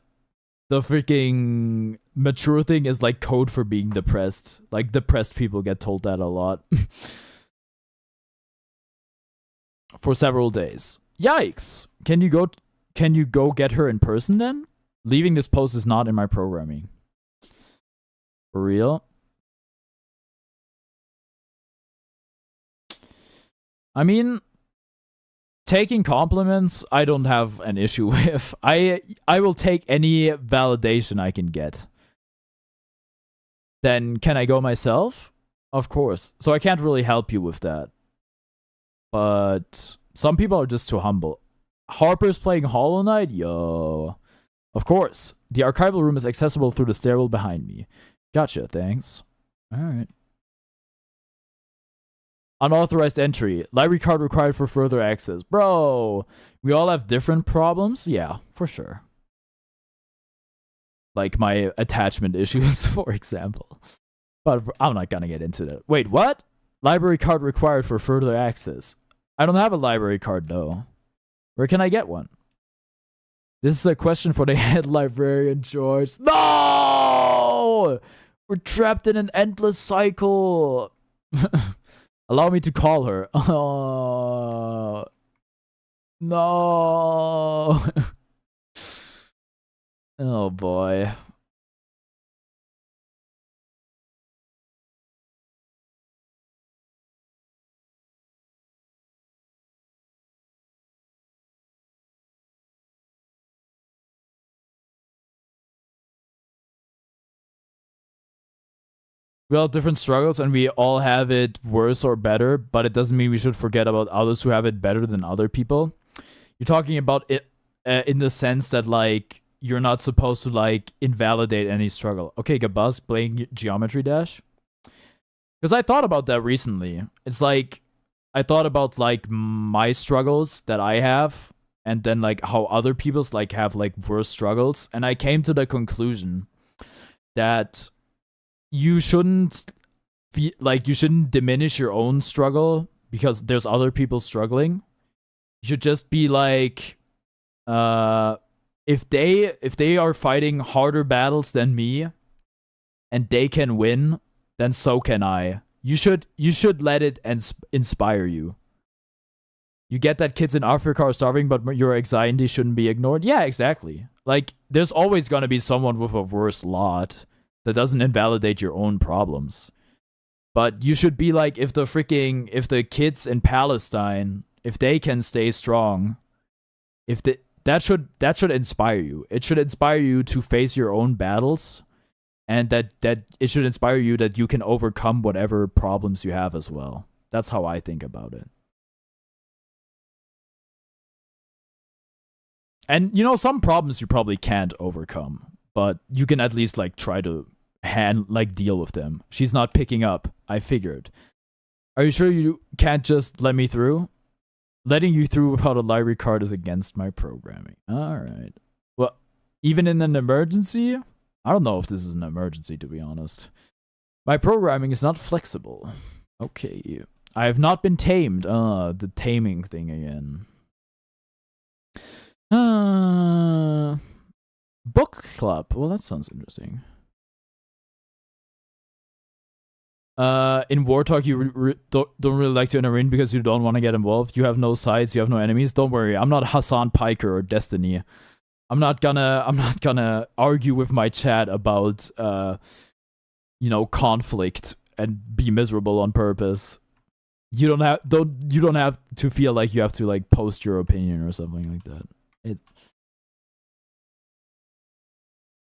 the freaking mature thing is, like, code for being depressed. Like, depressed people get told that a lot. For several days. Yikes! Can you go get her in person then? Leaving this post is not in my programming. For real? I mean, taking compliments, I don't have an issue with. I will take any validation I can get. Then, can I go myself? Of course. So I can't really help you with that. But some people are just too humble. Harper's playing Hollow Knight? Yo. Of course. The archival room is accessible through the stairwell behind me. Gotcha, thanks. Alright. Unauthorized entry. Library card required for further access. Bro, we all have different problems? Yeah, for sure. Like my attachment issues, for example. But I'm not gonna get into that. Wait, what? Library card required for further access. I don't have a library card, though. Where can I get one? This is a question for the head librarian, George. No! We're trapped in an endless cycle. Allow me to call her. Oh. No. Oh, boy. We all have different struggles and we all have it worse or better, but it doesn't mean we should forget about others who have it better than other people. You're talking about it in the sense that, like, you're not supposed to, like, invalidate any struggle. Okay, Gabuz playing Geometry Dash. Because I thought about that recently. It's like, I thought about, like, my struggles that I have and then, like, how other people's, like, have, like, worse struggles. And I came to the conclusion that you shouldn't diminish your own struggle because there's other people struggling. You should just be like, if they are fighting harder battles than me and they can win, then so can I. You should let it inspire you. You get that kids in Africa are starving, but your anxiety shouldn't be ignored. Yeah, exactly. Like, there's always gonna be someone with a worse lot. That doesn't invalidate your own problems. But you should be like, if the kids in Palestine, if they can stay strong, that should inspire you. It should inspire you to face your own battles, and that it should inspire you that you can overcome whatever problems you have as well. That's how I think about it. And you know, some problems you probably can't overcome, but you can at least like try to deal with them. She's not picking up. I figured. Are you sure you can't just let me through? Letting you through without a library card is against my programming. Alright. Well, even in an emergency? I don't know if this is an emergency, to be honest. My programming is not flexible. Okay. I have not been tamed. The taming thing again. Book club. Well, that sounds interesting. In War Talk, you don't really like to intervene because you don't want to get involved. You have no sides, you have no enemies. Don't worry, I'm not Hassan Piker or Destiny. I'm not gonna argue with my chat about conflict and be miserable on purpose. You don't have to feel like you have to like post your opinion or something like that.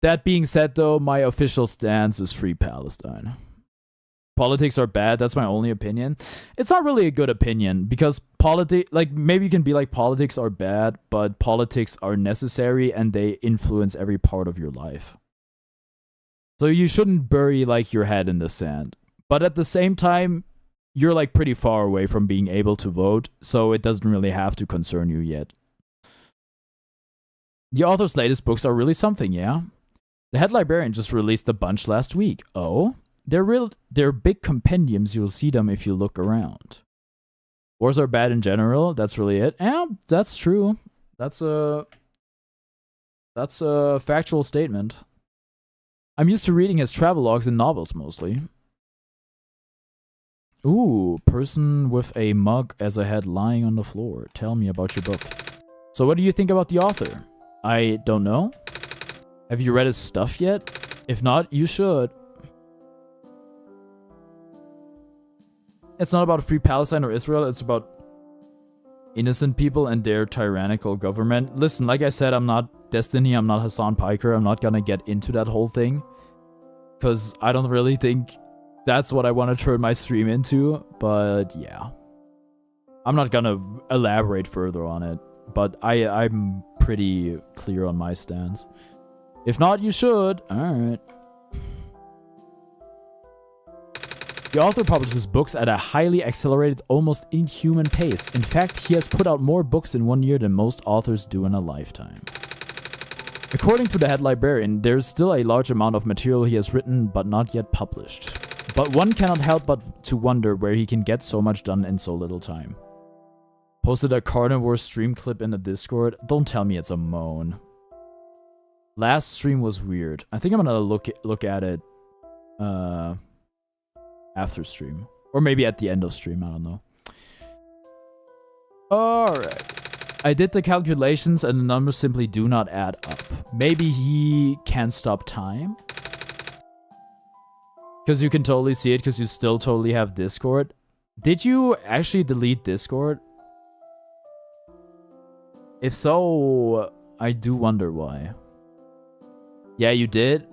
That being said, though, my official stance is Free Palestine. Politics are bad. That's my only opinion. It's not really a good opinion because maybe you can be like, politics are bad, but politics are necessary and they influence every part of your life. So you shouldn't bury like your head in the sand. But at the same time, you're like pretty far away from being able to vote, so it doesn't really have to concern you yet. The author's latest books are really something, yeah? The head librarian just released a bunch last week. Oh? They're big compendiums. You'll see them if you look around. Wars are bad in general. That's really it. Yeah, that's true. That's a factual statement. I'm used to reading his travelogues and novels mostly. Ooh, person with a mug as a head lying on the floor. Tell me about your book. So what do you think about the author? I don't know. Have you read his stuff yet? If not, you should. It's not about Free Palestine or Israel, it's about innocent people and their tyrannical government. Listen, like I said, I'm not Destiny, I'm not Hassan Piker, I'm not gonna get into that whole thing. Because I don't really think that's what I want to turn my stream into, but yeah. I'm not gonna elaborate further on it, but I'm pretty clear on my stance. If not, you should. Alright. The author publishes books at a highly accelerated, almost inhuman pace. In fact, he has put out more books in 1 year than most authors do in a lifetime. According to the head librarian, there's still a large amount of material he has written but not yet published. But one cannot help but to wonder where he can get so much done in so little time. Posted a carnivore stream clip in the Discord. Don't tell me it's a moan. Last stream was weird. I think I'm gonna look at it after stream. Or maybe at the end of stream, I don't know. Alright. I did the calculations and the numbers simply do not add up. Maybe he can't stop time? Because you can totally see it because you still totally have Discord. Did you actually delete Discord? If so, I do wonder why. Yeah, you did?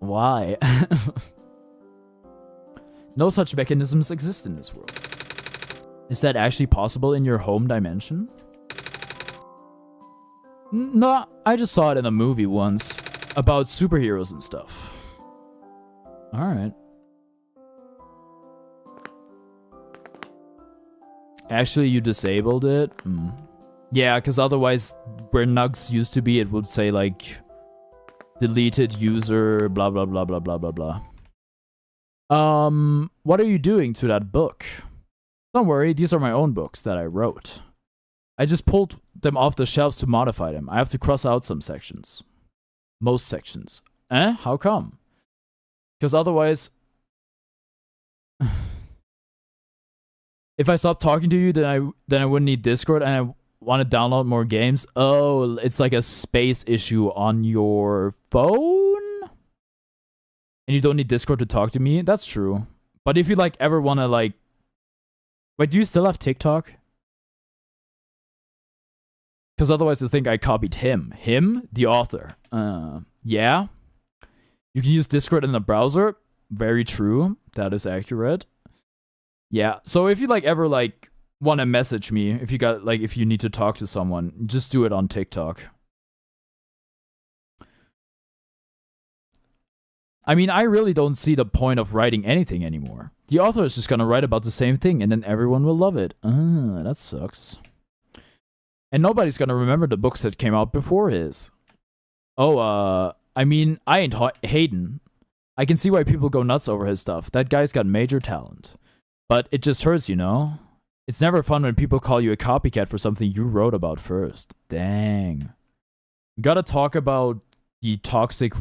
Why? No such mechanisms exist in this world. Is that actually possible in your home dimension? No, I just saw it in a movie once about superheroes and stuff. Alright. Actually, you disabled it? Yeah, because otherwise, where nugs used to be, it would say like deleted user, blah blah blah blah blah blah blah. What are you doing to that book? Don't worry, these are my own books that I wrote. I just pulled them off the shelves to modify them. I have to cross out some sections. Most sections. How come? Because otherwise, if I stop talking to you, then I wouldn't need Discord, and I want to download more games. Oh, it's like a space issue on your phone, and you don't need Discord to talk to me. That's true. But if you like ever want to like, wait, do you still have TikTok? Because otherwise they think I copied him. Him, the author. Yeah. You can use Discord in the browser. Very true. That is accurate. Yeah. So if you like ever like want to message me, if you need to talk to someone, just do it on TikTok. I mean, I really don't see the point of writing anything anymore. The author is just gonna write about the same thing and then everyone will love it. That sucks. And nobody's gonna remember the books that came out before his. Oh, I mean, I ain't hating. I can see why people go nuts over his stuff. That guy's got major talent. But it just hurts, you know? It's never fun when people call you a copycat for something you wrote about first. Dang. We gotta talk about the toxic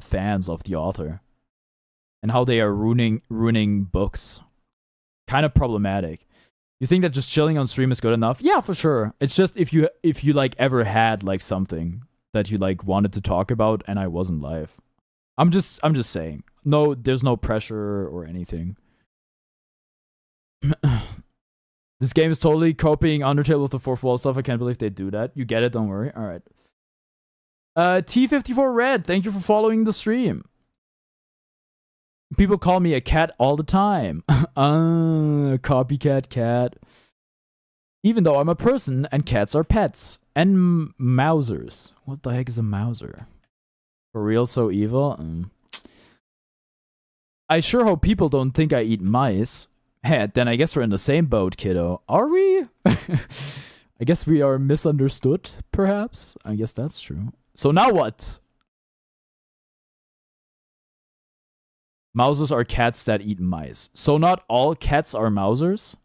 fans of the author. And how they are ruining books. Kind of problematic. You think that just chilling on stream is good enough? Yeah, for sure. It's just if you like ever had like something that you like wanted to talk about and I wasn't live. I'm just saying. No, there's no pressure or anything. This game is totally copying Undertale with the fourth wall stuff. I can't believe they do that. You get it, don't worry. Alright. T54 Red, thank you for following the stream. People call me a cat all the time. Copycat cat. Even though I'm a person and cats are pets. And mousers. What the heck is a mouser? For real, so evil? I sure hope people don't think I eat mice. Hey, then I guess we're in the same boat, kiddo. Are we? I guess we are misunderstood, perhaps? I guess that's true. So now what? Mousers are cats that eat mice. So not all cats are mousers?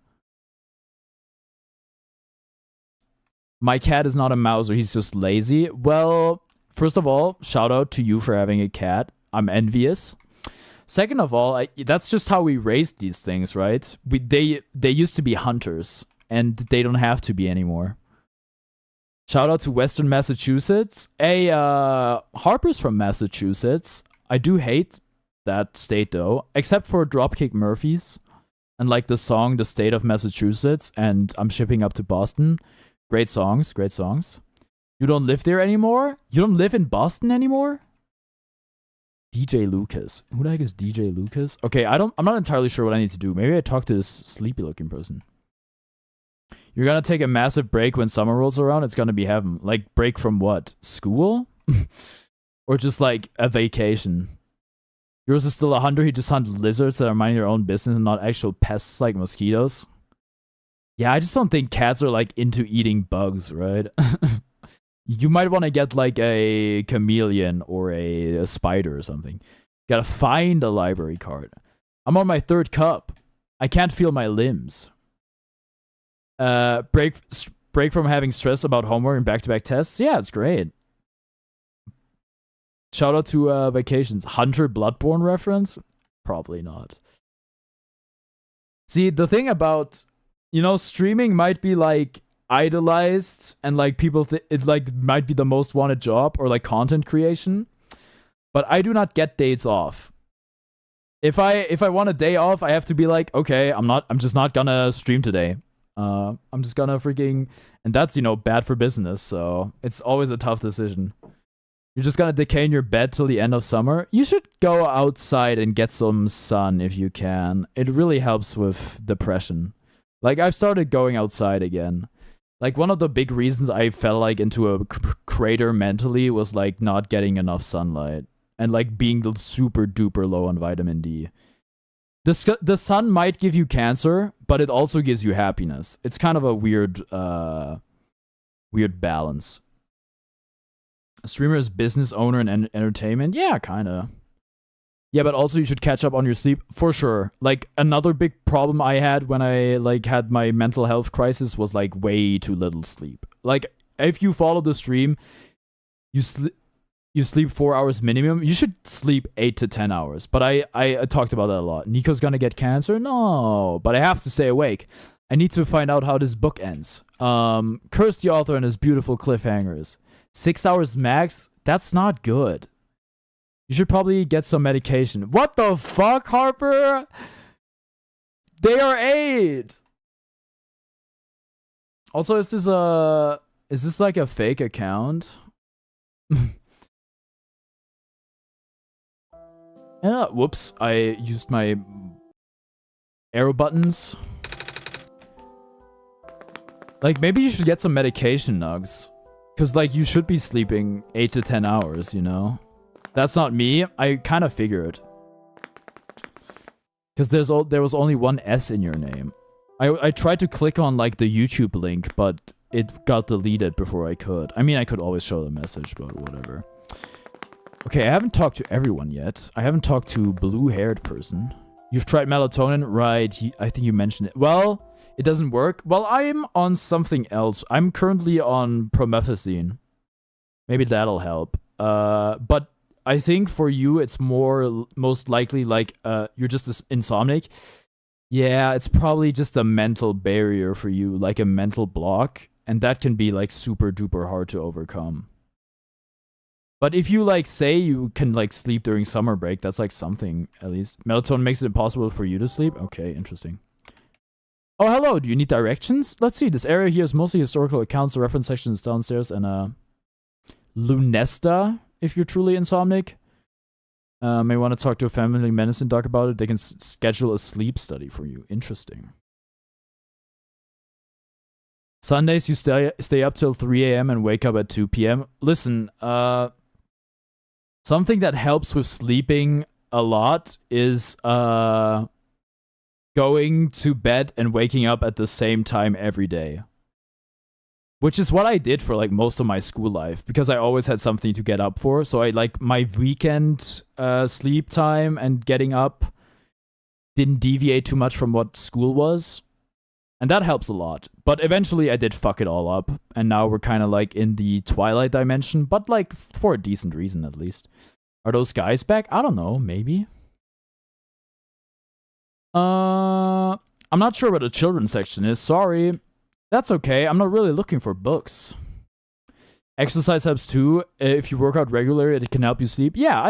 My cat is not a mouser, he's just lazy. Well, first of all, shout out to you for having a cat. I'm envious. Second of all, that's just how we raised these things, right? They used to be hunters, and they don't have to be anymore. Shout out to Western Massachusetts. Hey, Harper's from Massachusetts. I do hate that state though, except for Dropkick Murphys and like the song The State of Massachusetts and I'm Shipping Up to Boston. Great songs, great songs. You don't live there anymore? You don't live in Boston anymore? DJ Lucas. Who the heck is DJ Lucas? Okay, I'm not entirely sure what I need to do. Maybe I talk to this sleepy looking person. You're gonna take a massive break when summer rolls around? It's gonna be heaven. Like, break from what? School? Or just like a vacation? Yours is still a hunter. He just hunts lizards that are minding their own business and not actual pests like mosquitoes. Yeah, I just don't think cats are like into eating bugs, right? You might want to get like a chameleon or a spider or something. Gotta find a library card. I'm on my 3rd cup. I can't feel my limbs. Break from having stress about homework and back-to-back tests. Yeah, it's great. Shout out to Vacations. Hunter Bloodborne reference? Probably not. See, the thing about, you know, streaming might be like idolized and like people it like might be the most wanted job or like content creation, but I do not get days off. If I want a day off, I have to be like, okay, I'm just not gonna stream today. I'm just gonna freaking, and that's, you know, bad for business, so it's always a tough decision. You're just gonna decay in your bed till the end of summer? You should go outside and get some sun if you can. It really helps with depression. Like, I've started going outside again. Like, one of the big reasons I fell like into a crater mentally was like not getting enough sunlight and like being super duper low on vitamin D. The sun might give you cancer, but it also gives you happiness. It's kind of a weird balance. A streamer is business owner and entertainment? Yeah, kind of. Yeah, but also you should catch up on your sleep for sure. Like another big problem I had when I like had my mental health crisis was like way too little sleep. Like if you follow the stream, you sleep 4 hours minimum. You should sleep 8 to 10 hours. But I talked about that a lot. Nico's gonna get cancer? No, but I have to stay awake. I need to find out how this book ends. Curse the author and his beautiful cliffhangers. 6 hours max? That's not good. You should probably get some medication. What the fuck, Harper? They are 8. Also, is this like a fake account? Yeah, whoops. I used my arrow buttons. Like, maybe you should get some medication, Nugs. Because, like, you should be sleeping 8 to 10 hours, you know? That's not me. I kind of figured. Because there was only one S in your name. I tried to click on, like, the YouTube link, but it got deleted before I could. I mean, I could always show the message, but whatever. Okay, I haven't talked to everyone yet. I haven't talked to blue-haired person. You've tried melatonin? Right, I think you mentioned it. Well, it doesn't work. Well, I'm on something else. I'm currently on promethazine. Maybe that'll help. But I think for you, it's most likely like you're just insomniac. Yeah, it's probably just a mental barrier for you, like a mental block. And that can be like super duper hard to overcome. But if you like say you can like sleep during summer break, that's like something at least. Melatonin makes it impossible for you to sleep? Okay, interesting. Oh, hello. Do you need directions? Let's see. This area here is mostly historical accounts. The reference section is downstairs. And Lunesta, if you're truly insomniac. May want to talk to a family medicine doc about it. They can schedule a sleep study for you. Interesting. Sundays, you stay up till 3 a.m. and wake up at 2 p.m. Listen, something that helps with sleeping a lot is going to bed and waking up at the same time every day. Which is what I did for like most of my school life, because I always had something to get up for. So I like my weekend sleep time and getting up didn't deviate too much from what school was. And that helps a lot. But eventually I did fuck it all up. And now we're kind of like in the Twilight dimension, but like for a decent reason at least. Are those guys back? I don't know, maybe. I'm not sure what the children's section is. Sorry. That's okay. I'm not really looking for books. Exercise helps too. If you work out regularly, it can help you sleep. Yeah,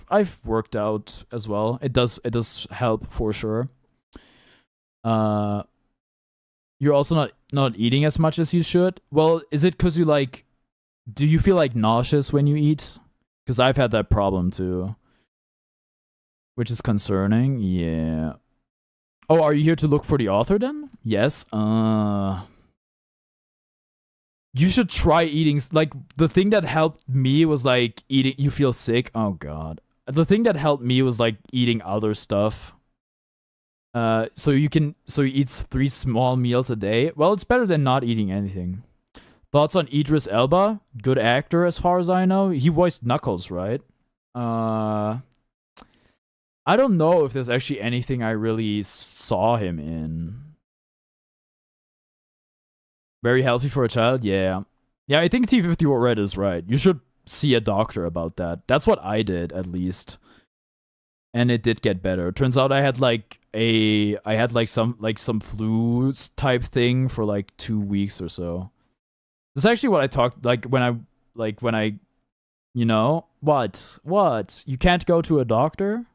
I've worked out as well. It does help for sure. You're also not eating as much as you should. Well, is it because you like? Do you feel like nauseous when you eat? Because I've had that problem too, which is concerning. Yeah. Oh, are you here to look for the author then? Yes. You should try eating, like, the thing that helped me was, like, eating, you feel sick? Oh, God. The thing that helped me was, like, eating other stuff. So you eat 3 small meals a day. Well, it's better than not eating anything. Thoughts on Idris Elba? Good actor, as far as I know. He voiced Knuckles, right? I don't know if there's actually anything I really saw him in. Very healthy for a child? Yeah. Yeah, I think T54 Red is right. You should see a doctor about that. That's what I did, at least. And it did get better. Turns out I had some flu type thing for like 2 weeks or so. This is actually what I talked when I you know, what? You can't go to a doctor?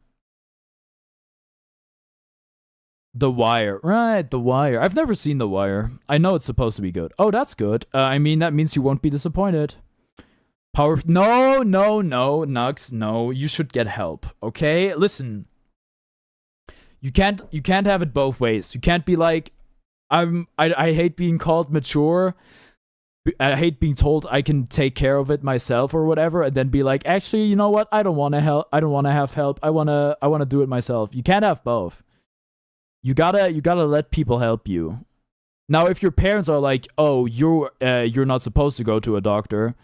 The Wire. Right, The Wire. I've never seen The Wire. I know it's supposed to be good. Oh, that's good. I mean, that means you won't be disappointed. No, Nux, no. You should get help, okay? Listen. You can't have it both ways. You can't be like, I hate being called mature. I hate being told I can take care of it myself or whatever, and then be like, actually, you know what? I don't want to help. I don't want to have help. I want to do it myself. You can't have both. You gotta let people help you. Now, if your parents are like, oh, you're not supposed to go to a doctor,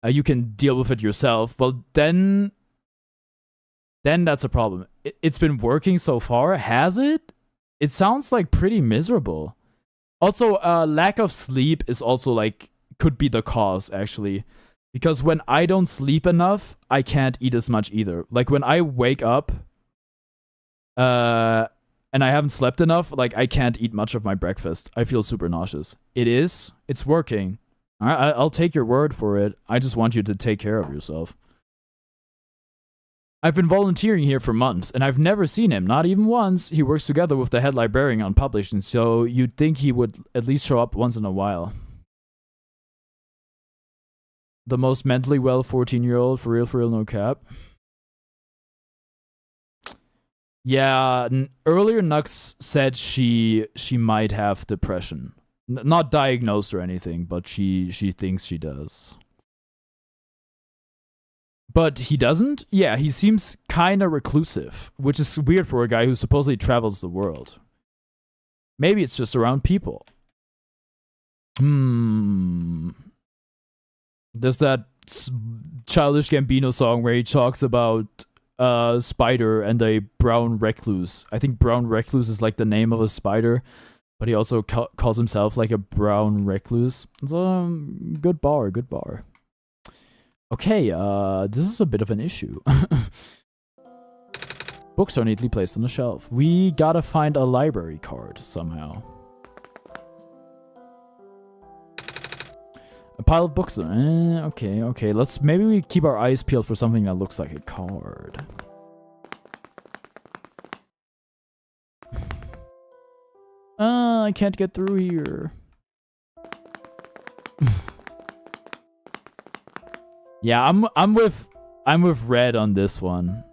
you can deal with it yourself. Well, then then that's a problem. It's been working so far. Has it? It sounds like pretty miserable. Also, lack of sleep is also like, could be the cause actually. Because when I don't sleep enough, I can't eat as much either. Like when I wake up, and I haven't slept enough, like I can't eat much of my breakfast. I feel super nauseous. It's working. I'll take your word for it. I just want you to take care of yourself. I've been volunteering here for months, and I've never seen him, not even once. He works together with the head librarian on publishing, so you'd think he would at least show up once in a while. The most mentally well 14-year-old, for real, no cap. Yeah, earlier Nux said she might have depression. Not diagnosed or anything, but she thinks she does. But he doesn't? Yeah, he seems kind of reclusive, which is weird for a guy who supposedly travels the world. Maybe it's just around people. There's that Childish Gambino song where he talks about a spider and a brown recluse. I think brown recluse is like the name of a spider, but he also calls himself like a brown recluse. So, good bar. Okay, this is a bit of an issue. Books are neatly placed on the shelf. We gotta find a library card somehow. A pile of books. Okay. Maybe we keep our eyes peeled for something that looks like a card. I can't get through here. Yeah, I'm with Red on this one.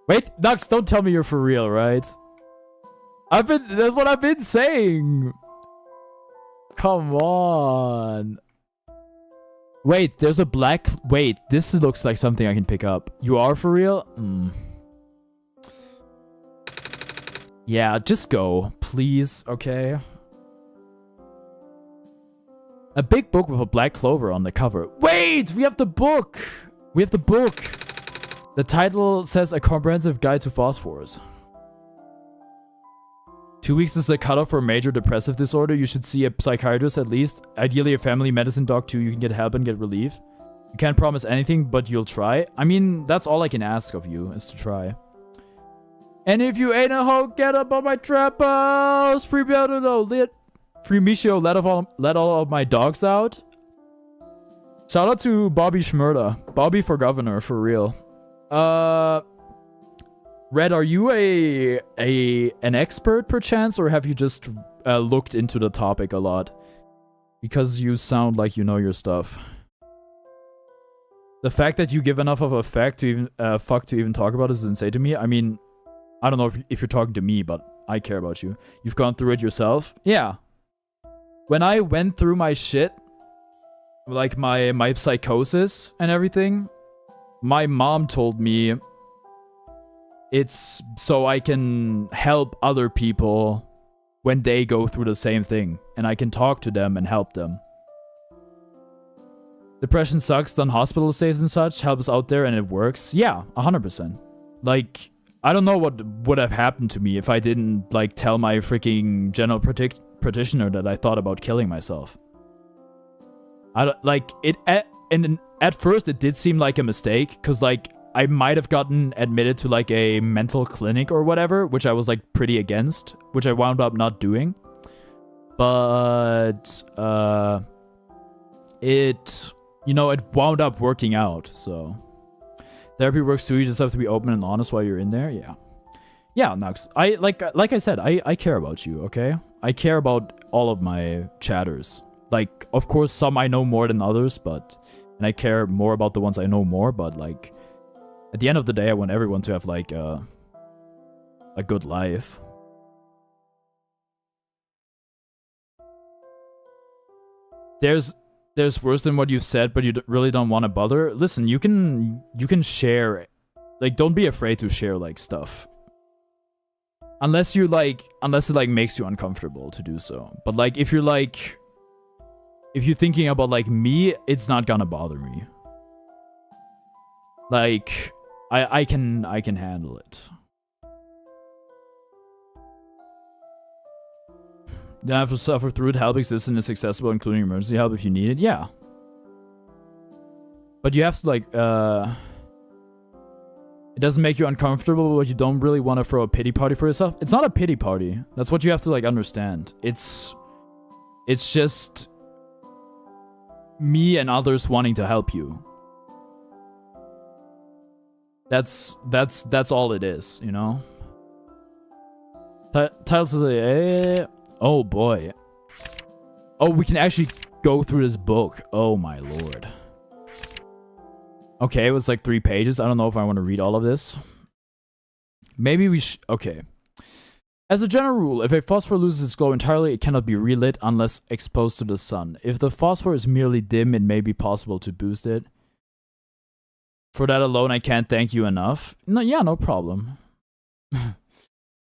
Wait, Nux, don't tell me you're for real, right? That's what I've been saying. Come on. Wait, there's a black... Wait, this looks like something I can pick up. You are for real? Yeah, just go. Please, okay? A big book with a black clover on the cover. Wait! We have the book! The title says A Comprehensive Guide to Phosphorus. 2 weeks is the cutoff for major depressive disorder. You should see a psychiatrist at least. Ideally a family medicine doc too. You can get help and get relief. You can't promise anything, but you'll try. I mean, that's all I can ask of you, is to try. And if you ain't a hoe, get up on my trap house! Free Michio, let all of my dogs out. Shout out to Bobby Schmurda. Bobby for governor, for real. Red, are you an expert perchance, or have you just looked into the topic a lot? Because you sound like you know your stuff. The fact that you give enough of a fuck to even talk about it is insane to me. I mean, I don't know if you're talking to me, but I care about you. You've gone through it yourself? Yeah. When I went through my shit, like my psychosis and everything, my mom told me it's so I can help other people when they go through the same thing, and I can talk to them and help them. Depression sucks, done hospital stays and such, helps out there and it works. Yeah, 100%. Like, I don't know what would have happened to me if I didn't, like, tell my freaking general practitioner that I thought about killing myself. At first it did seem like a mistake, because, like, I might have gotten admitted to, like, a mental clinic or whatever, which I was, like, pretty against, which I wound up not doing. But, it wound up working out, so. Therapy works too, you just have to be open and honest while you're in there, yeah. Yeah, Nux, like I said, I care about you, okay? I care about all of my chatters. Like, of course, some I know more than others, and I care more about the ones I know more, but, like, at the end of the day, I want everyone to have, like, a good life. There's worse than what you've said, but you really don't want to bother. Listen, you can share. Like, don't be afraid to share, like, stuff. Unless it, like, makes you uncomfortable to do so. But, like, if you're thinking about, like, me, it's not gonna bother me. Like, I can handle it. You don't have to suffer through it. Help exists and is accessible, including emergency help if you need it. Yeah. But you have to, like, it doesn't make you uncomfortable, but you don't really want to throw a pity party for yourself. It's not a pity party. That's what you have to, like, understand. It's just me and others wanting to help you. That's all it is, you know? Title says, oh boy. Oh, we can actually go through this book. Oh my lord. Okay, it was like 3 pages. I don't know if I want to read all of this. Maybe we should... Okay. As a general rule, if a phosphor loses its glow entirely, it cannot be relit unless exposed to the sun. If the phosphor is merely dim, it may be possible to boost it. For that alone, I can't thank you enough. No, yeah, no problem.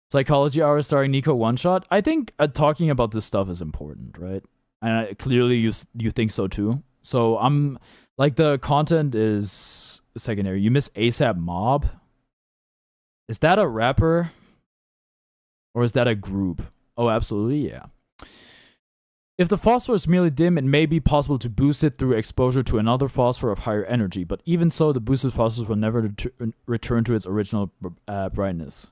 Psychology Hour starring Nico OneShot. I think talking about this stuff is important, right? And clearly you think so too. So I'm... Like, the content is secondary. You miss ASAP Mob? Is that a rapper? Or is that a group? Oh, absolutely, yeah. If the phosphor is merely dim, it may be possible to boost it through exposure to another phosphor of higher energy, but even so, the boosted phosphor will never return to its original brightness.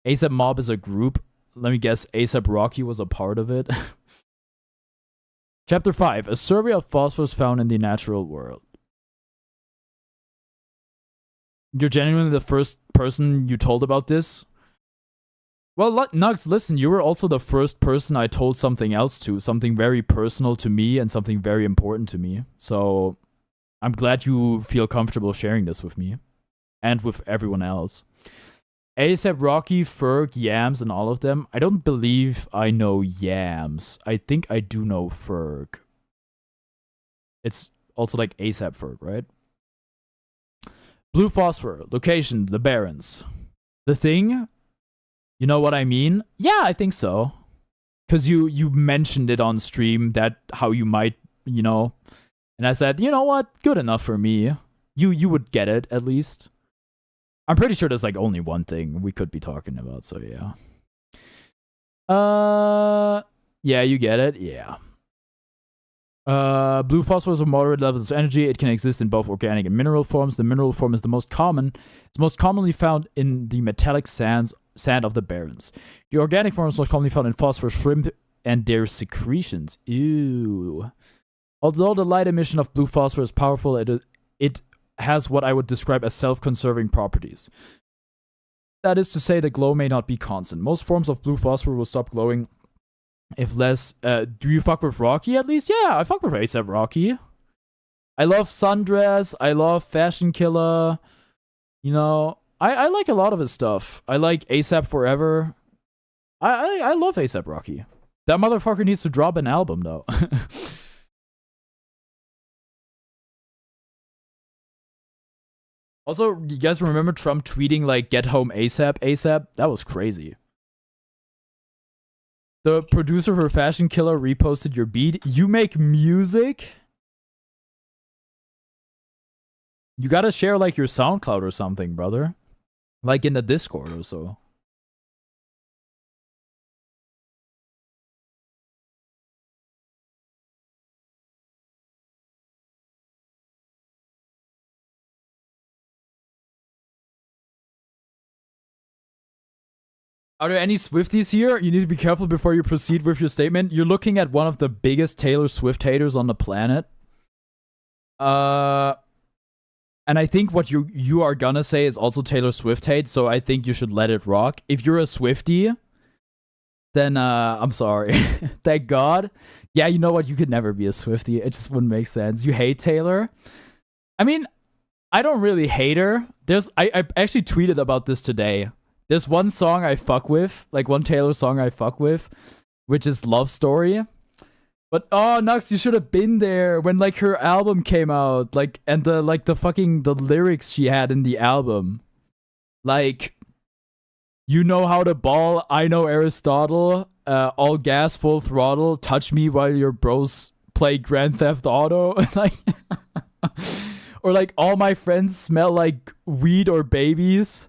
ASAP Mob is a group. Let me guess, ASAP Rocky was a part of it. Chapter 5. A survey of phosphors found in the natural world. You're genuinely the first person you told about this? Well, Nugs, listen, you were also the first person I told something else to. Something very personal to me and something very important to me. So, I'm glad you feel comfortable sharing this with me. And with everyone else. ASAP Rocky, Ferg, Yams, and all of them. I don't believe I know Yams. I think I do know Ferg. It's also like ASAP Ferg, right? Blue phosphor. Location, the Barrens. The Thing? You know what I mean? Yeah, I think so. Because you mentioned it on stream, that how you might, you know. And I said, you know what? Good enough for me. You would get it, at least. I'm pretty sure there's like only one thing we could be talking about, so yeah. Yeah, you get it? Yeah. Blue phosphor is a moderate levels of energy. It can exist in both organic and mineral forms. The mineral form is the most common. It's most commonly found in the metallic sand of the Barrens. The organic form is most commonly found in phosphor shrimp and their secretions. Ew. Although the light emission of blue phosphor is powerful, it has what I would describe as self-conserving properties. That is to say, the glow may not be constant. Most forms of blue phosphor will stop glowing if less... do you fuck with Rocky at least? Yeah, I fuck with ASAP Rocky. I love Sundress. I love Fashion Killer. You know, I like a lot of his stuff. I like ASAP Forever. I love ASAP Rocky. That motherfucker needs to drop an album, though. Also, you guys remember Trump tweeting, like, get home ASAP, ASAP? That was crazy. The producer for Fashion Killer reposted your beat. You make music? You gotta share, like, your SoundCloud or something, brother. Like, in the Discord or so. Are there any Swifties here? You need to be careful before you proceed with your statement. You're looking at one of the biggest Taylor Swift haters on the planet. And I think what you are gonna say is also Taylor Swift hate, so I think you should let it rock. If you're a Swiftie, then I'm sorry. Thank God. Yeah, you know what? You could never be a Swiftie. It just wouldn't make sense. You hate Taylor? I mean, I don't really hate her. I actually tweeted about this today. There's one song I fuck with, like one Taylor song I fuck with, which is Love Story. But oh, Nux, you should have been there when like her album came out, like, and the lyrics she had in the album, like, you know how to ball, I know Aristotle, all gas, full throttle, touch me while your bros play Grand Theft Auto, like. Or like all my friends smell like weed or babies.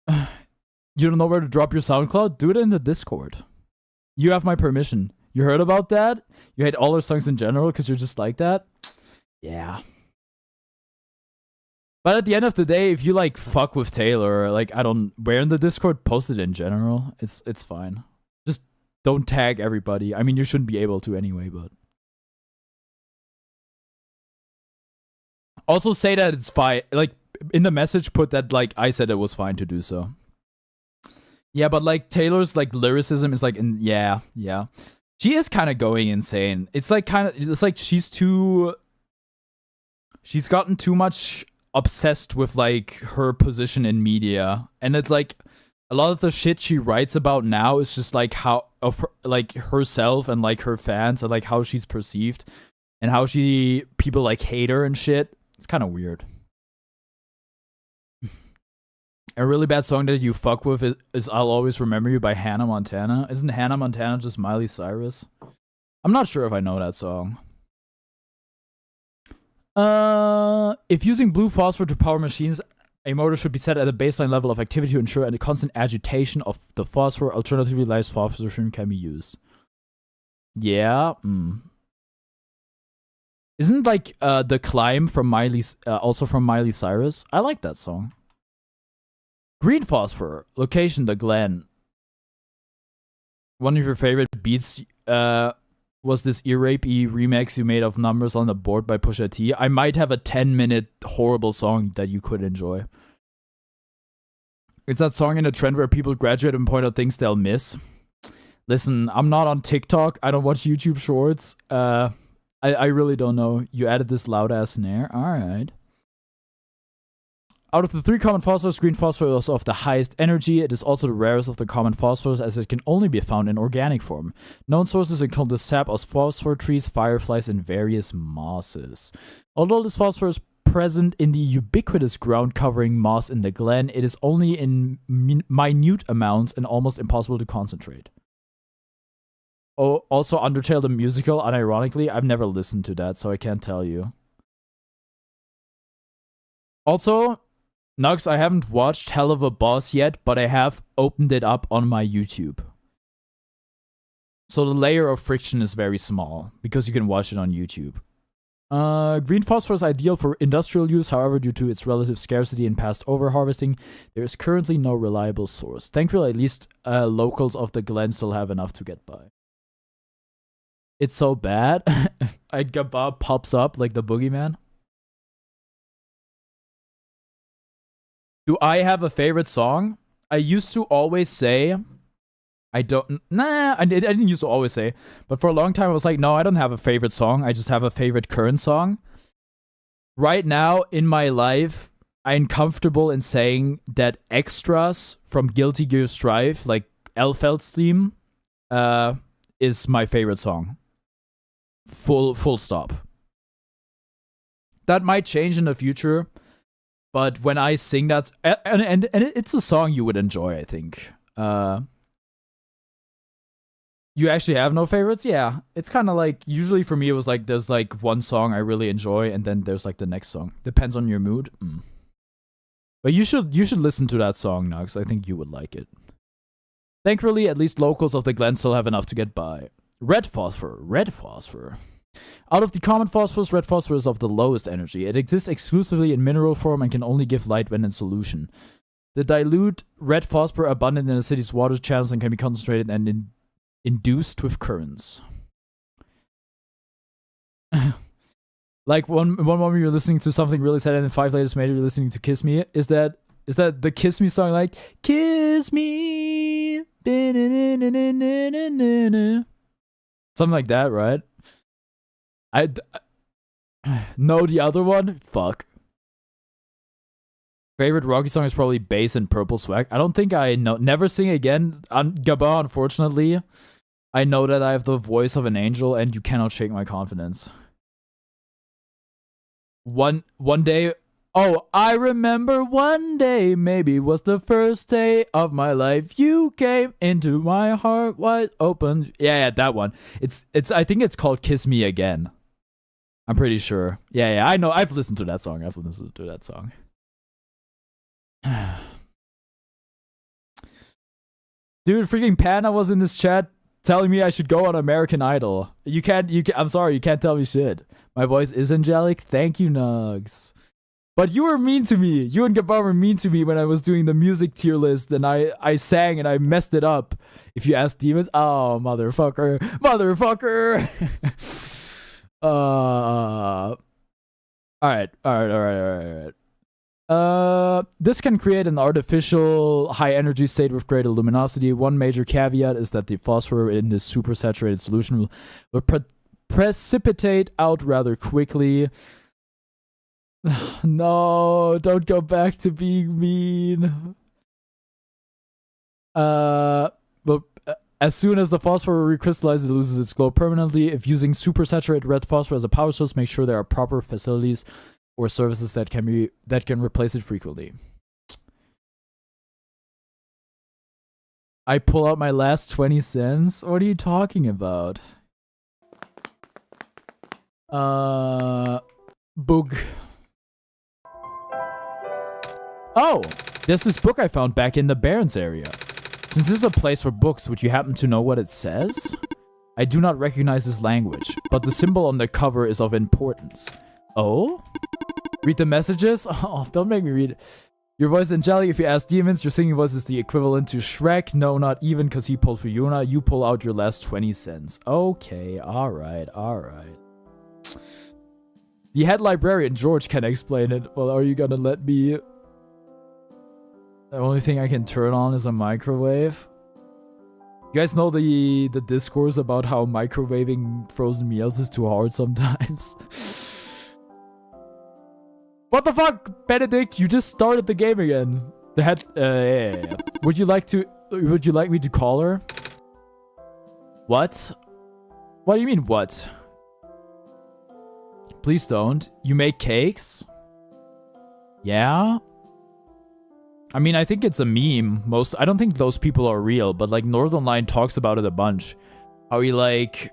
You don't know where to drop your SoundCloud? Do it in the Discord. You have my permission. You heard about that? You hate all our songs in general because you're just like that? Yeah. But at the end of the day, if you like fuck with Taylor, like I don't where in the Discord, post it in general. It's fine. Just don't tag everybody. I mean, you shouldn't be able to anyway, but also say that it's fine. Like in the message, put that like I said it was fine to do so. Yeah, but like Taylor's like lyricism is like yeah. She is kind of going insane. It's like she's gotten too much obsessed with like her position in media, and it's like a lot of the shit she writes about now is just like how of her, like herself and like her fans and like how she's perceived and how people like hate her and shit. It's kind of weird. A really bad song that you fuck with is I'll Always Remember You by Hannah Montana. Isn't Hannah Montana just Miley Cyrus? I'm not sure if I know that song. If using blue phosphor to power machines, a motor should be set at a baseline level of activity to ensure a constant agitation of the phosphor. Alternatively, less phosphorus can be used. Yeah. Isn't like The Climb from also from Miley Cyrus? I like that song. Green phosphor, location the Glen. One of your favorite beats was this ear-rape-y remix you made of Numbers on the Board by Pusha T. I might have a 10-minute horrible song that you could enjoy. It's that song in a trend where people graduate and point out things they'll miss. Listen, I'm not on TikTok. I don't watch YouTube Shorts. I really don't know. You added this loud-ass snare? Alright. Out of the 3 common phosphors, green phosphor is of the highest energy. It is also the rarest of the common phosphors, as it can only be found in organic form. Known sources include the sap of phosphor trees, fireflies, and various mosses. Although this phosphor is present in the ubiquitous ground-covering moss in the glen, it is only in minute amounts and almost impossible to concentrate. Oh, also Undertale the musical, unironically, I've never listened to that, so I can't tell you. Also, Nux, I haven't watched Hell of a Boss yet, but I have opened it up on my YouTube. So the layer of friction is very small, because you can watch it on YouTube. Green phosphor is ideal for industrial use, however, due to its relative scarcity and past overharvesting, there is currently no reliable source. Thankfully, at least locals of the Glen still have enough to get by. It's so bad. Bob pops up like the boogeyman. Do I have a favorite song? I used to always say, I didn't used to always say, but for a long time I was like, no, I don't have a favorite song. I just have a favorite current song. Right now in my life, I'm comfortable in saying that Extras from Guilty Gear Strive, like Elfeld's theme, is my favorite song. Full stop. That might change in the future. But when I sing that, and it's a song you would enjoy, I think. You actually have no favorites? Yeah. It's kind of like, usually for me, it was like, there's like one song I really enjoy, and then there's like the next song. Depends on your mood. But you should listen to that song, Nux. I think you would like it. Thankfully, at least locals of the Glen still have enough to get by. Red phosphor. Out of the common phosphors, red phosphor is of the lowest energy. It exists exclusively in mineral form and can only give light when in solution. The dilute red phosphor abundant in the city's water channels and can be concentrated and induced with currents. Like one moment you're listening to something really sad, and then 5 later maybe you're listening to Kiss Me. Is that the Kiss Me song, like Kiss Me? Something like that, right? I know the other one. Fuck. Favorite Rocky song is probably Bass and Purple Swag. I don't think I know. Never Sing Again. Gaba, unfortunately, I know that I have the voice of an angel, and you cannot shake my confidence. One day. Oh, I remember one day, maybe was the first day of my life. You came into my heart wide open. Yeah, that one. It's. I think it's called Kiss Me Again. I'm pretty sure. Yeah, I know. I've listened to that song. Dude, freaking Panda was in this chat telling me I should go on American Idol. I'm sorry, you can't tell me shit. My voice is angelic. Thank you, Nugs. But you were mean to me. You and Gabar were mean to me when I was doing the music tier list and I sang and I messed it up. If you ask demons, oh, motherfucker. Alright. This can create an artificial high energy state with greater luminosity. One major caveat is that the phosphor in this supersaturated solution will precipitate out rather quickly. No, don't go back to being mean. Well, as soon as the phosphor recrystallizes, it loses its glow permanently. If using supersaturated red phosphor as a power source, make sure there are proper facilities or services that can replace it frequently. I pull out my last 20 cents? What are you talking about? Book. Oh, there's this book I found back in the Barrens area. Since this is a place for books, would you happen to know what it says? I do not recognize this language, but the symbol on the cover is of importance. Oh? Read the messages? Oh, don't make me read it. Your voice is angelic. If you ask demons, your singing voice is the equivalent to Shrek. No, not even, because he pulled for Yuna. You pull out your last 20 cents. Okay, alright. The head librarian, George, can explain it. Well, are you gonna let me... The only thing I can turn on is a microwave. You guys know the discourse about how microwaving frozen meals is too hard sometimes? What the fuck, Benedict? You just started the game again. The head. Yeah. Would you like me to call her? What? What do you mean, what? Please don't. You make cakes? Yeah? I mean, I think it's a meme. I don't think those people are real, but like Northern Lion talks about it a bunch. How he like...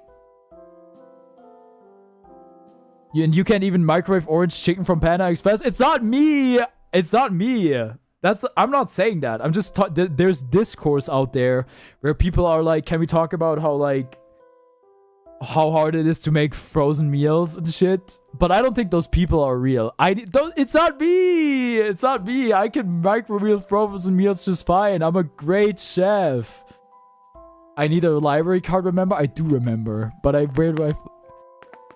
And you can't even microwave orange chicken from Panda Express. It's not me. I'm not saying that. I'm just there's discourse out there where people are like, can we talk about how hard it is to make frozen meals and shit? But I don't think those people are real. It's not me. I can microwave frozen meals just fine. I'm a great chef. I need a library card. Remember? I do remember, but where do I?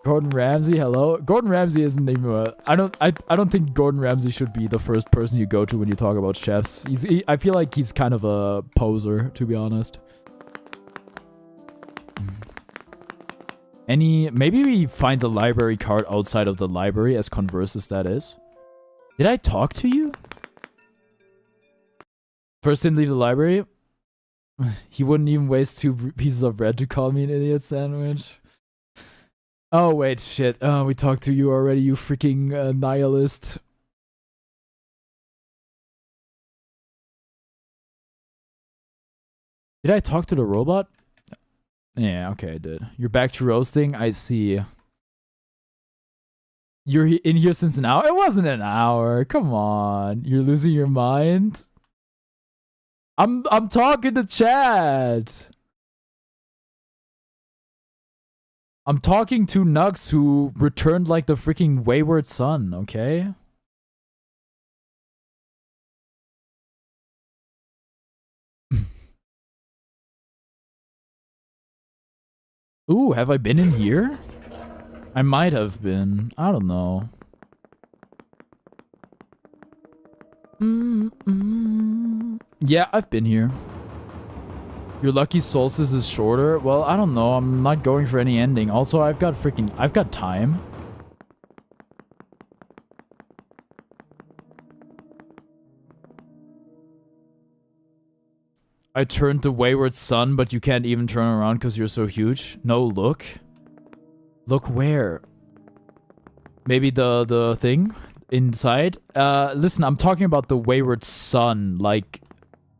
Gordon Ramsay, hello. Gordon Ramsay isn't even I don't think Gordon Ramsay should be the first person you go to when you talk about chefs. I feel like he's kind of a poser, to be honest. Maybe we find the library card outside of the library, as converse as that is. Did I talk to you? First didn't leave the library. He wouldn't even waste 2 pieces of bread to call me an idiot sandwich. Oh, wait, shit. We talked to you already, you freaking nihilist. Did I talk to the robot? Yeah, okay, I did. You're back to roasting? I see. You're in here since an hour? It wasn't an hour. Come on. You're losing your mind? I'm talking to chat. I'm talking to Nugs, who returned like the freaking wayward son, okay? Ooh, have I been in here? I might have been. I don't know. Yeah, I've been here. Your lucky solstice is shorter? Well, I don't know. I'm not going for any ending. Also, I've got time. I turned the wayward son, but you can't even turn around because you're so huge. No, look. Look where? Maybe the thing inside? Listen, I'm talking about the wayward son, like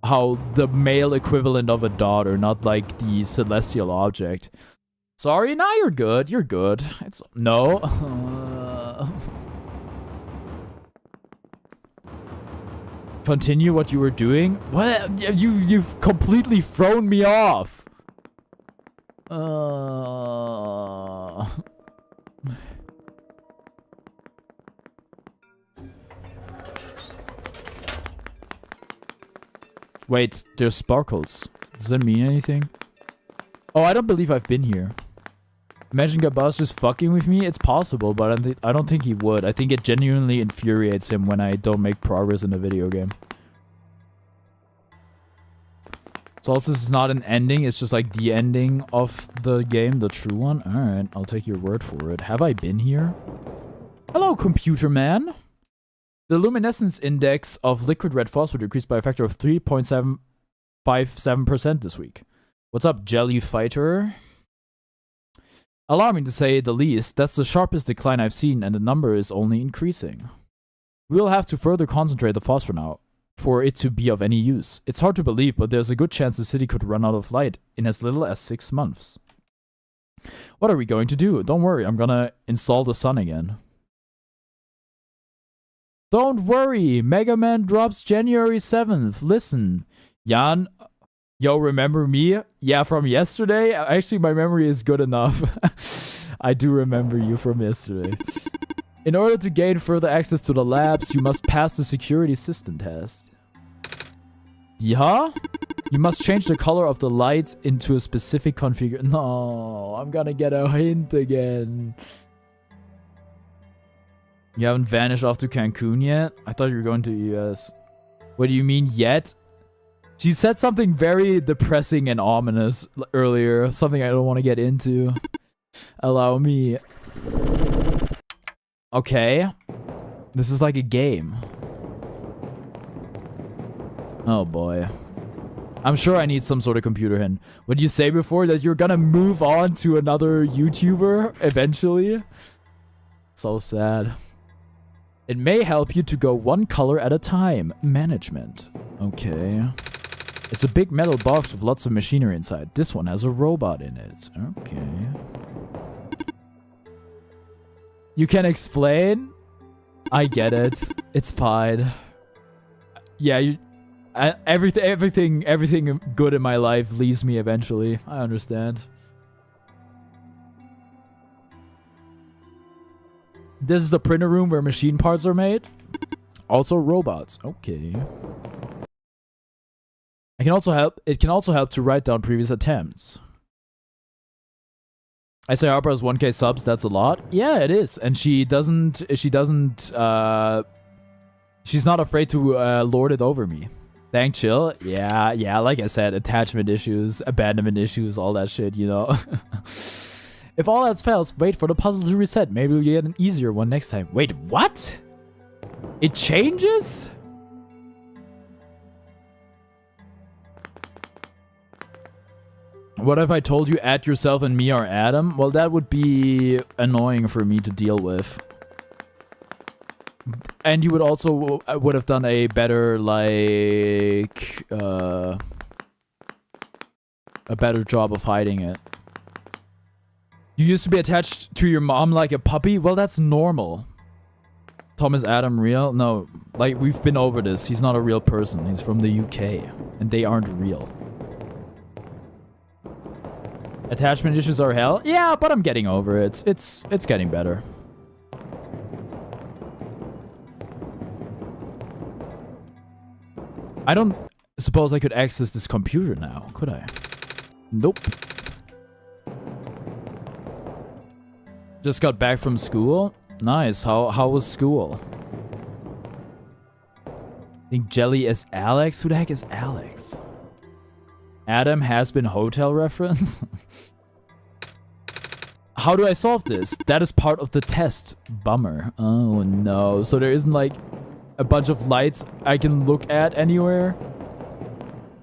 how the male equivalent of a daughter, not like the celestial object. Sorry, now you're good. You're good. It's no. Continue what you were doing. What? You've completely thrown me off. Wait, there's sparkles. Does that mean anything? Oh, I don't believe I've been here. Imagine Gabas just fucking with me? It's possible, but I don't think he would. I think it genuinely infuriates him when I don't make progress in a video game. Solstice is not an ending, it's just like the ending of the game, the true one. Alright, I'll take your word for it. Have I been here? Hello, computer man. The luminescence index of liquid red phosphor decreased by a factor of 3.757% this week. What's up, Jelly Fighter? Alarming to say the least, that's the sharpest decline I've seen and the number is only increasing. We'll have to further concentrate the phosphor now for it to be of any use. It's hard to believe, but there's a good chance the city could run out of light in as little as 6 months. What are we going to do? Don't worry, I'm gonna install the sun again. Don't worry, Mega Man drops January 7th. Listen, Jan, yo, remember me? Yeah, from yesterday? Actually, my memory is good enough. I do remember you from yesterday. In order to gain further access to the labs, you must pass the security system test. Yeah? You must change the color of the lights into a specific configuration. No, I'm gonna get a hint again. You haven't vanished off to Cancun yet? I thought you were going to the US. What do you mean, yet? She said something very depressing and ominous earlier. Something I don't want to get into. Allow me. Okay. This is like a game. Oh boy. I'm sure I need some sort of computer hint. What did you say before? That you're gonna move on to another YouTuber eventually? So sad. It may help you to go one color at a time. Management. Okay. It's a big metal box with lots of machinery inside. This one has a robot in it. Okay. You can explain? I get it. It's fine. Yeah, everything good in my life leaves me eventually. I understand. This is the printer room where machine parts are made. Also robots. Okay. It can also help to write down previous attempts. I say Harper has 1K subs, that's a lot. Yeah, it is. And she's not afraid to lord it over me. Thank chill. Yeah, like I said, attachment issues, abandonment issues, all that shit, you know. If all else fails, wait for the puzzle to reset. Maybe we'll get an easier one next time. Wait, what? It changes? What if I told you at yourself and me are Adam? Well, that would be annoying for me to deal with. And you would also would have done a better, like, a better job of hiding it. You used to be attached to your mom like a puppy? Well, that's normal. Tom, is Adam real? No, like, we've been over this. He's not a real person. He's from the UK. And they aren't real. Attachment issues are hell? Yeah, but I'm getting over it. It's getting better. I don't suppose I could access this computer now, could I? Nope. Just got back from school? Nice. How was school? I think Jelly is Alex? Who the heck is Alex? Adam has been hotel reference? How do I solve this? That is part of the test. Bummer. Oh no. So there isn't like a bunch of lights I can look at anywhere?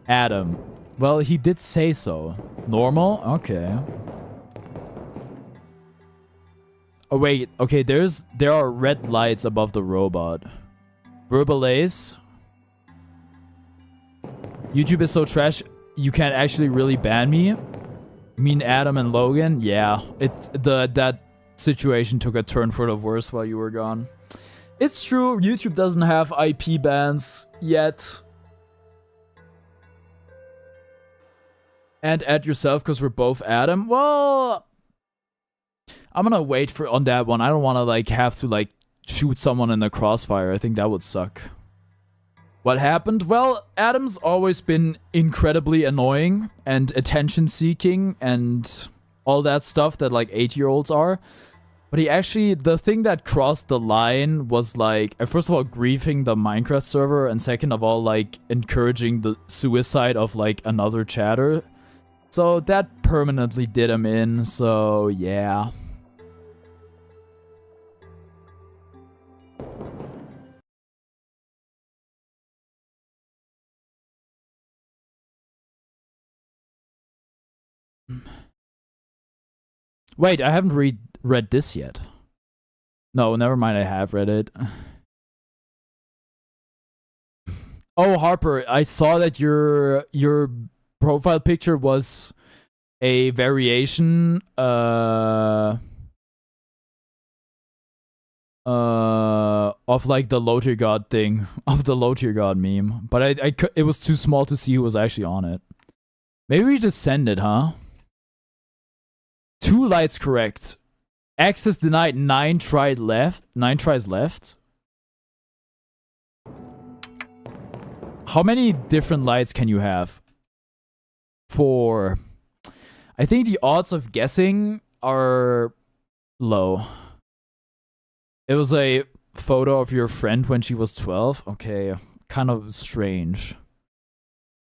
Adam. Well, he did say so. Normal? Okay. Oh wait, okay, there are red lights above the robot. Verbalace. YouTube is so trash, you can't actually really ban me. You mean Adam and Logan? Yeah. That situation took a turn for the worse while you were gone. It's true, YouTube doesn't have IP bans yet. And add yourself because we're both Adam. Well, I'm gonna wait for on that one. I don't want to like have to like shoot someone in the crossfire. I think that would suck. What happened? Well, Adam's always been incredibly annoying and attention-seeking and all that stuff that like 8-year-olds are. But he actually, the thing that crossed the line was like, first of all, griefing the Minecraft server, and second of all, like encouraging the suicide of like another chatter. So that permanently did him in, so yeah. Wait, I haven't read this yet. No, never mind, I have read it. Oh, Harper, I saw that your profile picture was a variation of like the low tier god thing, of the low tier god meme, but it was too small to see who was actually on it. Maybe we just send it, huh? 2 lights correct. Access denied. 9 tries left. How many different lights can you have? 4. I think the odds of guessing are low. It was a photo of your friend when she was 12. Okay, kind of strange.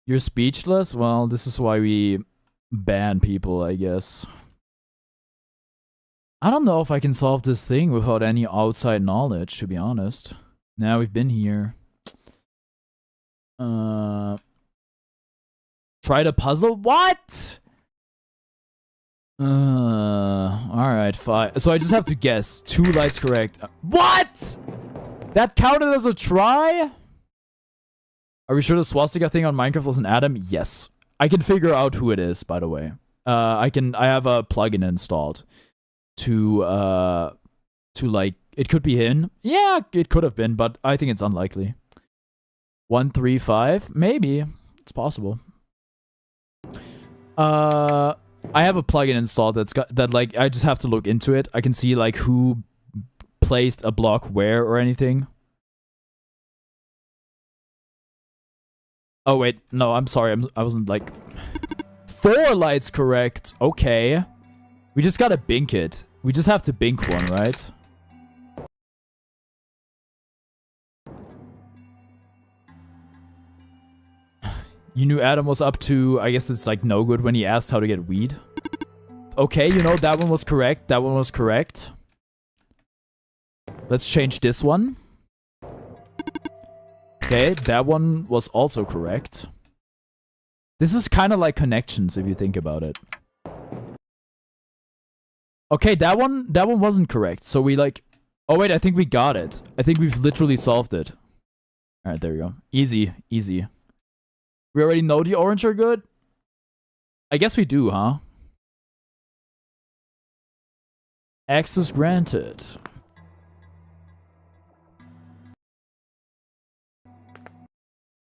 You're speechless? Well, this is why we ban people, I guess. I don't know if I can solve this thing without any outside knowledge, to be honest. Now we've been here. Try the puzzle? What? Alright, fine. So I just have to guess. 2 lights correct. What? That counted as a try? Are we sure the swastika thing on Minecraft was an Adam? Yes. I can figure out who it is, by the way. I have a plugin installed to like, it could be him. Yeah, it could have been, but I think it's unlikely. 135? Maybe. It's possible. I have a plugin installed that's got that, like, I just have to look into it. I can see like who placed a block where or anything. Oh wait, no, I'm sorry. I wasn't like 4 lights correct. Okay. We just gotta bink it. We just have to bink one, right? You knew Adam was up to, I guess it's like no good when he asked how to get weed. Okay, you know, that one was correct. That one was correct. Let's change this one. Okay, that one was also correct. This is kind of like connections if you think about it. Okay, that one wasn't correct. So we like... Oh wait, I think we got it. I think we've literally solved it. Alright, there we go. Easy, easy. We already know the orange are good? I guess we do, huh? Access granted.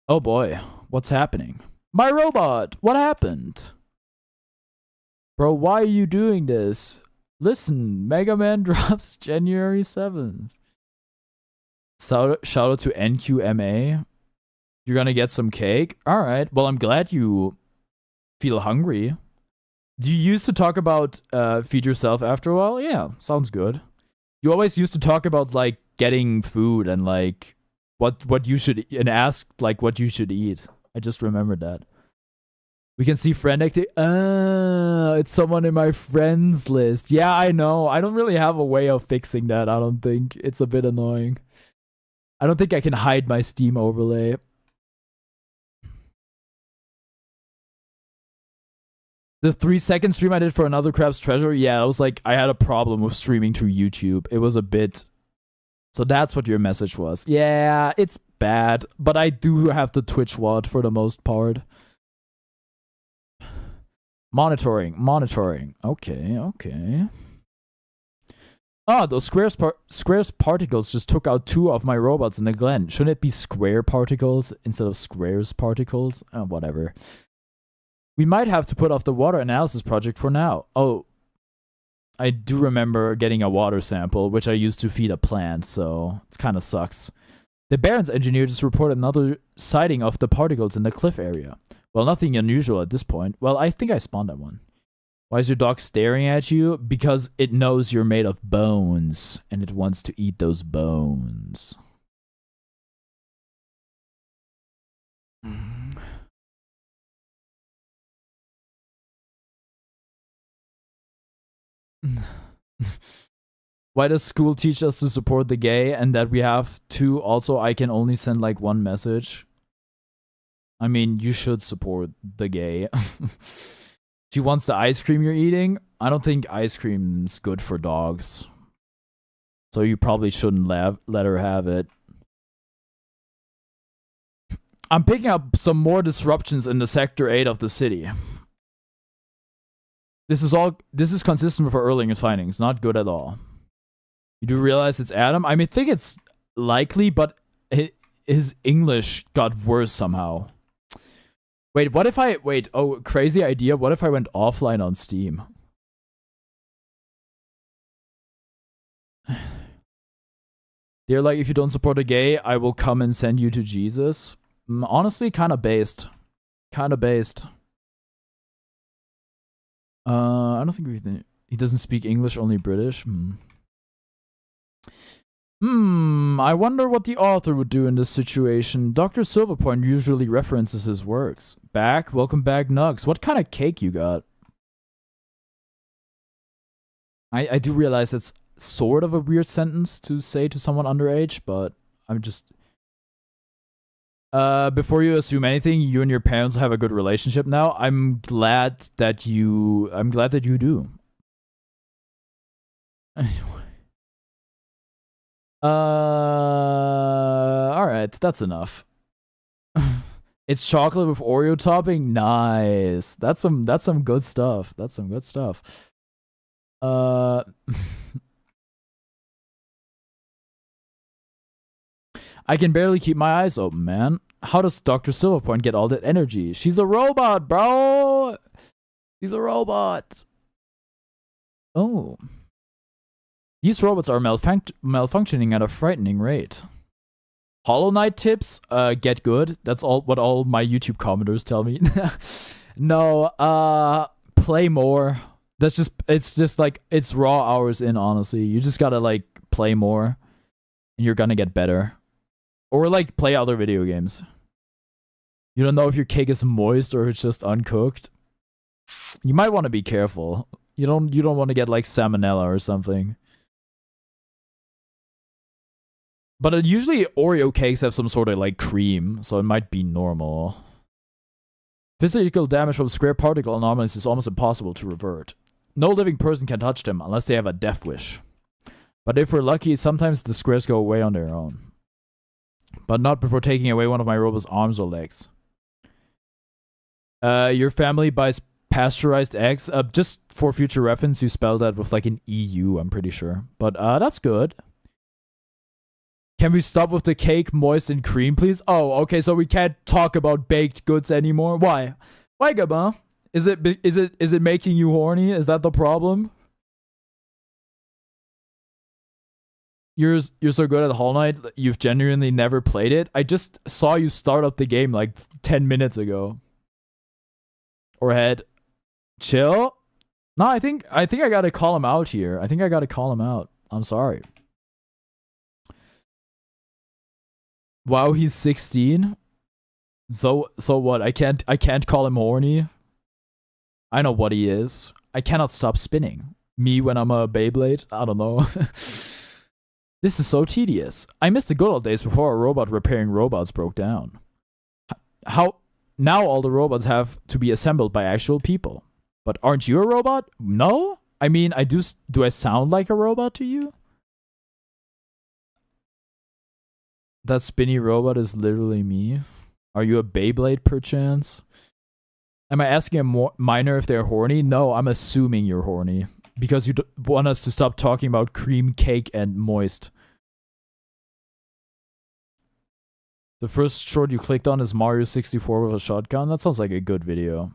Oh boy, what's happening? My robot! What happened? Bro, why are you doing this? Listen, Mega Man drops January 7th. Shout out to NQMA. You're gonna get some cake? Alright, well, I'm glad you feel hungry. Do you used to talk about feed yourself after a while? Yeah, sounds good. You always used to talk about, like, getting food and, like, what you should... And ask, like, what you should eat. I just remembered that. We can see friend activity. It's someone in my friends list. Yeah, I know. I don't really have a way of fixing that, I don't think. It's a bit annoying. I don't think I can hide my Steam overlay. The 3-second stream I did for Another Crab's Treasure, yeah, it was like, I had a problem with streaming to YouTube. It was a bit... So that's what your message was. Yeah, it's bad, but I do have the Twitch WOD for the most part. Monitoring. Okay. Ah, those squares particles just took out 2 of my robots in the glen. Shouldn't it be square particles instead of squares particles? Whatever. We might have to put off the water analysis project for now. Oh, I do remember getting a water sample, which I used to feed a plant, so it kind of sucks. The Barons engineer just reported another sighting of the particles in the cliff area. Well, nothing unusual at this point. Well, I think I spawned at one. Why is your dog staring at you? Because it knows you're made of bones, and it wants to eat those bones. Why does school teach us to support the gay and that we have to also I can only send like 1 message? I mean, you should support the gay. She wants the ice cream you're eating. I don't think ice cream's good for dogs. So you probably shouldn't let her have it. I'm picking up some more disruptions in the Sector 8 of the city. This is consistent with our earlier findings. Not good at all. You do realize it's Adam? I mean, I think it's likely, but his English got worse somehow. Wait, what if I... Wait, oh, crazy idea. What if I went offline on Steam? They're like, if you don't support a gay, I will come and send you to Jesus. Honestly, kind of based. I don't think he doesn't speak English, only British. I wonder what the author would do in this situation. Dr. Silverpoint usually references his works. Welcome back, Nugs. What kind of cake you got? I do realize it's sort of a weird sentence to say to someone underage, but I'm just... before you assume anything, you and your parents have a good relationship now. I'm glad that you do. Alright, that's enough. It's chocolate with Oreo topping? Nice. That's some good stuff. I can barely keep my eyes open, man. How does Dr. Silverpoint get all that energy? She's a robot, bro! She's a robot! Oh. These robots are malfunctioning at a frightening rate. Hollow Knight tips? Get good. That's what all my YouTube commenters tell me. No, play more. It's just like, it's raw hours in, honestly. You just gotta, like, play more. And you're gonna get better. Or, like, play other video games. You don't know if your cake is moist or it's just uncooked. You might want to be careful. You don't want to get, like, salmonella or something. But usually Oreo cakes have some sort of, like, cream, so it might be normal. Physical damage from square particle anomalies is almost impossible to revert. No living person can touch them unless they have a death wish. But if we're lucky, sometimes the squares go away on their own. But not before taking away one of my robot's arms or legs. Your family buys pasteurized eggs. Just for future reference, you spell that with like an EU, I'm pretty sure. But that's good. Can we stop with the cake moist and cream, please? Oh, okay, so we can't talk about baked goods anymore. Why? Why, Gabba? Is it making you horny? Is that the problem? You're so good at Hollow Knight, you've genuinely never played it. I just saw you start up the game like 10 minutes ago. Or head. Chill? No, I think I gotta call him out here. I'm sorry. Wow, he's 16. So what? I can't call him horny. I know what he is. I cannot stop spinning. Me when I'm a Beyblade? I don't know. This is so tedious. I miss the good old days before a robot repairing robots broke down. How now all the robots have to be assembled by actual people. But aren't you a robot? No? I mean, do I sound like a robot to you? That spinny robot is literally me. Are you a Beyblade perchance? Am I asking a minor if they're horny? No, I'm assuming you're horny. Because you want us to stop talking about cream cake and moist. The first short you clicked on is Mario 64 with a shotgun. That sounds like a good video.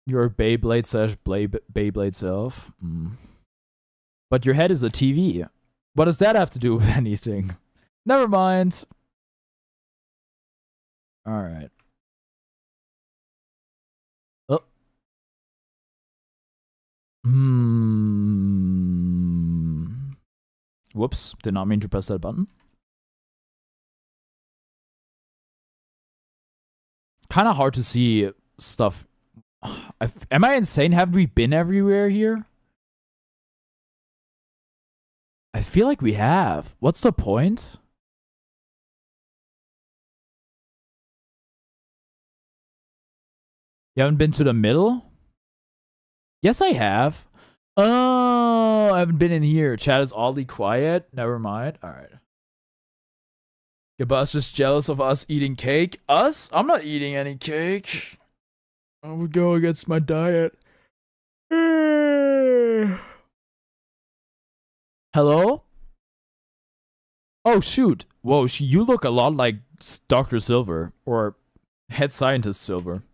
You're a Beyblade slash Beyblade self. But your head is a TV. What does that have to do with anything? Never mind. Alright. Oh. Whoops. Did not mean to press that button. Kind of hard to see stuff. Am I insane? Haven't we been everywhere here? I feel like we have. What's the point? You haven't been to the middle? Yes, I have. Oh, I haven't been in here. Chat is oddly quiet. Never mind. All right. Gabus just jealous of us eating cake. Us? I'm not eating any cake. I would go against my diet. Hello? Oh, shoot. Whoa, you look a lot like Dr. Silver. Or Head Scientist Silver.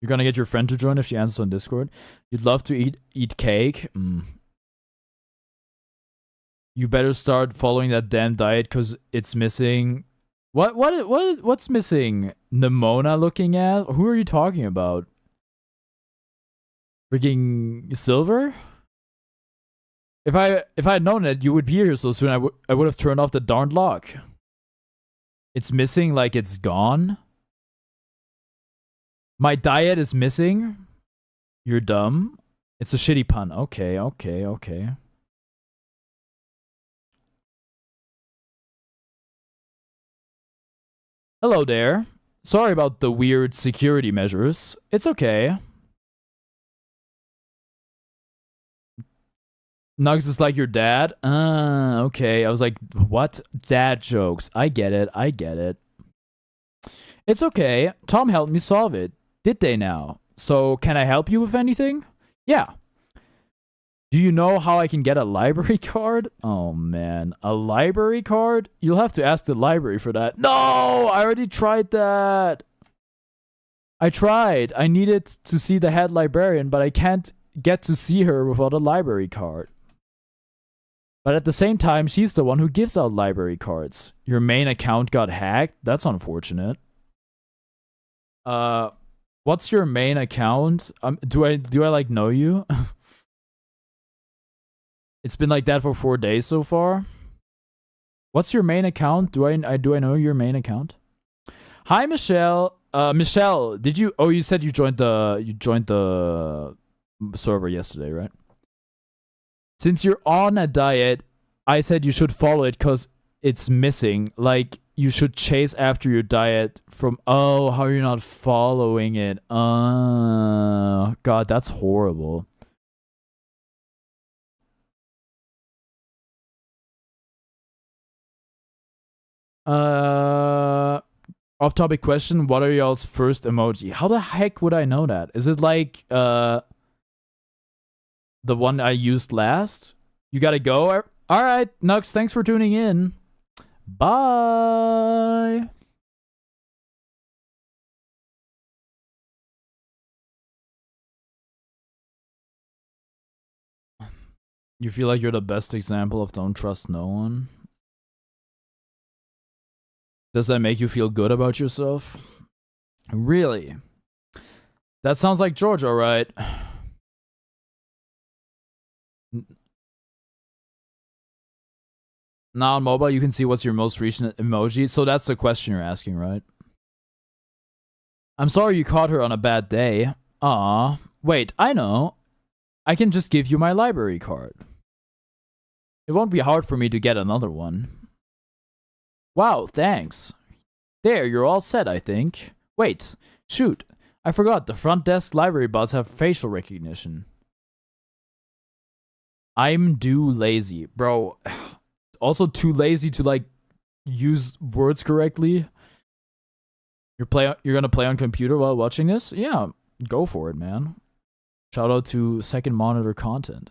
You're gonna get your friend to join if she answers on Discord. You'd love to eat cake. You better start following that damn diet because it's missing. What's missing? Nimona looking at? Who are you talking about? Freaking Silver? If I had known it, you would be here so soon. I would have turned off the darned lock. It's missing like it's gone. My diet is missing. You're dumb. It's a shitty pun. Okay. Hello there. Sorry about the weird security measures. It's okay. Nugs is like your dad? Okay. I was like, what? Dad jokes. I get it. It's okay. Tom helped me solve it. Did they now? So, can I help you with anything? Yeah. Do you know how I can get a library card? Oh, man. A library card? You'll have to ask the library for that. No! I already tried that. I tried. I needed to see the head librarian, but I can't get to see her without a library card. But at the same time, she's the one who gives out library cards. Your main account got hacked? That's unfortunate. What's your main account? Do I like know you? It's been like that for 4 days so far. What's your main account? Do I know your main account? Hi, Michelle. Michelle, did you? Oh, you said you joined the server yesterday, right? Since you're on a diet, I said you should follow it because it's missing. Like, you should chase after your diet from... Oh, how you're not following it. God, that's horrible. Off-topic question. What are y'all's first emoji? How the heck would I know that? Is it like, the one I used last? You gotta go? Alright, Nux, thanks for tuning in. Bye. You feel like you're the best example of don't trust no one? Does that make you feel good about yourself? Really? That sounds like George, alright. Now on mobile, you can see what's your most recent emoji. So that's the question you're asking, right? I'm sorry you caught her on a bad day. Aw. Wait, I know. I can just give you my library card. It won't be hard for me to get another one. Wow, thanks. There, you're all set, I think. Wait, shoot. I forgot, the front desk library bots have facial recognition. I'm lazy. Bro, also too lazy to like use words correctly. You're gonna play on computer while watching this? Yeah, go for it, man. Shout out to second monitor content.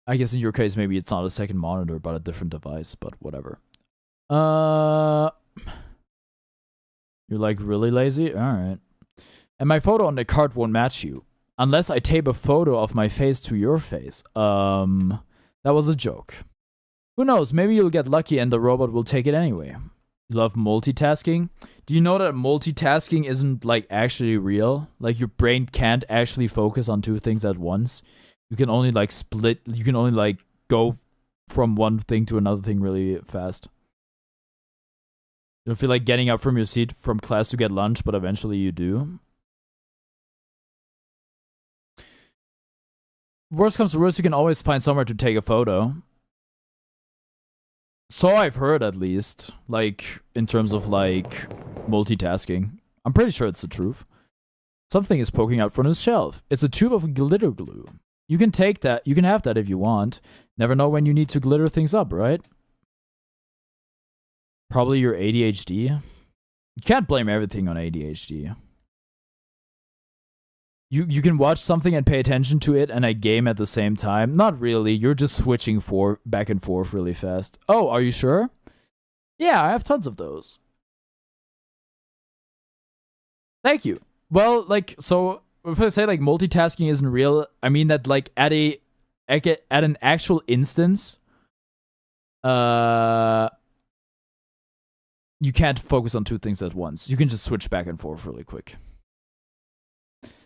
I guess in your case, maybe it's not a second monitor, but a different device, but whatever. You're like really lazy? Alright. And my photo on the card won't match you. Unless I tape a photo of my face to your face. That was a joke. Who knows, maybe you'll get lucky and the robot will take it anyway. You love multitasking? Do you know that multitasking isn't like actually real? Like your brain can't actually focus on two things at once. You can only like split, you can only like go from one thing to another thing really fast. You don't feel like getting up from your seat from class to get lunch, but eventually you do. Worst comes to worst, you can always find somewhere to take a photo. So I've heard, at least. Like, in terms of, like, multitasking. I'm pretty sure it's the truth. Something is poking out from his shelf. It's a tube of glitter glue. You can take that. You can have that if you want. Never know when you need to glitter things up, right? Probably your ADHD. You can't blame everything on ADHD. You can watch something and pay attention to it and a game at the same time. Not really. You're just switching back and forth really fast. Oh, are you sure? Yeah, I have tons of those. Thank you. Well, like, so if I say like multitasking isn't real, I mean that like at an actual instance, you can't focus on two things at once. You can just switch back and forth really quick.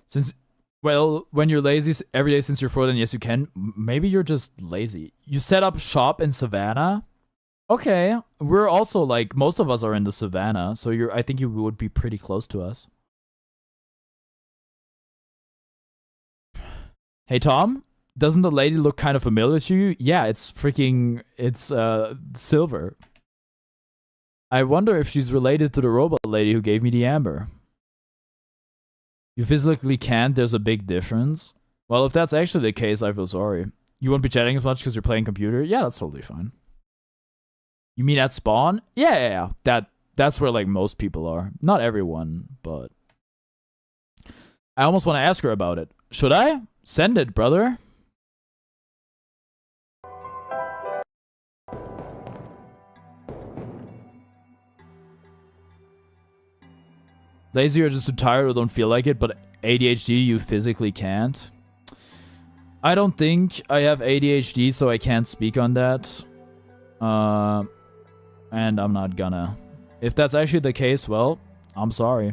Since, well, when you're lazy every day since you're 4, then yes, you can. Maybe you're just lazy. You set up shop in Savannah? Okay. We're also, like, most of us are in the Savannah, so I think you would be pretty close to us. Hey, Tom? Doesn't the lady look kind of familiar to you? Yeah, it's Silver. I wonder if she's related to the robot lady who gave me the amber. You physically can't, there's a big difference. Well, if that's actually the case, I feel sorry. You won't be chatting as much because you're playing computer? Yeah, that's totally fine. You mean at spawn? Yeah. That's where like most people are. Not everyone, but... I almost want to ask her about it. Should I? Send it, brother. Lazy or just too tired or don't feel like it, but ADHD you physically can't. I don't think I have ADHD, so I can't speak on that. And I'm not gonna. If that's actually the case, well, I'm sorry.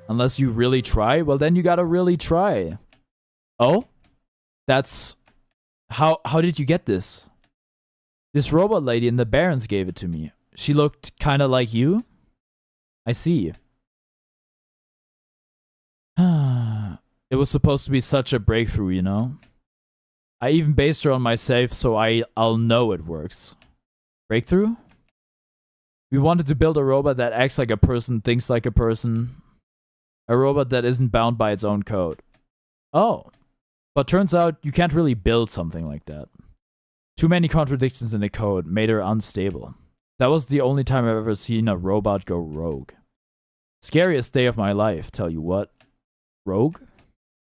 Unless you really try, well then you gotta really try. Oh? That's... How did you get this? This robot lady in the Barrens gave it to me. She looked kinda like you? I see. It was supposed to be such a breakthrough, you know? I even based her on myself, so I'll know it works. Breakthrough? We wanted to build a robot that acts like a person, thinks like a person. A robot that isn't bound by its own code. Oh. But turns out you can't really build something like that. Too many contradictions in the code made her unstable. That was the only time I've ever seen a robot go rogue. Scariest day of my life, tell you what. Rogue?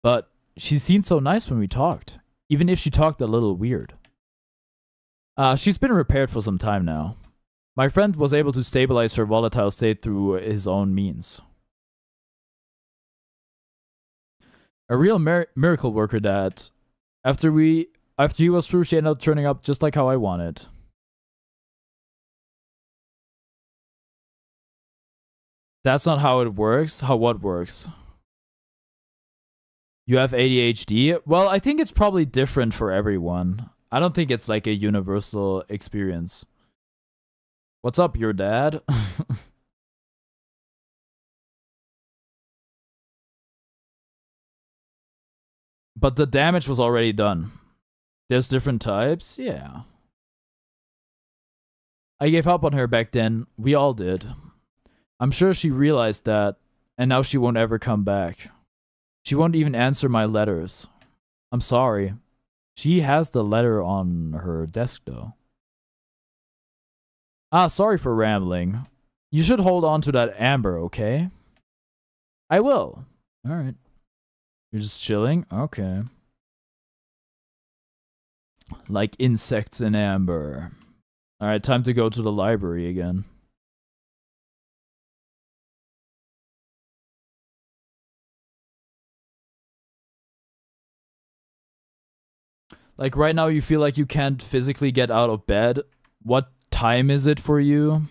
But she seemed so nice when we talked, even if she talked a little weird. She's been repaired for some time now. My friend was able to stabilize her volatile state through his own means. A real miracle worker that, after he was through, she ended up turning up just like how I wanted. That's not how it works. What works? You have ADHD? Well, I think it's probably different for everyone. I don't think it's like a universal experience. What's up, your dad? But the damage was already done. There's different types? Yeah. I gave up on her back then. We all did. I'm sure she realized that, and now she won't ever come back. She won't even answer my letters. I'm sorry. She has the letter on her desk, though. Sorry for rambling. You should hold on to that amber, okay? I will. Alright. You're just chilling? Okay. Like insects in amber. Alright, time to go to the library again. Like right now you feel like you can't physically get out of bed. What time is it for you?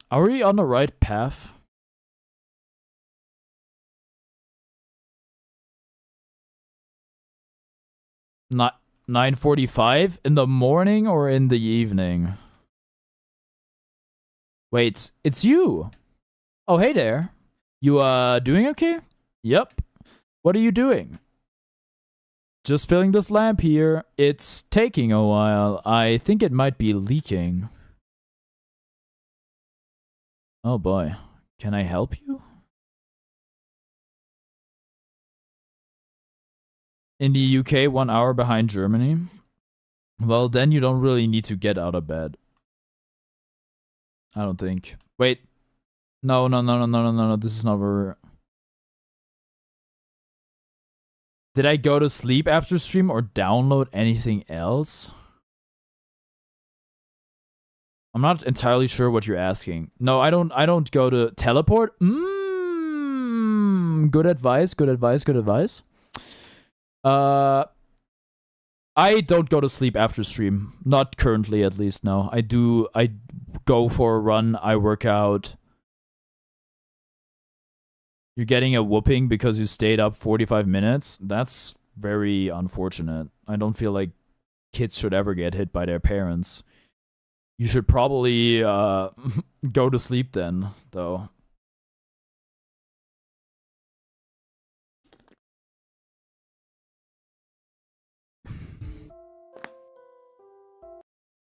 Are we on the right path? Not 9:45 in the morning or in the evening? Wait, it's you. Oh, hey there. You doing okay? Yep. What are you doing? Just filling this lamp here. It's taking a while. I think it might be leaking. Oh boy. Can I help you? In the UK, 1 hour behind Germany. Well, then you don't really need to get out of bed. I don't think. Wait. No. This is not where... Did I go to sleep after stream or download anything else? I'm not entirely sure what you're asking. No, I don't go to teleport. Good advice. I don't go to sleep after stream. Not currently, at least, no. I go for a run, I work out. You're getting a whooping because you stayed up 45 minutes? That's very unfortunate. I don't feel like kids should ever get hit by their parents. You should probably go to sleep then, though.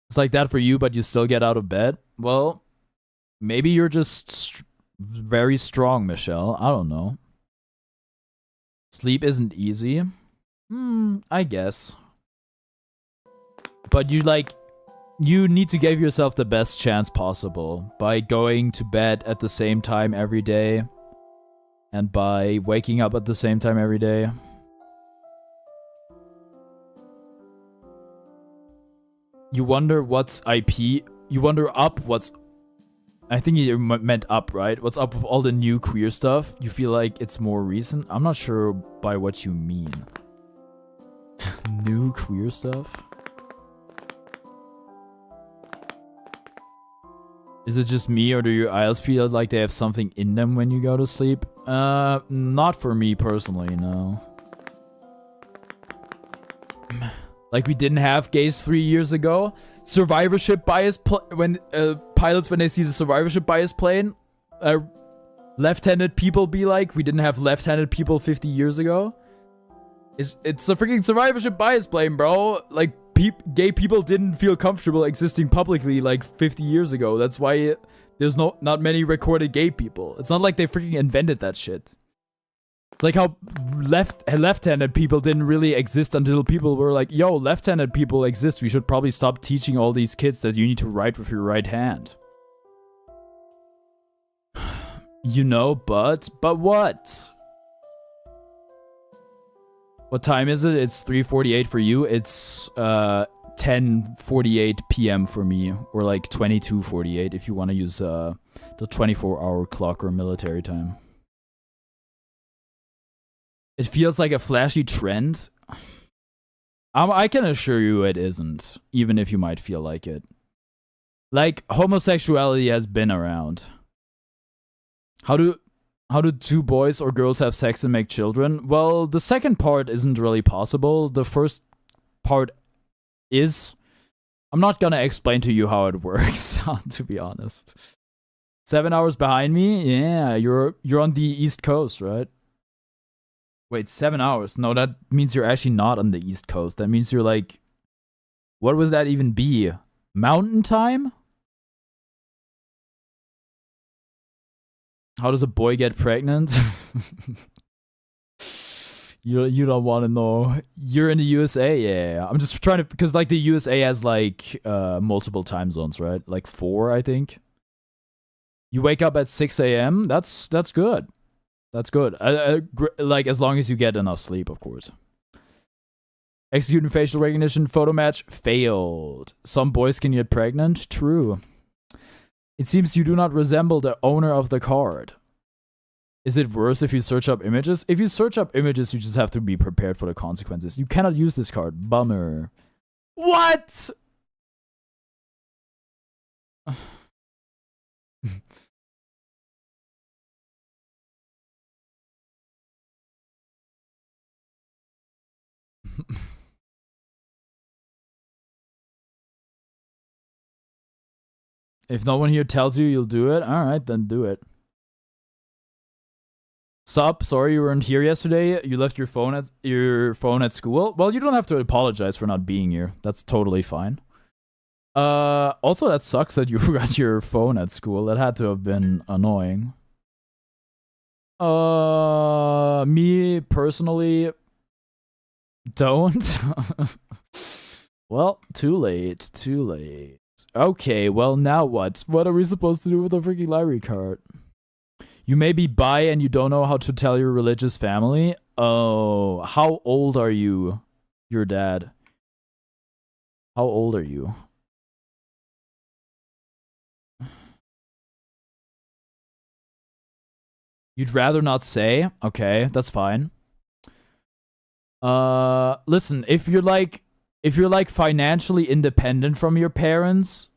It's like that for you, but you still get out of bed? Well, maybe you're just very strong, Michelle. I don't know. Sleep isn't easy. I guess. But you need to give yourself the best chance possible by going to bed at the same time every day and by waking up at the same time every day. You wonder what's IP. You wonder up what's... I think you meant up, right? What's up with all the new queer stuff? You feel like it's more recent? I'm not sure by what you mean. New queer stuff? Is it just me, or do your eyes feel like they have something in them when you go to sleep? Not for me personally, no. Like we didn't have gays 3 years ago. Survivorship bias when pilots, when they see the survivorship bias plane, left-handed people be like, we didn't have left-handed people 50 years ago. It's a freaking survivorship bias plane, bro. Like gay people didn't feel comfortable existing publicly like 50 years ago. That's why there's not many recorded gay people. It's not like they freaking invented that shit. It's like how left-handed people didn't really exist until people were like, yo, left-handed people exist. We should probably stop teaching all these kids that you need to write with your right hand. You know, but what? What time is it? It's 3:48 for you. It's 10:48 p.m. for me, or like 22:48 if you want to use the 24-hour clock or military time. It feels like a flashy trend. I can assure you it isn't, even if you might feel like it. Like, homosexuality has been around. How do two boys or girls have sex and make children? Well, the second part isn't really possible. The first part is. I'm not gonna explain to you how it works, to be honest. 7 hours behind me? Yeah, you're on the East Coast, right? Wait, 7 hours? No, that means you're actually not on the East Coast. That means you're like... What would that even be? Mountain time? How does a boy get pregnant? You don't want to know. You're in the USA, yeah. I'm just trying to, because like the USA has like multiple time zones, right? Like 4, I think. You wake up at 6 a.m. That's good. That's good. Like as long as you get enough sleep, of course. Executing facial recognition photo match failed. Some boys can get pregnant. True. It seems you do not resemble the owner of the card. Is it worse if you search up images? If you search up images, you just have to be prepared for the consequences. You cannot use this card. Bummer. What? If no one here tells you you'll do it, alright, then do it. Sup, sorry you weren't here yesterday. You left your phone at school. Well, you don't have to apologize for not being here. That's totally fine. Also, that sucks that you forgot your phone at school. That had to have been annoying. Me personally don't. Well, too late. Too late. Okay, well, now what? What are we supposed to do with the freaking library card? You may be bi and you don't know how to tell your religious family. Oh, how old are you? Your dad. How old are you? You'd rather not say? Okay, that's fine. Listen, if you're like financially independent from your parents,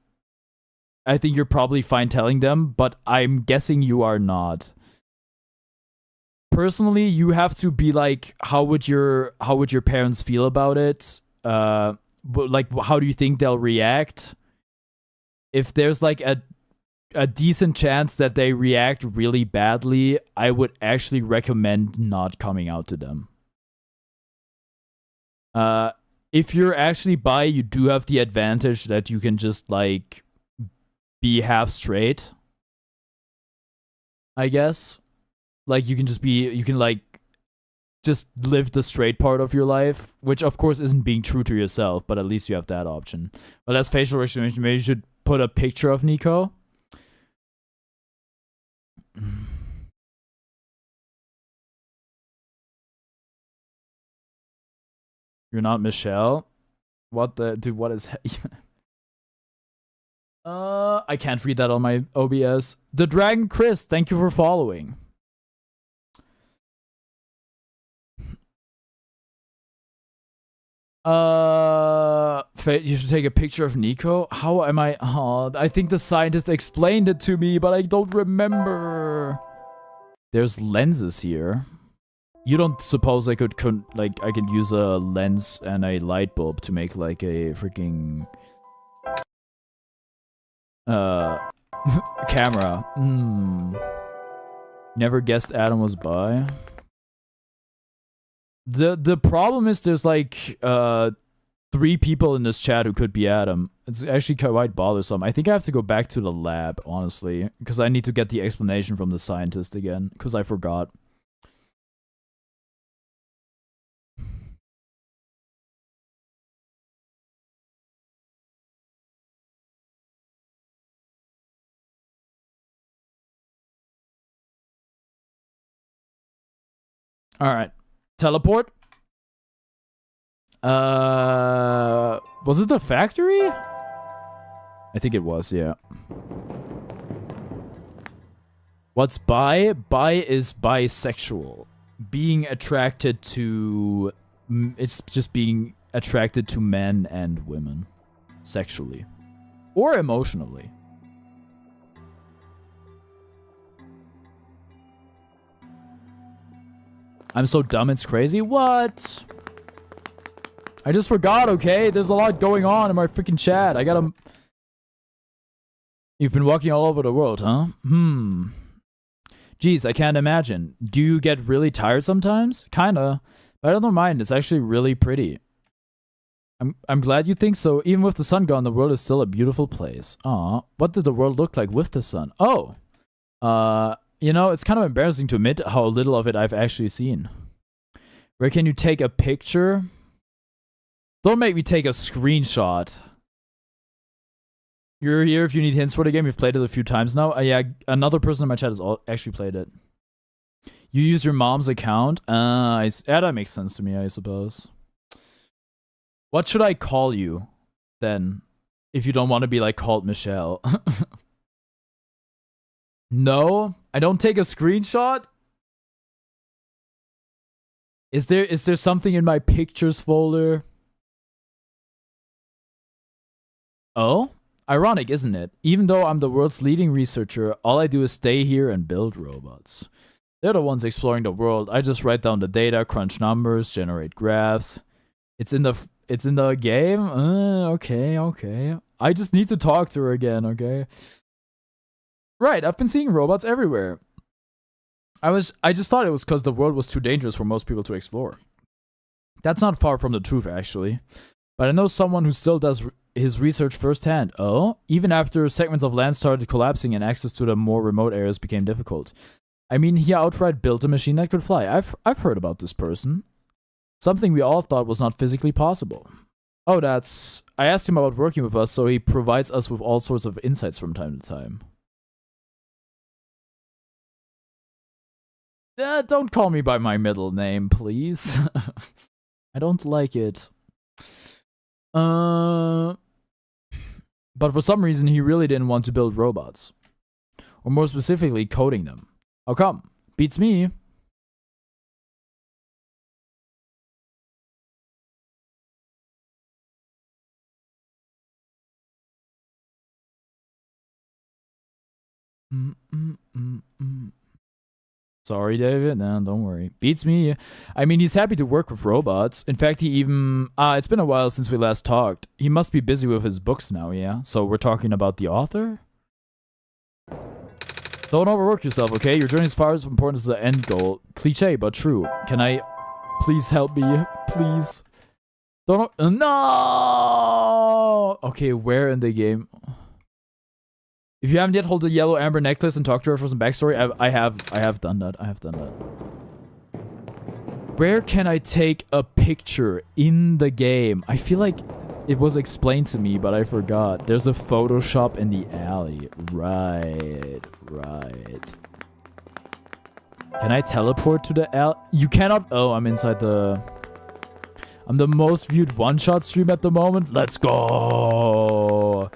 I think you're probably fine telling them, but I'm guessing you are not. Personally, you have to be like, how would your parents feel about it? But like, how do you think they'll react? If there's like a decent chance that they react really badly, I would actually recommend not coming out to them. If you're actually bi, you do have the advantage that you can just like be half straight, I guess. Like you can like just live the straight part of your life, which of course isn't being true to yourself, but at least you have that option. But as facial recognition, maybe you should put a picture of Nico. You're not Michelle? What the dude, what is I can't read that on my OBS. The Dragon Chris, thank you for following. You should take a picture of Nico. How am I? Oh, I think the scientist explained it to me, but I don't remember. There's lenses here. You don't suppose I could use a lens and a light bulb to make like a freaking camera. Never guessed Adam was bi. The problem is there's like 3 people in this chat who could be Adam. It's actually quite bothersome. I think I have to go back to the lab, honestly, because I need to get the explanation from the scientist again, because I forgot. All right. Teleport? Was it the factory? I think it was, yeah. What's bi? Bi is bisexual. Being attracted to... It's just being attracted to men and women. Sexually. Or emotionally. I'm so dumb it's crazy? What? I just forgot, okay? There's a lot going on in my freaking chat. I gotta... You've been walking all over the world, huh? Geez, I can't imagine. Do you get really tired sometimes? Kinda. But I don't mind. It's actually really pretty. I'm glad you think so. Even with the sun gone, the world is still a beautiful place. Aw, what did the world look like with the sun? Oh, you know, it's kind of embarrassing to admit how little of it I've actually seen. Where can you take a picture? Don't make me take a screenshot. You're here if you need hints for the game. You've played it a few times now. Yeah, another person in my chat has actually played it. You use your mom's account? Yeah, that makes sense to me, I suppose. What should I call you, then? If you don't want to be, like, called Michelle. No? I don't take a screenshot? Is there something in my pictures folder? Oh? Ironic, isn't it? Even though I'm the world's leading researcher, all I do is stay here and build robots. They're the ones exploring the world. I just write down the data, crunch numbers, generate graphs. It's in the game? Okay. I just need to talk to her again, okay? Right, I've been seeing robots everywhere. I just thought it was because the world was too dangerous for most people to explore. That's not far from the truth, actually. But I know someone who still does his research firsthand. Oh? Even after segments of land started collapsing and access to the more remote areas became difficult. I mean, he outright built a machine that could fly. I've heard about this person. Something we all thought was not physically possible. Oh, I asked him about working with us, so he provides us with all sorts of insights from time to time. Don't call me by my middle name, please. I don't like it. But for some reason, he really didn't want to build robots. Or more specifically, coding them. How come? Beats me. Sorry, David. No, don't worry. Beats me. I mean, he's happy to work with robots. In fact, he even... it's been a while since we last talked. He must be busy with his books now, yeah? So we're talking about the author? Don't overwork yourself, okay? Your journey is far as important as the end goal. Cliche, but true. Can I... Please help me? Please. Don't... No! Okay, where in the game... If you haven't yet, hold the yellow amber necklace and talk to her for some backstory. I have done that. I have done that. Where can I take a picture in the game? I feel like it was explained to me, but I forgot. There's a Photoshop in the alley. Right. Can I teleport to the alley? You cannot. Oh, I'm inside the... I'm the most viewed OneShot stream at the moment. Let's go.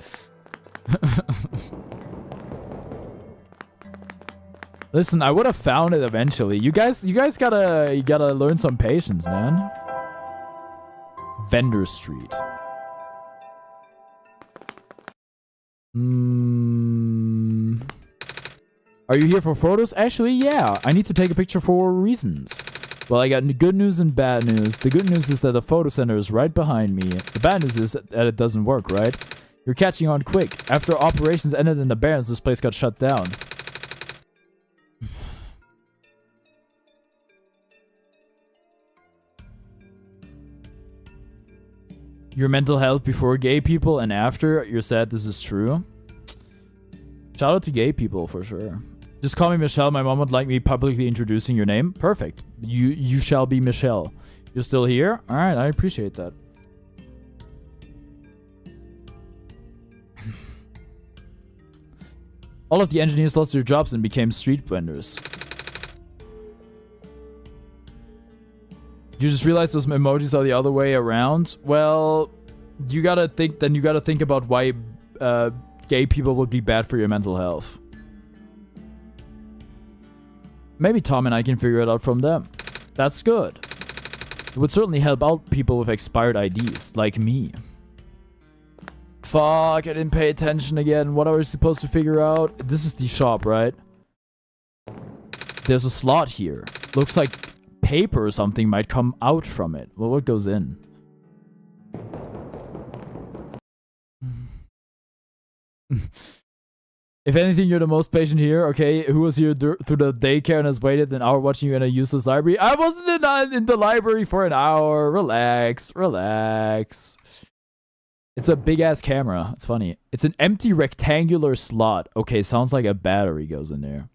Listen, I would have found it eventually. You guys gotta learn some patience, man. Vendor Street. Are you here for photos? Actually, yeah. I need to take a picture for reasons. Well, I got good news and bad news. The good news is that the photo center is right behind me. The bad news is that it doesn't work, right? You're catching on quick. After operations ended in the Barrens, this place got shut down. Your mental health before gay people and after, you're sad this is true? Shout out to gay people for sure. Just call me Michelle. My mom would like me publicly introducing your name. Perfect. You shall be Michelle. You're still here? Alright, I appreciate that. All of the engineers lost their jobs and became street vendors. You just realized those emojis are the other way around? Well, you gotta think about why gay people would be bad for your mental health. Maybe Tom and I can figure it out from them. That's good. It would certainly help out people with expired IDs, like me. Fuck, I didn't pay attention again. What are we supposed to figure out? This is the shop, right? There's a slot here. Looks like paper or something might come out from it. Well, what goes in? If anything, you're the most patient here. Okay, who was here through the daycare and has waited an hour watching you in a useless library? I wasn't in the library for an hour. Relax, relax. It's a big ass camera. It's funny. It's an empty rectangular slot. Okay, sounds like a battery goes in there.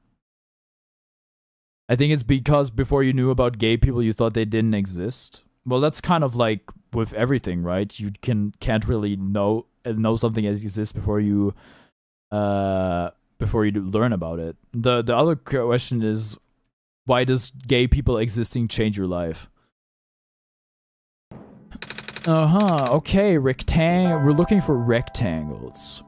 I think it's because before you knew about gay people, you thought they didn't exist. Well, that's kind of like with everything, right? You can't really know something exists before you learn about it. The other question is, why does gay people existing change your life? Okay, we're looking for rectangles.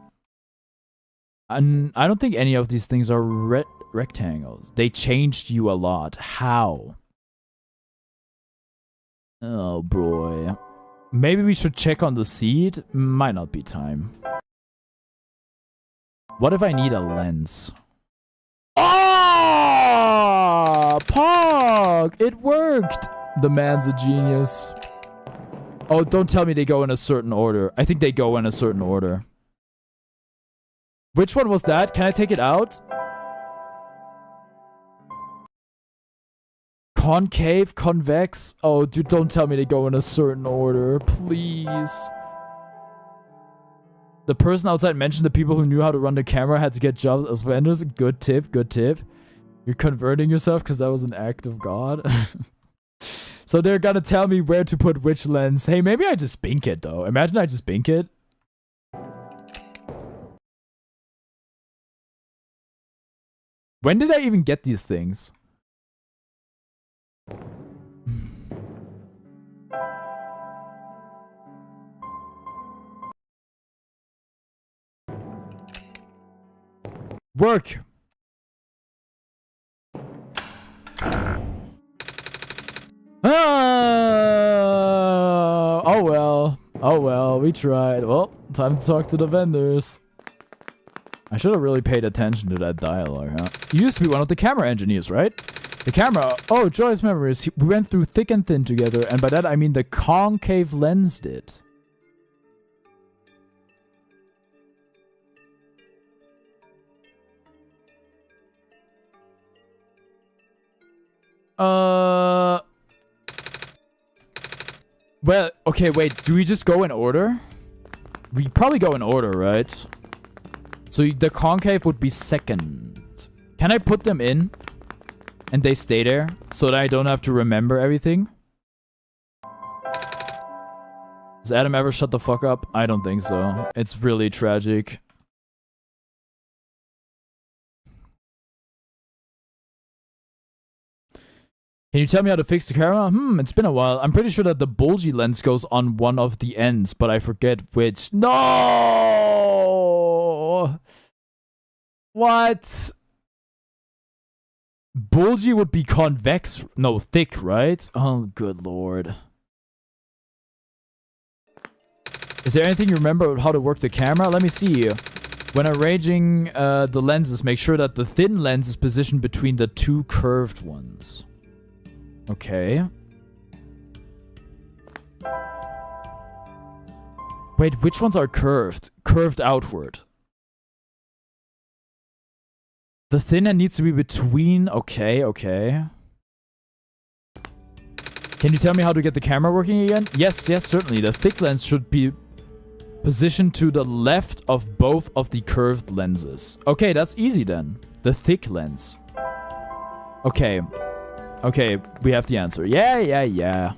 And I don't think any of these things are rectangles. They changed you a lot. How? Oh boy. Maybe we should check on the seed. Might not be time. What if I need a lens? Ah, Pog! It worked! The man's a genius. Oh, don't tell me they go in a certain order. I think they go in a certain order. Which one was that? Can I take it out? Concave, convex. Oh, dude, don't tell me they go in a certain order. Please. The person outside mentioned the people who knew how to run the camera had to get jobs as vendors. Good tip, good tip. You're converting yourself because that was an act of God. So they're gonna tell me where to put which lens. Hey, maybe I just bink it though. Imagine I just bink it. When did I even get these things? Work! Oh well. Oh well, we tried. Well, time to talk to the vendors. I should have really paid attention to that dialogue, huh? You used to be one of the camera engineers, right? The camera. Oh, joyous memories. We went through thick and thin together, and by that I mean the concave lens did. Well, okay, wait. Do we just go in order? We probably go in order, right? So the concave would be second. Can I put them in? And they stay there? So that I don't have to remember everything? Does Adam ever shut the fuck up? I don't think so. It's really tragic. Can you tell me how to fix the camera? It's been a while. I'm pretty sure that the bulgy lens goes on one of the ends, but I forget which. No! What? Bulgy would be convex. No, thick, right? Oh, good lord. Is there anything you remember about how to work the camera? Let me see. When arranging the lenses, make sure that the thin lens is positioned between the two curved ones. Okay. Wait, which ones are curved? Curved outward. The thin end needs to be between... Okay, okay. Can you tell me how to get the camera working again? Yes, yes, certainly. The thick lens should be positioned to the left of both of the curved lenses. Okay, that's easy then. The thick lens. Okay. Okay, we have the answer. Yeah, yeah, yeah.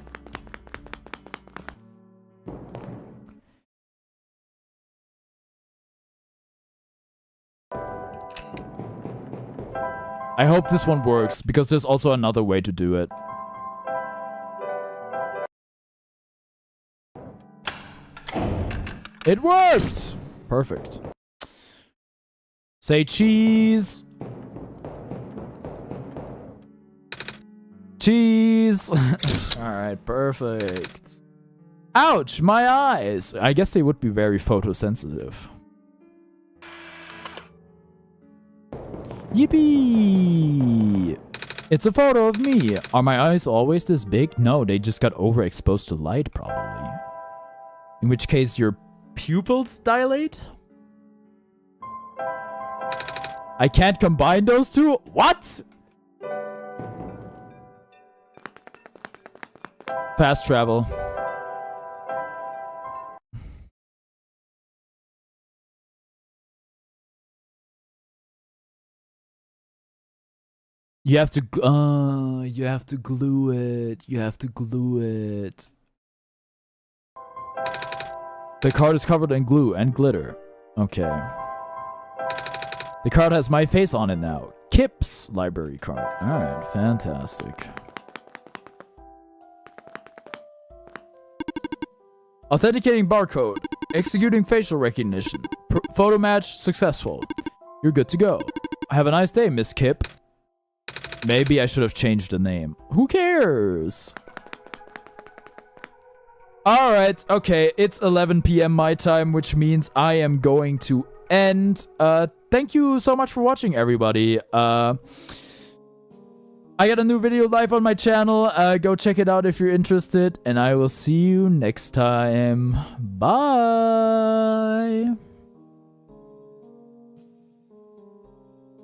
I hope this one works, because there's also another way to do it. It worked! Perfect. Say cheese! Cheese! Alright, perfect. Ouch! My eyes! I guess they would be very photosensitive. Yippee! It's a photo of me. Are my eyes always this big? No, they just got overexposed to light, probably. In which case, your pupils dilate? I can't combine those two? What? Fast travel. You have to glue it. You have to glue it. The card is covered in glue and glitter. Okay. The card has my face on it now. Kip's library card. Alright, fantastic. Authenticating barcode. Executing facial recognition. Photo match successful. You're good to go. Have a nice day, Miss Kip. Maybe I should have changed the name. Who cares? Alright, okay. It's 11 p.m. my time, which means I am going to end. Thank you so much for watching, everybody. I got a new video live on my channel. Go check it out if you're interested. And I will see you next time. Bye.